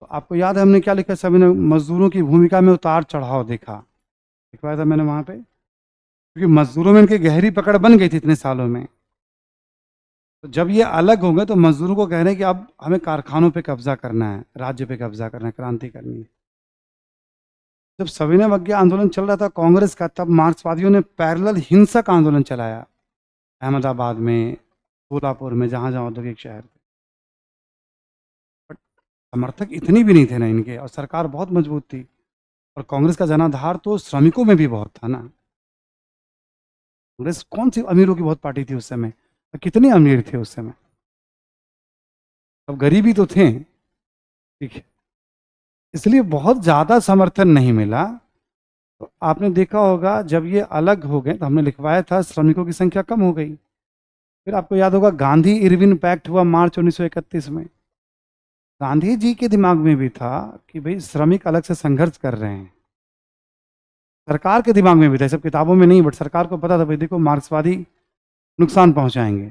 तो आपको याद है हमने क्या लिखा, सविनय मजदूरों की भूमिका में उतार चढ़ाव देखा, लिखवाया था मैंने वहां पे, क्योंकि मजदूरों में इनकी गहरी पकड़ बन गई थी इतने सालों में। तो जब ये अलग हो गए तो मजदूरों को कह रहे हैं कि अब हमें कारखानों पे कब्जा करना है, राज्य पे कब्जा करना है, क्रांति करनी है। जब सविनय अवज्ञा आंदोलन चल रहा था कांग्रेस का, तब मार्क्सवादियों ने पैरेलल हिंसक आंदोलन चलाया अहमदाबाद में, सोलापुर में, जहां जहां औद्योगिक शहर थे। बट समर्थक इतनी भी नहीं थे ना इनके, और सरकार बहुत मजबूत थी। और कांग्रेस का जनाधार तो श्रमिकों में भी बहुत था ना। कांग्रेस कौन सी अमीरों की बहुत पार्टी थी उस समय, कितने अमीर थे उस समय, अब गरीबी तो थे। ठीक है, इसलिए बहुत ज्यादा समर्थन नहीं मिला। तो आपने देखा होगा जब ये अलग हो गए तो हमने लिखवाया था श्रमिकों की संख्या कम हो गई। फिर आपको याद होगा गांधी इरविन पैक्ट हुआ मार्च 1931 में। गांधी जी के दिमाग में भी था कि भाई श्रमिक अलग से संघर्ष कर रहे हैं। सरकार के दिमाग में भी था, सब किताबों में नहीं, बट सरकार को पता था भाई देखो मार्क्सवादी नुकसान पहुंचाएंगे।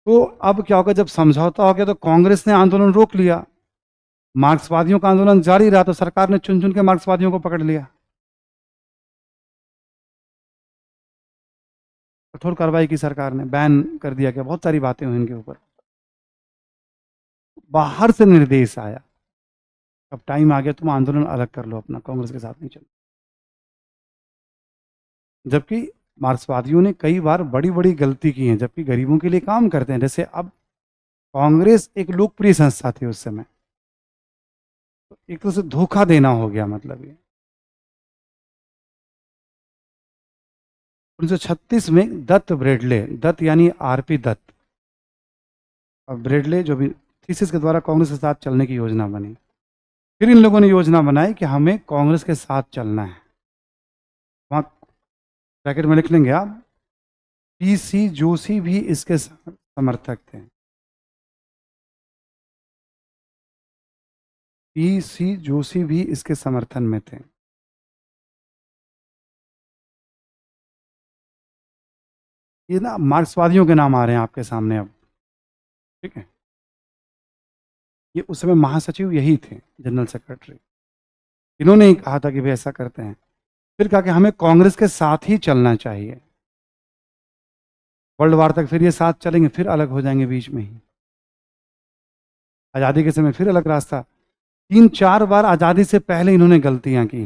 तो अब क्या होगा, जब समझौता हो गया तो कांग्रेस ने आंदोलन रोक लिया, मार्क्सवादियों का आंदोलन जारी रहा, तो सरकार ने चुन चुन के मार्क्सवादियों को पकड़ लिया। कठोर कार्रवाई की सरकार ने, बैन कर दिया गया, बहुत सारी बातें हुई इनके ऊपर। बाहर से निर्देश आया, अब टाइम आ गया, तुम आंदोलन अलग कर लो अपना, कांग्रेस के साथ नहीं चलो। जबकि मार्क्सवादियों ने कई बार बड़ी बड़ी गलती की है, जबकि गरीबों के लिए काम करते हैं। जैसे अब कांग्रेस एक लोकप्रिय संस्था थी उस समय, तो एक तरह से धोखा देना हो गया, मतलब ये 1936 में दत्त ब्रेडले, दत्त यानी आरपी दत्त और ब्रेडले जो भी, थीसिस के द्वारा कांग्रेस के साथ चलने की योजना बनी। फिर इन लोगों ने योजना बनाई कि हमें कांग्रेस के साथ चलना है। वहां ब्रैकेट में लिख लेंगे आप, पीसी जोशी भी इसके समर्थक थे। पीसी जोशी भी इसके समर्थन में थे। ये ना मार्क्सवादियों के नाम आ रहे हैं आपके सामने अब। ठीक है, ये उस समय महासचिव यही थे, जनरल सेक्रेटरी। इन्होंने ही कहा था कि भाई ऐसा करते हैं। फिर कहा कि हमें कांग्रेस के साथ ही चलना चाहिए, वर्ल्ड वार तक फिर ये साथ चलेंगे, फिर अलग हो जाएंगे बीच में ही। आज़ादी के समय फिर अलग रास्ता। 3-4 बार आज़ादी से पहले इन्होंने गलतियां की।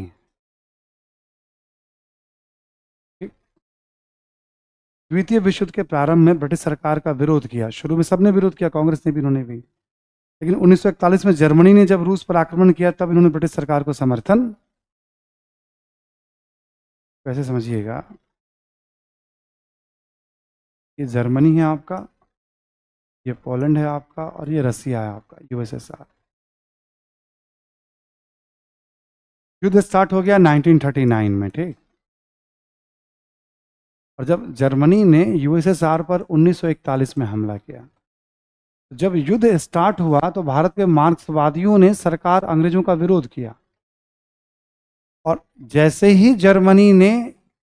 द्वितीय विश्व युद्ध के प्रारंभ में ब्रिटिश सरकार का विरोध किया, शुरू में सबने विरोध किया, कांग्रेस ने भी, इन्होंने भी। लेकिन 1941 में जर्मनी ने जब रूस पर आक्रमण किया, तब इन्होंने ब्रिटिश सरकार को समर्थन, कैसे समझिएगा, ये जर्मनी है आपका, ये पोलैंड है आपका, और ये रसिया है आपका, यूएसएसआर। युद्ध स्टार्ट हो गया 1939 में, ठीक। और जब जर्मनी ने यूएसएसआर पर 1941 में हमला किया, जब युद्ध स्टार्ट हुआ तो भारत के मार्क्सवादियों ने सरकार अंग्रेजों का विरोध किया। और जैसे ही जर्मनी ने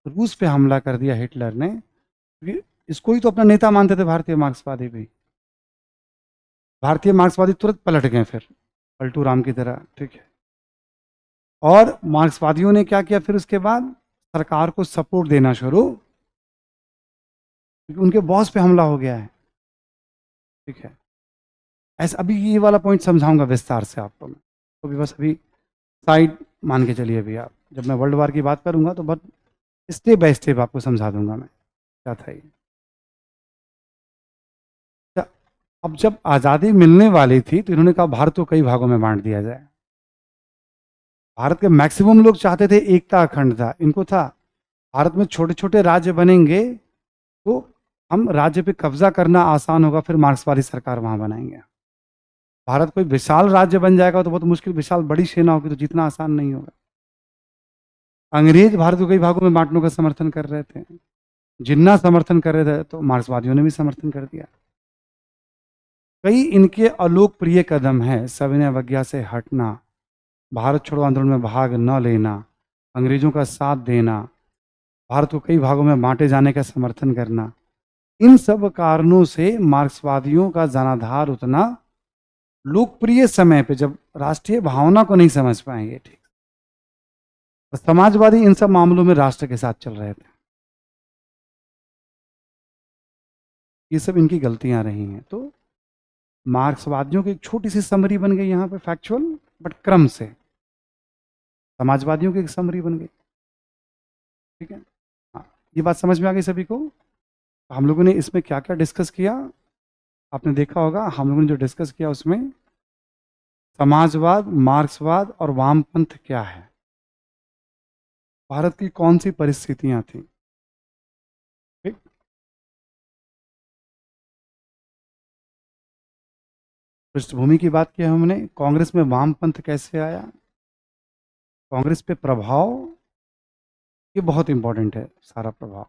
रूस पे हमला कर दिया, हिटलर ने, क्योंकि इसको ही तो अपना नेता मानते थे भारतीय मार्क्सवादी भी, भारतीय मार्क्सवादी तुरंत पलट गए फिर, पलटू राम की तरह। ठीक है, और मार्क्सवादियों ने क्या किया फिर उसके बाद, सरकार को सपोर्ट देना शुरू, क्योंकि उनके बॉस पे हमला हो गया है। ठीक है, ऐसा अभी ये वाला पॉइंट समझाऊंगा विस्तार से आपको मैं, तो भी बस अभी साइड मान के चलिए अभी आप, जब मैं वर्ल्ड वार की बात करूंगा तो बहुत स्टेप बाय स्टेप आपको समझा दूंगा मैं क्या था ये। अच्छा, अब जब आज़ादी मिलने वाली थी तो इन्होंने कहा भारत को कई भागों में बांट दिया जाए। भारत के मैक्सिमम लोग चाहते थे एकता अखंडता, इनको था भारत में छोटे छोटे राज्य बनेंगे तो हम राज्य पे कब्जा करना आसान होगा, फिर मार्क्सवादी सरकार वहां बनाएंगे। भारत कोई विशाल राज्य बन जाएगा तो बहुत मुश्किल, विशाल बड़ी सेना होगी तो जीतना आसान नहीं होगा। अंग्रेज भारत को कई भागों में बांटने का समर्थन कर रहे थे, जिन्ना समर्थन कर रहे थे तो मार्क्सवादियों ने भी समर्थन कर दिया। कई इनके अलोकप्रिय कदम हैं, सविनय अवज्ञा से हटना, भारत छोड़ो आंदोलन में भाग न लेना, अंग्रेजों का साथ देना, भारत को कई भागों में बांटे जाने का समर्थन करना, इन सब कारणों से मार्क्सवादियों का जनाधार उतना लोकप्रिय समय पे, जब राष्ट्रीय भावना को नहीं समझ पाएंगे ठीक, तो समाजवादी इन सब मामलों में राष्ट्र के साथ चल रहे थे। ये सब इनकी गलतियां रही हैं। तो मार्क्सवादियों की एक छोटी सी समरी बन गई यहाँ पे फैक्चुअल, बट क्रम से समाजवादियों की एक समरी बन गई। ठीक है, हाँ, ये बात समझ में आ गई सभी को। हम लोगों ने इसमें क्या क्या डिस्कस किया, आपने देखा होगा हम लोगों ने जो डिस्कस किया उसमें समाजवाद, मार्क्सवाद और वामपंथ क्या है, भारत की कौन सी परिस्थितियां थी। ठीक, पृष्ठभूमि की बात की हमने, कांग्रेस में वामपंथ कैसे आया, कांग्रेस पे प्रभाव, ये बहुत इंपॉर्टेंट है सारा प्रभाव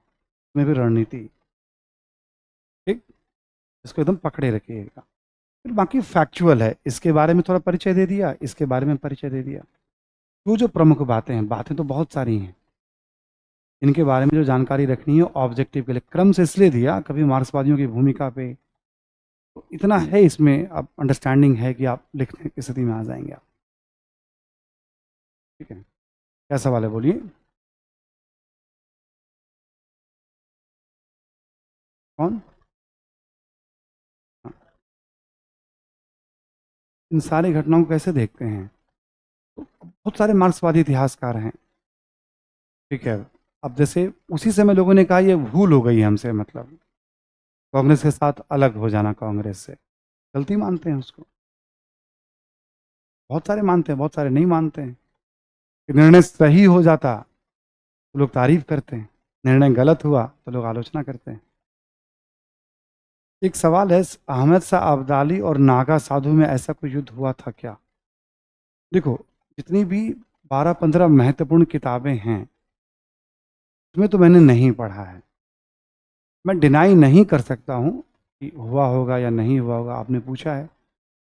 में भी रणनीति। ठीक, इसको एकदम पकड़े रखिएगा। फिर बाकी फैक्चुअल है, इसके बारे में थोड़ा परिचय दे दिया, इसके बारे में परिचय दे दिया। जो जो प्रमुख बातें हैं, बातें तो बहुत सारी हैं, इनके बारे में जो जानकारी रखनी है ऑब्जेक्टिव के लिए क्रम से इसलिए दिया, कभी मार्क्सवादियों की भूमिका पे, तो इतना है इसमें अब अंडरस्टैंडिंग है कि आप लिखने की स्थिति में आ जाएंगे आप। ठीक है, क्या सवाल है बोलिए। कौन, हाँ, इन सारी घटनाओं को कैसे देखते हैं, तो बहुत सारे मार्क्सवादी इतिहासकार हैं। ठीक है, अब जैसे उसी समय लोगों ने कहा ये भूल हो गई हमसे, मतलब कांग्रेस के साथ अलग हो जाना, कांग्रेस से गलती मानते हैं उसको, बहुत सारे मानते हैं, बहुत सारे नहीं मानते हैं। कि निर्णय सही हो जाता तो लोग तारीफ करते हैं, निर्णय गलत हुआ तो लोग आलोचना करते हैं। एक सवाल है, अहमद शाह अब्दाली और नागा साधु में ऐसा कोई युद्ध हुआ था क्या। देखो, जितनी भी 12-15 महत्वपूर्ण किताबें हैं उसमें तो मैंने नहीं पढ़ा है, मैं डिनाई नहीं कर सकता हूँ कि हुआ होगा या नहीं हुआ होगा। आपने पूछा है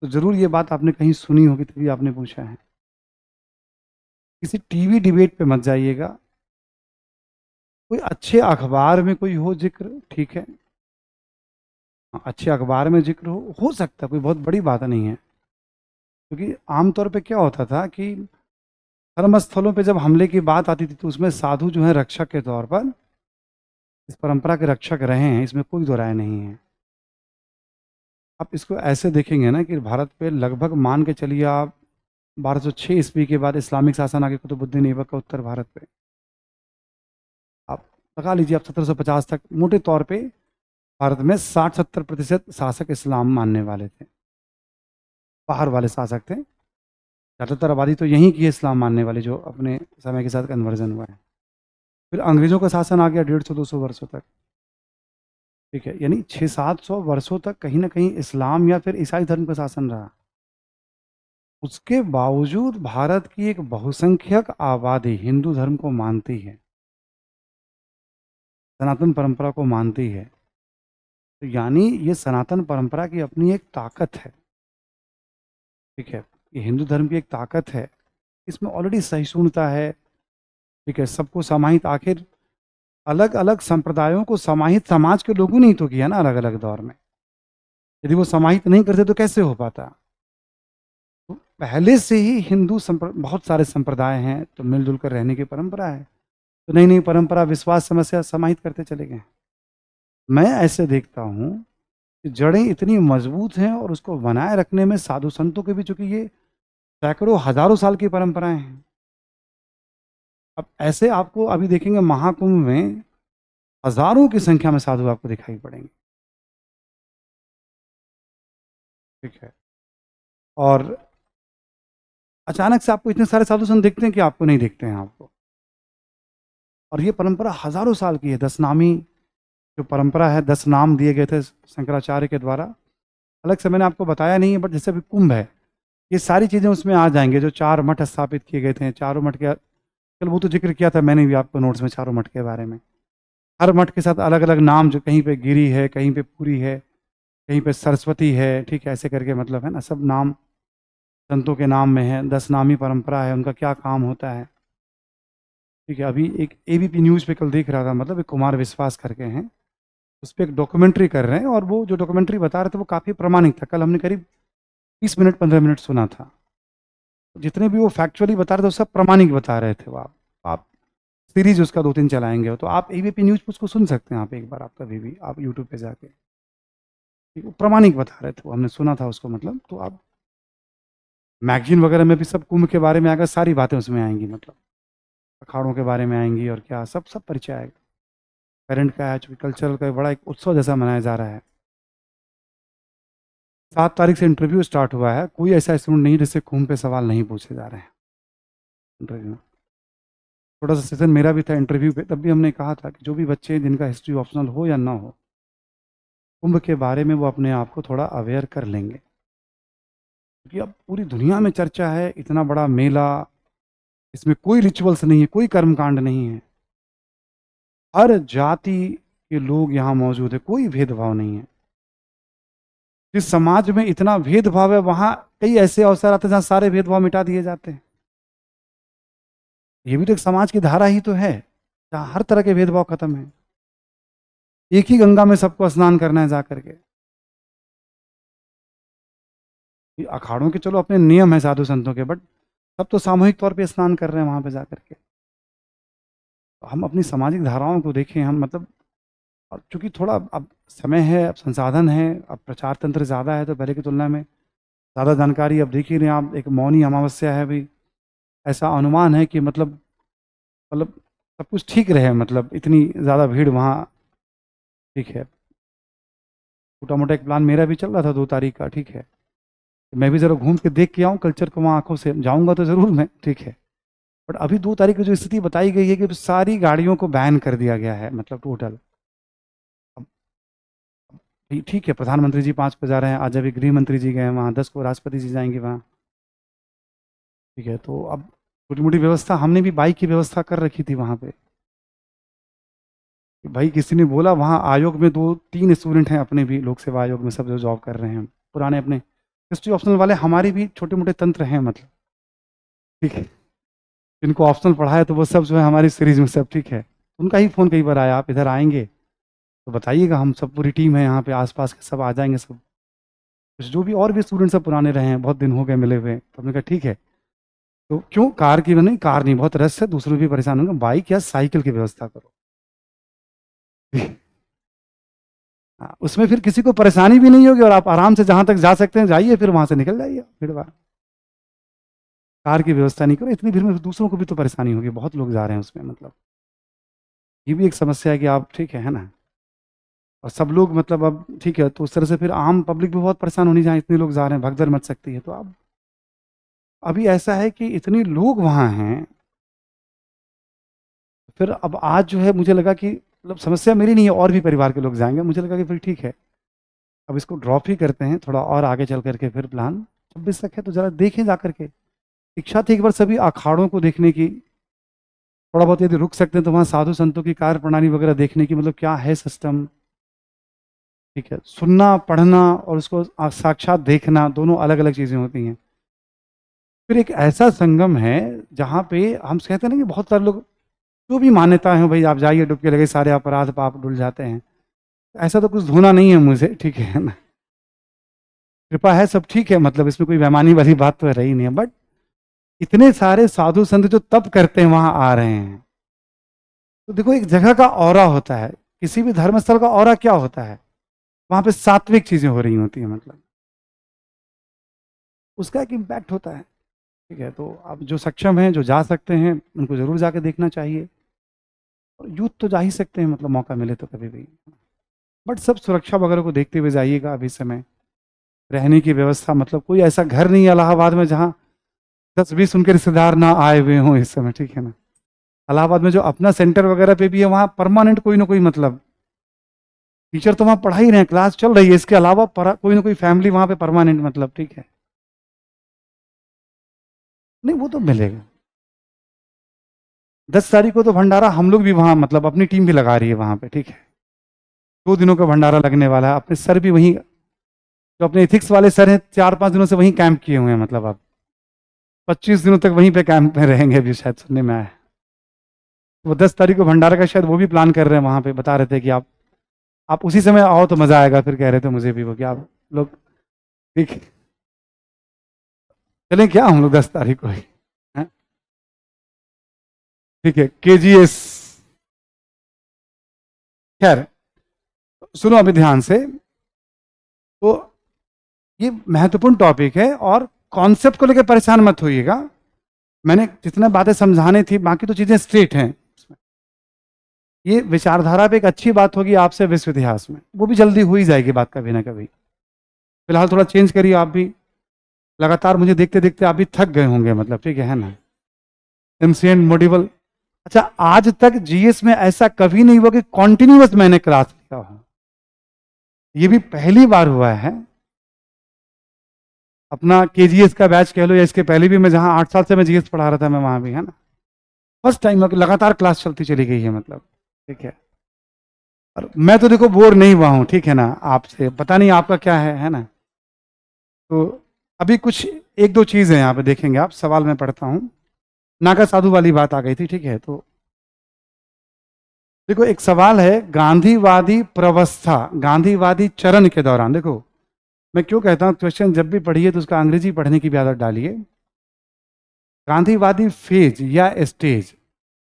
तो जरूर ये बात आपने कहीं सुनी होगी तभी आपने पूछा है। किसी टीवी डिबेट पे मत जाइएगा, कोई अच्छे अखबार में कोई हो जिक्र, ठीक है, हाँ, अच्छे अखबार में जिक्र हो सकता है, कोई बहुत बड़ी बात नहीं है। क्योंकि आमतौर पे क्या होता था कि धर्म स्थलों पे जब हमले की बात आती थी तो उसमें साधु जो है रक्षक के तौर पर इस परंपरा के रक्षक रहे हैं, इसमें कोई दो राय नहीं है। आप इसको ऐसे देखेंगे ना कि भारत पे लगभग मान के चलिए आप 1206 ईस्वी के बाद इस्लामिक शासन आगे कुतुबुद्दीन ऐबक का उत्तर भारत पे, आप लगा लीजिए आप 1750 तक मोटे तौर पे भारत में 60-70% शासक इस्लाम मानने वाले थे, बाहर वाले शासक थे। ज़्यादातर आबादी तो यहीं की है इस्लाम मानने वाली, जो अपने समय के साथ कन्वर्जन हुआ है। फिर अंग्रेजों का शासन आ गया 150-200 वर्षों तक। ठीक है, यानी 600-700 वर्षों तक कहीं ना कहीं इस्लाम या फिर ईसाई धर्म का शासन रहा। उसके बावजूद भारत की एक बहुसंख्यक आबादी हिंदू धर्म को मानती है, सनातन परंपरा को मानती है। तो यानी ये सनातन परंपरा की अपनी एक ताकत है। ठीक है, ये हिंदू धर्म की एक ताकत है, इसमें ऑलरेडी सहिष्णुता है। ठीक है, सबको समाहित, आखिर अलग अलग संप्रदायों को समाहित समाज के लोगों ने ही तो किया ना अलग अलग दौर में। यदि वो समाहित नहीं करते तो कैसे हो पाता। तो पहले से ही बहुत सारे संप्रदाय हैं तो मिलजुल कर रहने की परंपरा है, तो नई नई परंपरा विश्वास समस्या समाहित करते चले गए। मैं ऐसे देखता हूँ जड़ें इतनी मजबूत हैं और उसको बनाए रखने में साधु संतों के भी, चूंकि ये सैकड़ों हजारों साल की परंपराएं हैं। अब ऐसे आपको अभी देखेंगे महाकुंभ में हजारों की संख्या में साधु आपको दिखाई पड़ेंगे। ठीक है। और अचानक से आपको इतने सारे साधु संत दिखते हैं कि आपको नहीं दिखते हैं आपको। और ये परंपरा हजारों साल की है। 10 नामी जो परंपरा है, 10 नाम दिए गए थे शंकराचार्य के द्वारा। अलग से मैंने आपको बताया नहीं है, बट जैसे अभी कुंभ है, ये सारी चीजें उसमें आ जाएंगे। जो 4 मठ स्थापित किए गए थे, चारों मठ के, चलो वो तो जिक्र किया था मैंने भी आपको नोट्स में चारों मठ के बारे में। हर मठ के साथ अलग अलग नाम, जो कहीं पे गिरी है, कहीं पे पूरी है, कहीं पे सरस्वती है, ठीक है, ऐसे करके मतलब है ना, सब नाम संतों के नाम में है। 10 नामी परंपरा है, उनका क्या काम होता है। ठीक है। अभी एक एबीपी न्यूज़ पे कल देख रहा था, मतलब एक कुमार विश्वास करके हैं, उस पर एक डॉक्यूमेंट्री कर रहे हैं, और वो जो डॉक्यूमेंट्री बता रहे थे वो काफ़ी प्रामाणिक था। कल हमने करीब 30 मिनट 15 मिनट सुना था। जितने भी वो फैक्चुअली बता रहे थे वो सब प्रामाणिक बता रहे थे। वो आप सीरीज उसका 2-3 चलाएंगे तो आप एबीपी न्यूज़ पे उसको सुन सकते हैं। आप एक बार, आप कभी भी आप यूट्यूब पे जाके, ठीक, वो प्रामाणिक बता रहे थे, वो हमने सुना था उसको। मतलब तो आप मैगजीन वगैरह में भी सब कुंभ के बारे में आएगा, सारी बातें उसमें आएंगी, मतलब अखाड़ों के बारे में आएंगी, और क्या सब सब परिचय आएगा। करंट का है, चूँकि कल्चरल का बड़ा एक उत्सव जैसा मनाया जा रहा है। 7 तारीख से इंटरव्यू स्टार्ट हुआ है। कोई ऐसा स्टूडेंट नहीं जिससे कुंभ पे सवाल नहीं पूछे जा रहे हैं इंटरव्यू। थोड़ा सा सेशन मेरा भी था इंटरव्यू पे, तब भी हमने कहा था कि जो भी बच्चे जिनका हिस्ट्री ऑप्शनल हो या ना हो, कुंभ के बारे में वो अपने आप को थोड़ा अवेयर कर लेंगे। क्योंकि अब पूरी दुनिया में चर्चा है, इतना बड़ा मेला, इसमें कोई रिचुअल्स नहीं है, कोई कर्मकांड नहीं है, हर जाति के लोग यहाँ मौजूद है, कोई भेदभाव नहीं है। जिस समाज में इतना भेदभाव है, वहां कई ऐसे अवसर आते हैं जहां सारे भेदभाव मिटा दिए जाते हैं। ये भी तो एक समाज की धारा ही तो है, जहां हर तरह के भेदभाव खत्म है। एक ही गंगा में सबको स्नान करना है जा करके। ये अखाड़ों के चलो अपने नियम है साधु संतों के, बट सब तो सामूहिक तौर पे स्नान कर रहे हैं वहां पे जा करके। तो हम अपनी सामाजिक धाराओं को देखें, हम मतलब, और चूंकि थोड़ा अब समय है, अब संसाधन है, अब प्रचार तंत्र ज़्यादा है, तो पहले की तुलना में ज़्यादा जानकारी। अब देख ही रहे हैं आप, एक मौनी अमावस्या है भी, ऐसा अनुमान है कि मतलब सब कुछ ठीक रहे, मतलब इतनी ज़्यादा भीड़ वहाँ। ठीक है। छोटा मोटा एक प्लान मेरा भी चल रहा था 2 तारीख का, ठीक है, मैं भी ज़रा घूम के देख के आऊँ कल्चर को वहाँ आंखों से, जाऊँगा तो ज़रूर मैं, ठीक है। बट अभी 2 तारीख की जो स्थिति बताई गई है कि सारी गाड़ियों को बैन कर दिया गया है, मतलब टोटल। अब ठीक है, प्रधानमंत्री जी 5 पे जा रहे हैं, आज अभी गृह मंत्री जी गए हैं वहाँ, 10 को राष्ट्रपति जी जाएंगे वहाँ। ठीक है। तो अब छोटी मोटी व्यवस्था हमने भी बाइक की व्यवस्था कर रखी थी वहाँ पे। भाई किसी ने बोला, वहाँ आयोग में 2-3 स्टूडेंट हैं अपने भी, लोक सेवा आयोग में, सब जो जॉब कर रहे हैं पुराने अपने हिस्ट्री ऑप्शनल वाले, हमारे भी छोटे मोटे तंत्र हैं, मतलब ठीक है, जिनको ऑप्शनल पढ़ा है तो वो सब जो है हमारी सीरीज में सब, ठीक है। उनका ही फ़ोन कई बार आया, आप इधर आएंगे तो बताइएगा, हम सब पूरी टीम है यहाँ पे, आसपास के सब आ जाएंगे सब। कुछ जो भी और भी स्टूडेंट सब पुराने रहे हैं, बहुत दिन हो गए मिले हुए, तो हमने कहा ठीक है। तो क्यों कार की नहीं, कार नहीं, बहुत रस है, दूसरों भी परेशान होंगे, बाइक या साइकिल की व्यवस्था करो। हाँ, उसमें फिर किसी को परेशानी भी नहीं होगी, और आप आराम से जहां तक जा सकते हैं जाइए, फिर वहां से निकल जाइए फिर बाहर। कार की व्यवस्था नहीं करो, इतनी भीड़ में दूसरों को भी तो परेशानी होगी, बहुत लोग जा रहे हैं उसमें, मतलब ये भी एक समस्या है कि आप, ठीक है ना। और सब लोग मतलब अब ठीक है, तो उस तरह से फिर आम पब्लिक भी बहुत परेशान होनी, जहाँ इतने लोग जा रहे हैं, भगदड़ मच सकती है। तो अब अभी ऐसा है कि इतने लोग वहाँ हैं, फिर अब आज जो है मुझे लगा कि मतलब समस्या मेरी नहीं है, और भी परिवार के लोग जाएंगे, मुझे लगा कि फिर ठीक है, अब इसको ड्रॉप ही करते हैं, थोड़ा और आगे चल करके फिर प्लान 26 तक है, तो जरा देखें जा करके। इच्छा थी एक बार सभी अखाड़ों को देखने की, थोड़ा बहुत यदि रुक सकते हैं तो वहाँ साधु संतों की कार्य प्रणाली वगैरह देखने की, मतलब क्या है सिस्टम। ठीक है, सुनना पढ़ना और उसको साक्षात देखना, दोनों अलग अलग चीज़ें होती हैं। फिर एक ऐसा संगम है जहाँ पे हम कहते हैं ना कि बहुत सारे लोग, जो भी मान्यता है भाई, आप जाइए डुबकी लगे सारे अपराध पाप धुल जाते हैं, ऐसा तो कुछ धोना नहीं है मुझे, ठीक है ना। कृपा है, सब ठीक है, मतलब इसमें कोई बेईमानी वाली बात तो रही नहीं है, बट इतने सारे साधु संत जो तप करते हैं वहां आ रहे हैं, तो देखो एक जगह का ऑरा होता है, किसी भी धर्म स्थल का ऑरा क्या होता है, वहां पे सात्विक चीजें हो रही होती है, मतलब उसका एक इम्पैक्ट होता है। ठीक है, तो अब जो सक्षम हैं, जो जा सकते हैं, उनको जरूर जाके देखना चाहिए। और यूथ तो जा ही सकते हैं, मतलब मौका मिले तो कभी भी। बट सब सुरक्षा वगैरह को देखते हुए जाइएगा। अभी समय रहने की व्यवस्था, मतलब कोई ऐसा घर नहीं है इलाहाबाद में जहाँ 10-20 उनके रिश्तेदार ना आए हुए हों इस समय, ठीक है ना। इलाहाबाद में जो अपना सेंटर वगैरह पे भी है, वहाँ परमानेंट कोई ना कोई, मतलब टीचर तो वहाँ पढ़ा ही रहे हैं, क्लास चल रही है, इसके अलावा कोई ना कोई फैमिली वहाँ पे परमानेंट, मतलब ठीक है। नहीं, वो तो मिलेगा। 10 तारीख को तो भंडारा हम लोग भी वहाँ, मतलब अपनी टीम भी लगा रही है वहाँ पे, ठीक है। 2 दिनों का भंडारा लगने वाला है। अपने सर भी वहीं, जो अपने एथिक्स वाले सर हैं, 4-5 दिनों से वहीं कैंप किए हुए हैं, मतलब अब 25 दिनों तक वहीं पे कैंप में रहेंगे, अभी शायद सुनने में आया है। वो 10 तारीख को भंडारा का शायद वो भी प्लान कर रहे हैं, वहाँ पे बता रहे थे कि आप उसी समय आओ तो मजा आएगा। फिर कह रहे थे मुझे भी वो कि आप लोग, ठीक है, चलें क्या हम लोग 10 तारीख को ही, हैं? ठीक है, KGS। खैर, सुनो अभी ध्यान से। तो ये महत्वपूर्ण टॉपिक है, और कॉन्सेप्ट को लेकर परेशान मत होइएगा। मैंने जितने बातें समझाने थी, बाकी तो चीजें स्ट्रेट हैं। ये विचारधारा पे एक अच्छी बात होगी आपसे विश्व इतिहास में, वो भी जल्दी हो ही जाएगी बात कभी ना कभी। फिलहाल थोड़ा चेंज करिए आप भी। लगातार मुझे देखते देखते आप भी थक गए होंगे, मतलब ठीक है ना। Ancient module. अच्छा, आज तक जीएस में ऐसा कभी नहीं हुआ कि कॉन्टिन्यूअस मैंने क्लास लिया हो। ये भी पहली बार हुआ है। अपना केजीएस का बैच कह लो, या इसके पहले भी मैं जहां 8 साल से मैं जीएस पढ़ा रहा था, मैं वहां भी, है ना, फर्स्ट टाइम लगातार क्लास चलती चली गई है, मतलब ठीक है। और मैं तो देखो बोर नहीं हुआ हूं, ठीक है ना। आपसे पता नहीं आपका क्या है ना। तो अभी कुछ 1-2 चीजें यहाँ पे देखेंगे आप। सवाल मैं पढ़ता हूँ। नागा साधु वाली बात आ गई थी, ठीक है। तो देखो, एक सवाल है, गांधीवादी प्रवस्था, गांधीवादी चरण के दौरान। देखो, मैं क्यों कहता हूँ क्वेश्चन जब भी पढ़िए तो उसका अंग्रेजी पढ़ने की भी आदत डालिए। गांधीवादी फेज या स्टेज,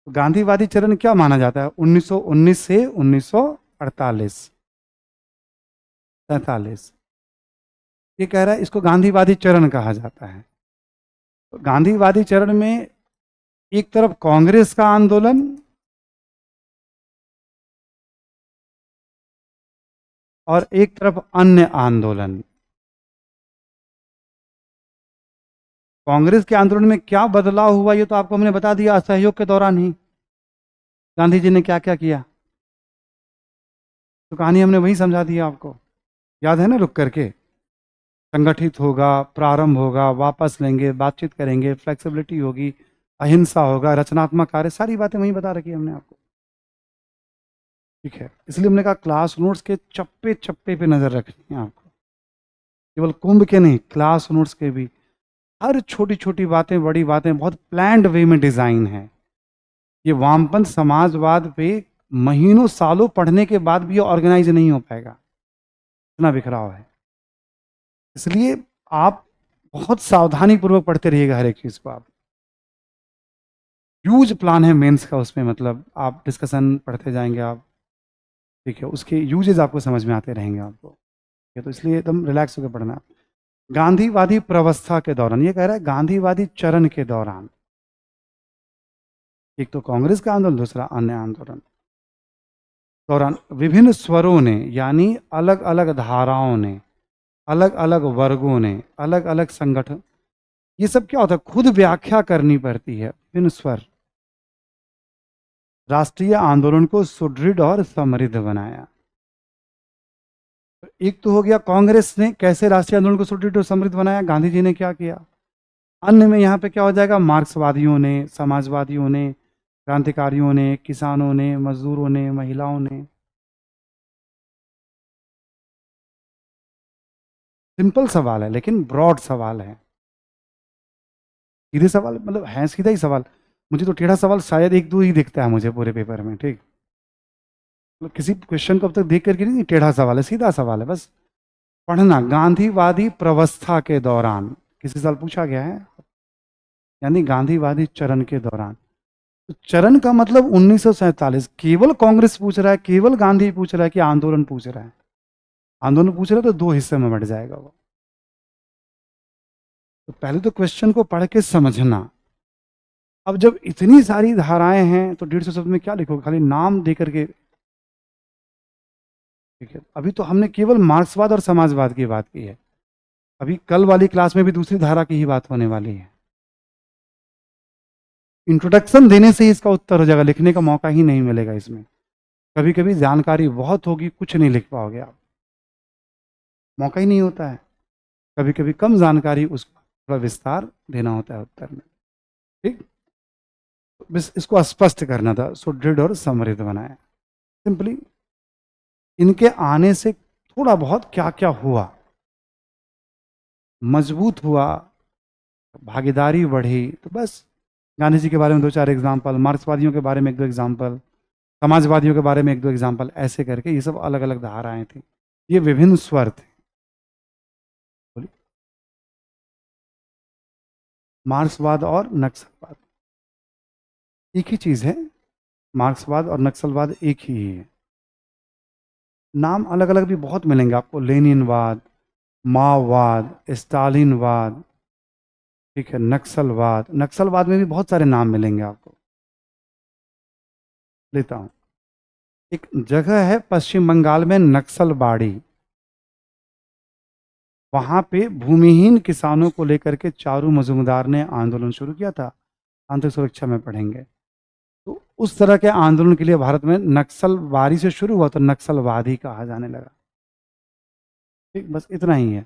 गांधीवादी चरण क्या माना जाता है? 1919 से 1948, 47। ये कह रहा है इसको गांधीवादी चरण कहा जाता है। तो गांधीवादी चरण में एक तरफ कांग्रेस का आंदोलन, और एक तरफ अन्य आंदोलन। कांग्रेस के आंदोलन में क्या बदलाव हुआ ये तो आपको हमने बता दिया, असहयोग के दौरान ही गांधी जी ने क्या क्या किया। तो कहानी हमने वही समझा दिया आपको, याद है ना, रुक करके। संगठित होगा, प्रारंभ होगा, वापस लेंगे, बातचीत करेंगे, फ्लेक्सिबिलिटी होगी, अहिंसा होगा, रचनात्मक कार्य, सारी बातें वहीं बता रखी है हमने आपको। ठीक है, इसलिए हमने कहा क्लास नोट्स के चप्पे चप्पे पे नजर रखनी है आपको, केवल कुंभ के नहीं, क्लास नोट्स के भी। हर छोटी छोटी बातें, बड़ी बातें बहुत प्लान्ड वे में डिजाइन है। ये वामपंथ समाजवाद पे महीनों सालों पढ़ने के बाद भी ये ऑर्गेनाइज नहीं हो पाएगा, इतना बिखराव है। इसलिए आप बहुत सावधानी पूर्वक पढ़ते रहिएगा हर एक चीज को। आप, ह्यूज प्लान है मेंस का उसमें, मतलब आप डिस्कशन पढ़ते जाएंगे आप, ठीक है, उसके यूजेस आपको समझ में आते रहेंगे आपको, ठीक है। तो इसलिए एकदम रिलैक्स होकर पढ़ना। गांधीवादी प्रवस्था के दौरान, ये कह रहा है गांधीवादी चरण के दौरान, एक तो कांग्रेस का आंदोलन, दूसरा अन्य आंदोलन दौरान, विभिन्न स्वरों ने, यानी अलग अलग धाराओं ने, अलग अलग वर्गों ने, अलग अलग संगठन, ये सब क्या होता है, खुद व्याख्या करनी पड़ती है। विभिन्न स्वर, राष्ट्रीय आंदोलन को सुदृढ़ और समृद्ध बनाया। एक तो हो गया कांग्रेस ने कैसे राष्ट्रीय आंदोलन को सुदृढ़ और समृद्ध बनाया, गांधी जी ने क्या किया। अन्य में यहाँ पे क्या हो जाएगा, मार्क्सवादियों ने, समाजवादियों ने, क्रांतिकारियों ने, किसानों ने, मजदूरों ने, महिलाओं ने। सिंपल सवाल है लेकिन ब्रॉड सवाल है। सीधे सवाल मतलब है, सीधा ही सवाल। मुझे तो टेढ़ा सवाल शायद 1-2 ही दिखता है मुझे पूरे पेपर में, ठीक। मतलब किसी क्वेश्चन को अब तक देख करके नहीं, टेढ़ा सवाल है, सीधा सवाल है बस। पढ़ना, गांधीवादी प्रवस्था के दौरान, किसी साल पूछा गया है, यानी गांधीवादी चरण के दौरान। तो चरण का मतलब 1947, केवल कांग्रेस पूछ रहा है, केवल गांधी पूछ रहा है कि आंदोलन पूछ रहा है? आंदोलन पूछ रहे तो दो हिस्से में बंट जाएगा वो। तो पहले तो क्वेश्चन को पढ़ के समझना। अब जब इतनी सारी धाराएं हैं तो 150 शब्द में क्या लिखोगे, खाली नाम दे करके। ठीक है, अभी तो हमने केवल मार्क्सवाद और समाजवाद की बात की है। अभी कल वाली क्लास में भी दूसरी धारा की ही बात होने वाली है। इंट्रोडक्शन देने से ही इसका उत्तर हो जाएगा, लिखने का मौका ही नहीं मिलेगा इसमें। कभी कभी जानकारी बहुत होगी, कुछ नहीं लिख पाओगे आप, मौका ही नहीं होता है। कभी कभी कम जानकारी, उसको थोड़ा विस्तार देना होता है उत्तर में। ठीक, बस इसको स्पष्ट करना था, सुदृढ़ और समृद्ध बनाया सिंपली। इनके आने से थोड़ा बहुत क्या क्या हुआ, मजबूत हुआ, भागीदारी बढ़ी, तो बस गांधी जी के बारे में दो चार एग्जाम्पल, मार्क्सवादियों के बारे में एक दो एग्जाम्पल, समाजवादियों के बारे में एक दो एग्जाम्पल, ऐसे करके ये सब अलग अलग धाराएं थी, ये विभिन्न स्वर थे। बोलिए। मार्क्सवाद और नक्सलवाद एक ही चीज है, मार्क्सवाद और नक्सलवाद एक ही है। नाम अलग अलग भी बहुत मिलेंगे आपको, लेनिनवाद, माओवाद, स्टालिनवाद, ठीक है, नक्सलवाद। नक्सलवाद में भी बहुत सारे नाम मिलेंगे आपको, लेता हूं। एक जगह है पश्चिम बंगाल में नक्सलबाड़ी, वहां पे भूमिहीन किसानों को लेकर के चारू मजूमदार ने आंदोलन शुरू किया था, आंतरिक सुरक्षा में पढ़ेंगे। तो उस तरह के आंदोलन के लिए भारत में नक्सलवादी से शुरू हुआ तो नक्सलवादी कहा जाने लगा। ठीक, बस इतना ही है,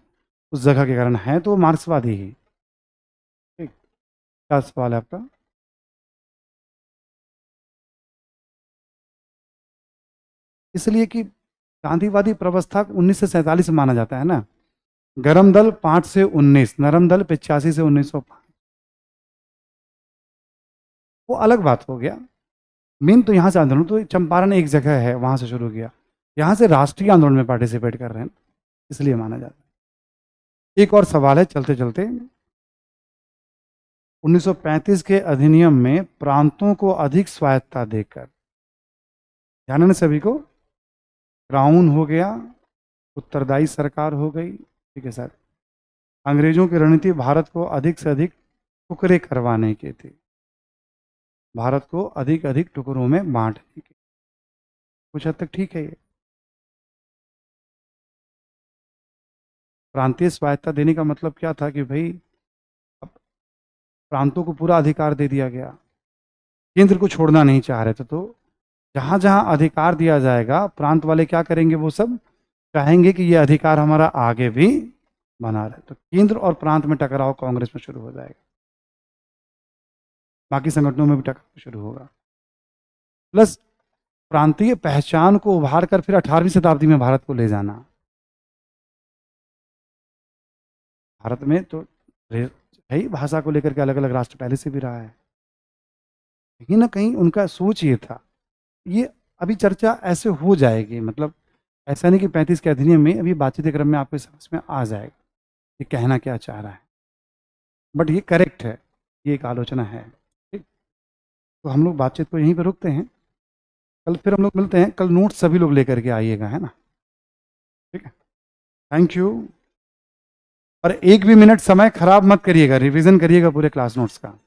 उस जगह के कारण है तो वो मार्क्सवादी ही। ठीक, क्या सवाल है आपका? इसलिए कि गांधीवादी प्रवस्था 1947 में माना जाता है ना। गरम दल 5 से 19, नरम दल 85 से 1905, वो अलग बात हो गया। मेन तो यहाँ से आंदोलन, तो चंपारण एक जगह है वहां से शुरू किया, यहाँ से राष्ट्रीय आंदोलन में पार्टिसिपेट कर रहे हैं, इसलिए माना जाता है। एक और सवाल है चलते चलते। 1935 के अधिनियम में प्रांतों को अधिक स्वायत्ता देकर, ध्यान है ना सभी को, क्राउन हो गया, उत्तरदायी सरकार हो गई, ठीक है सर। अंग्रेजों की रणनीति भारत को अधिक से अधिक टुकड़े करवाने की थी, भारत को अधिक अधिक टुकड़ों में बांटने की। कुछ हद तक ठीक है ये। प्रांतीय स्वायत्ता देने का मतलब क्या था कि भाई अब प्रांतों को पूरा अधिकार दे दिया गया, केंद्र को छोड़ना नहीं चाह रहे थे, तो जहां जहां अधिकार दिया जाएगा प्रांत वाले क्या करेंगे, वो सब चाहेंगे कि ये अधिकार हमारा आगे भी बना रहे। तो केंद्र और प्रांत में टकराव कांग्रेस में शुरू हो जाएगा, बाकी संगठनों में भी टकराव शुरू होगा। प्लस प्रांतीय पहचान को उभार कर फिर 18वीं शताब्दी में भारत को ले जाना। भारत में तो है ही, भाषा को लेकर के अलग अलग राष्ट्र पहले से भी रहा है, कहीं ना कहीं उनका सोच ये था। ये अभी चर्चा ऐसे हो जाएगी, मतलब ऐसा नहीं कि 35 के अधिनियम में, अभी बातचीत के क्रम में आपको समझ में आ जाएगा ये कहना क्या चाह रहा है, बट ये करेक्ट है, ये एक आलोचना है। ठीक, तो हम लोग बातचीत को यहीं पर रुकते हैं, कल फिर हम लोग मिलते हैं। कल नोट सभी लोग लेकर के आइएगा, है ना? ठीक है, थैंक यू। और एक भी मिनट समय खराब मत करिएगा, रिवीजन करिएगा पूरे क्लास नोट्स का।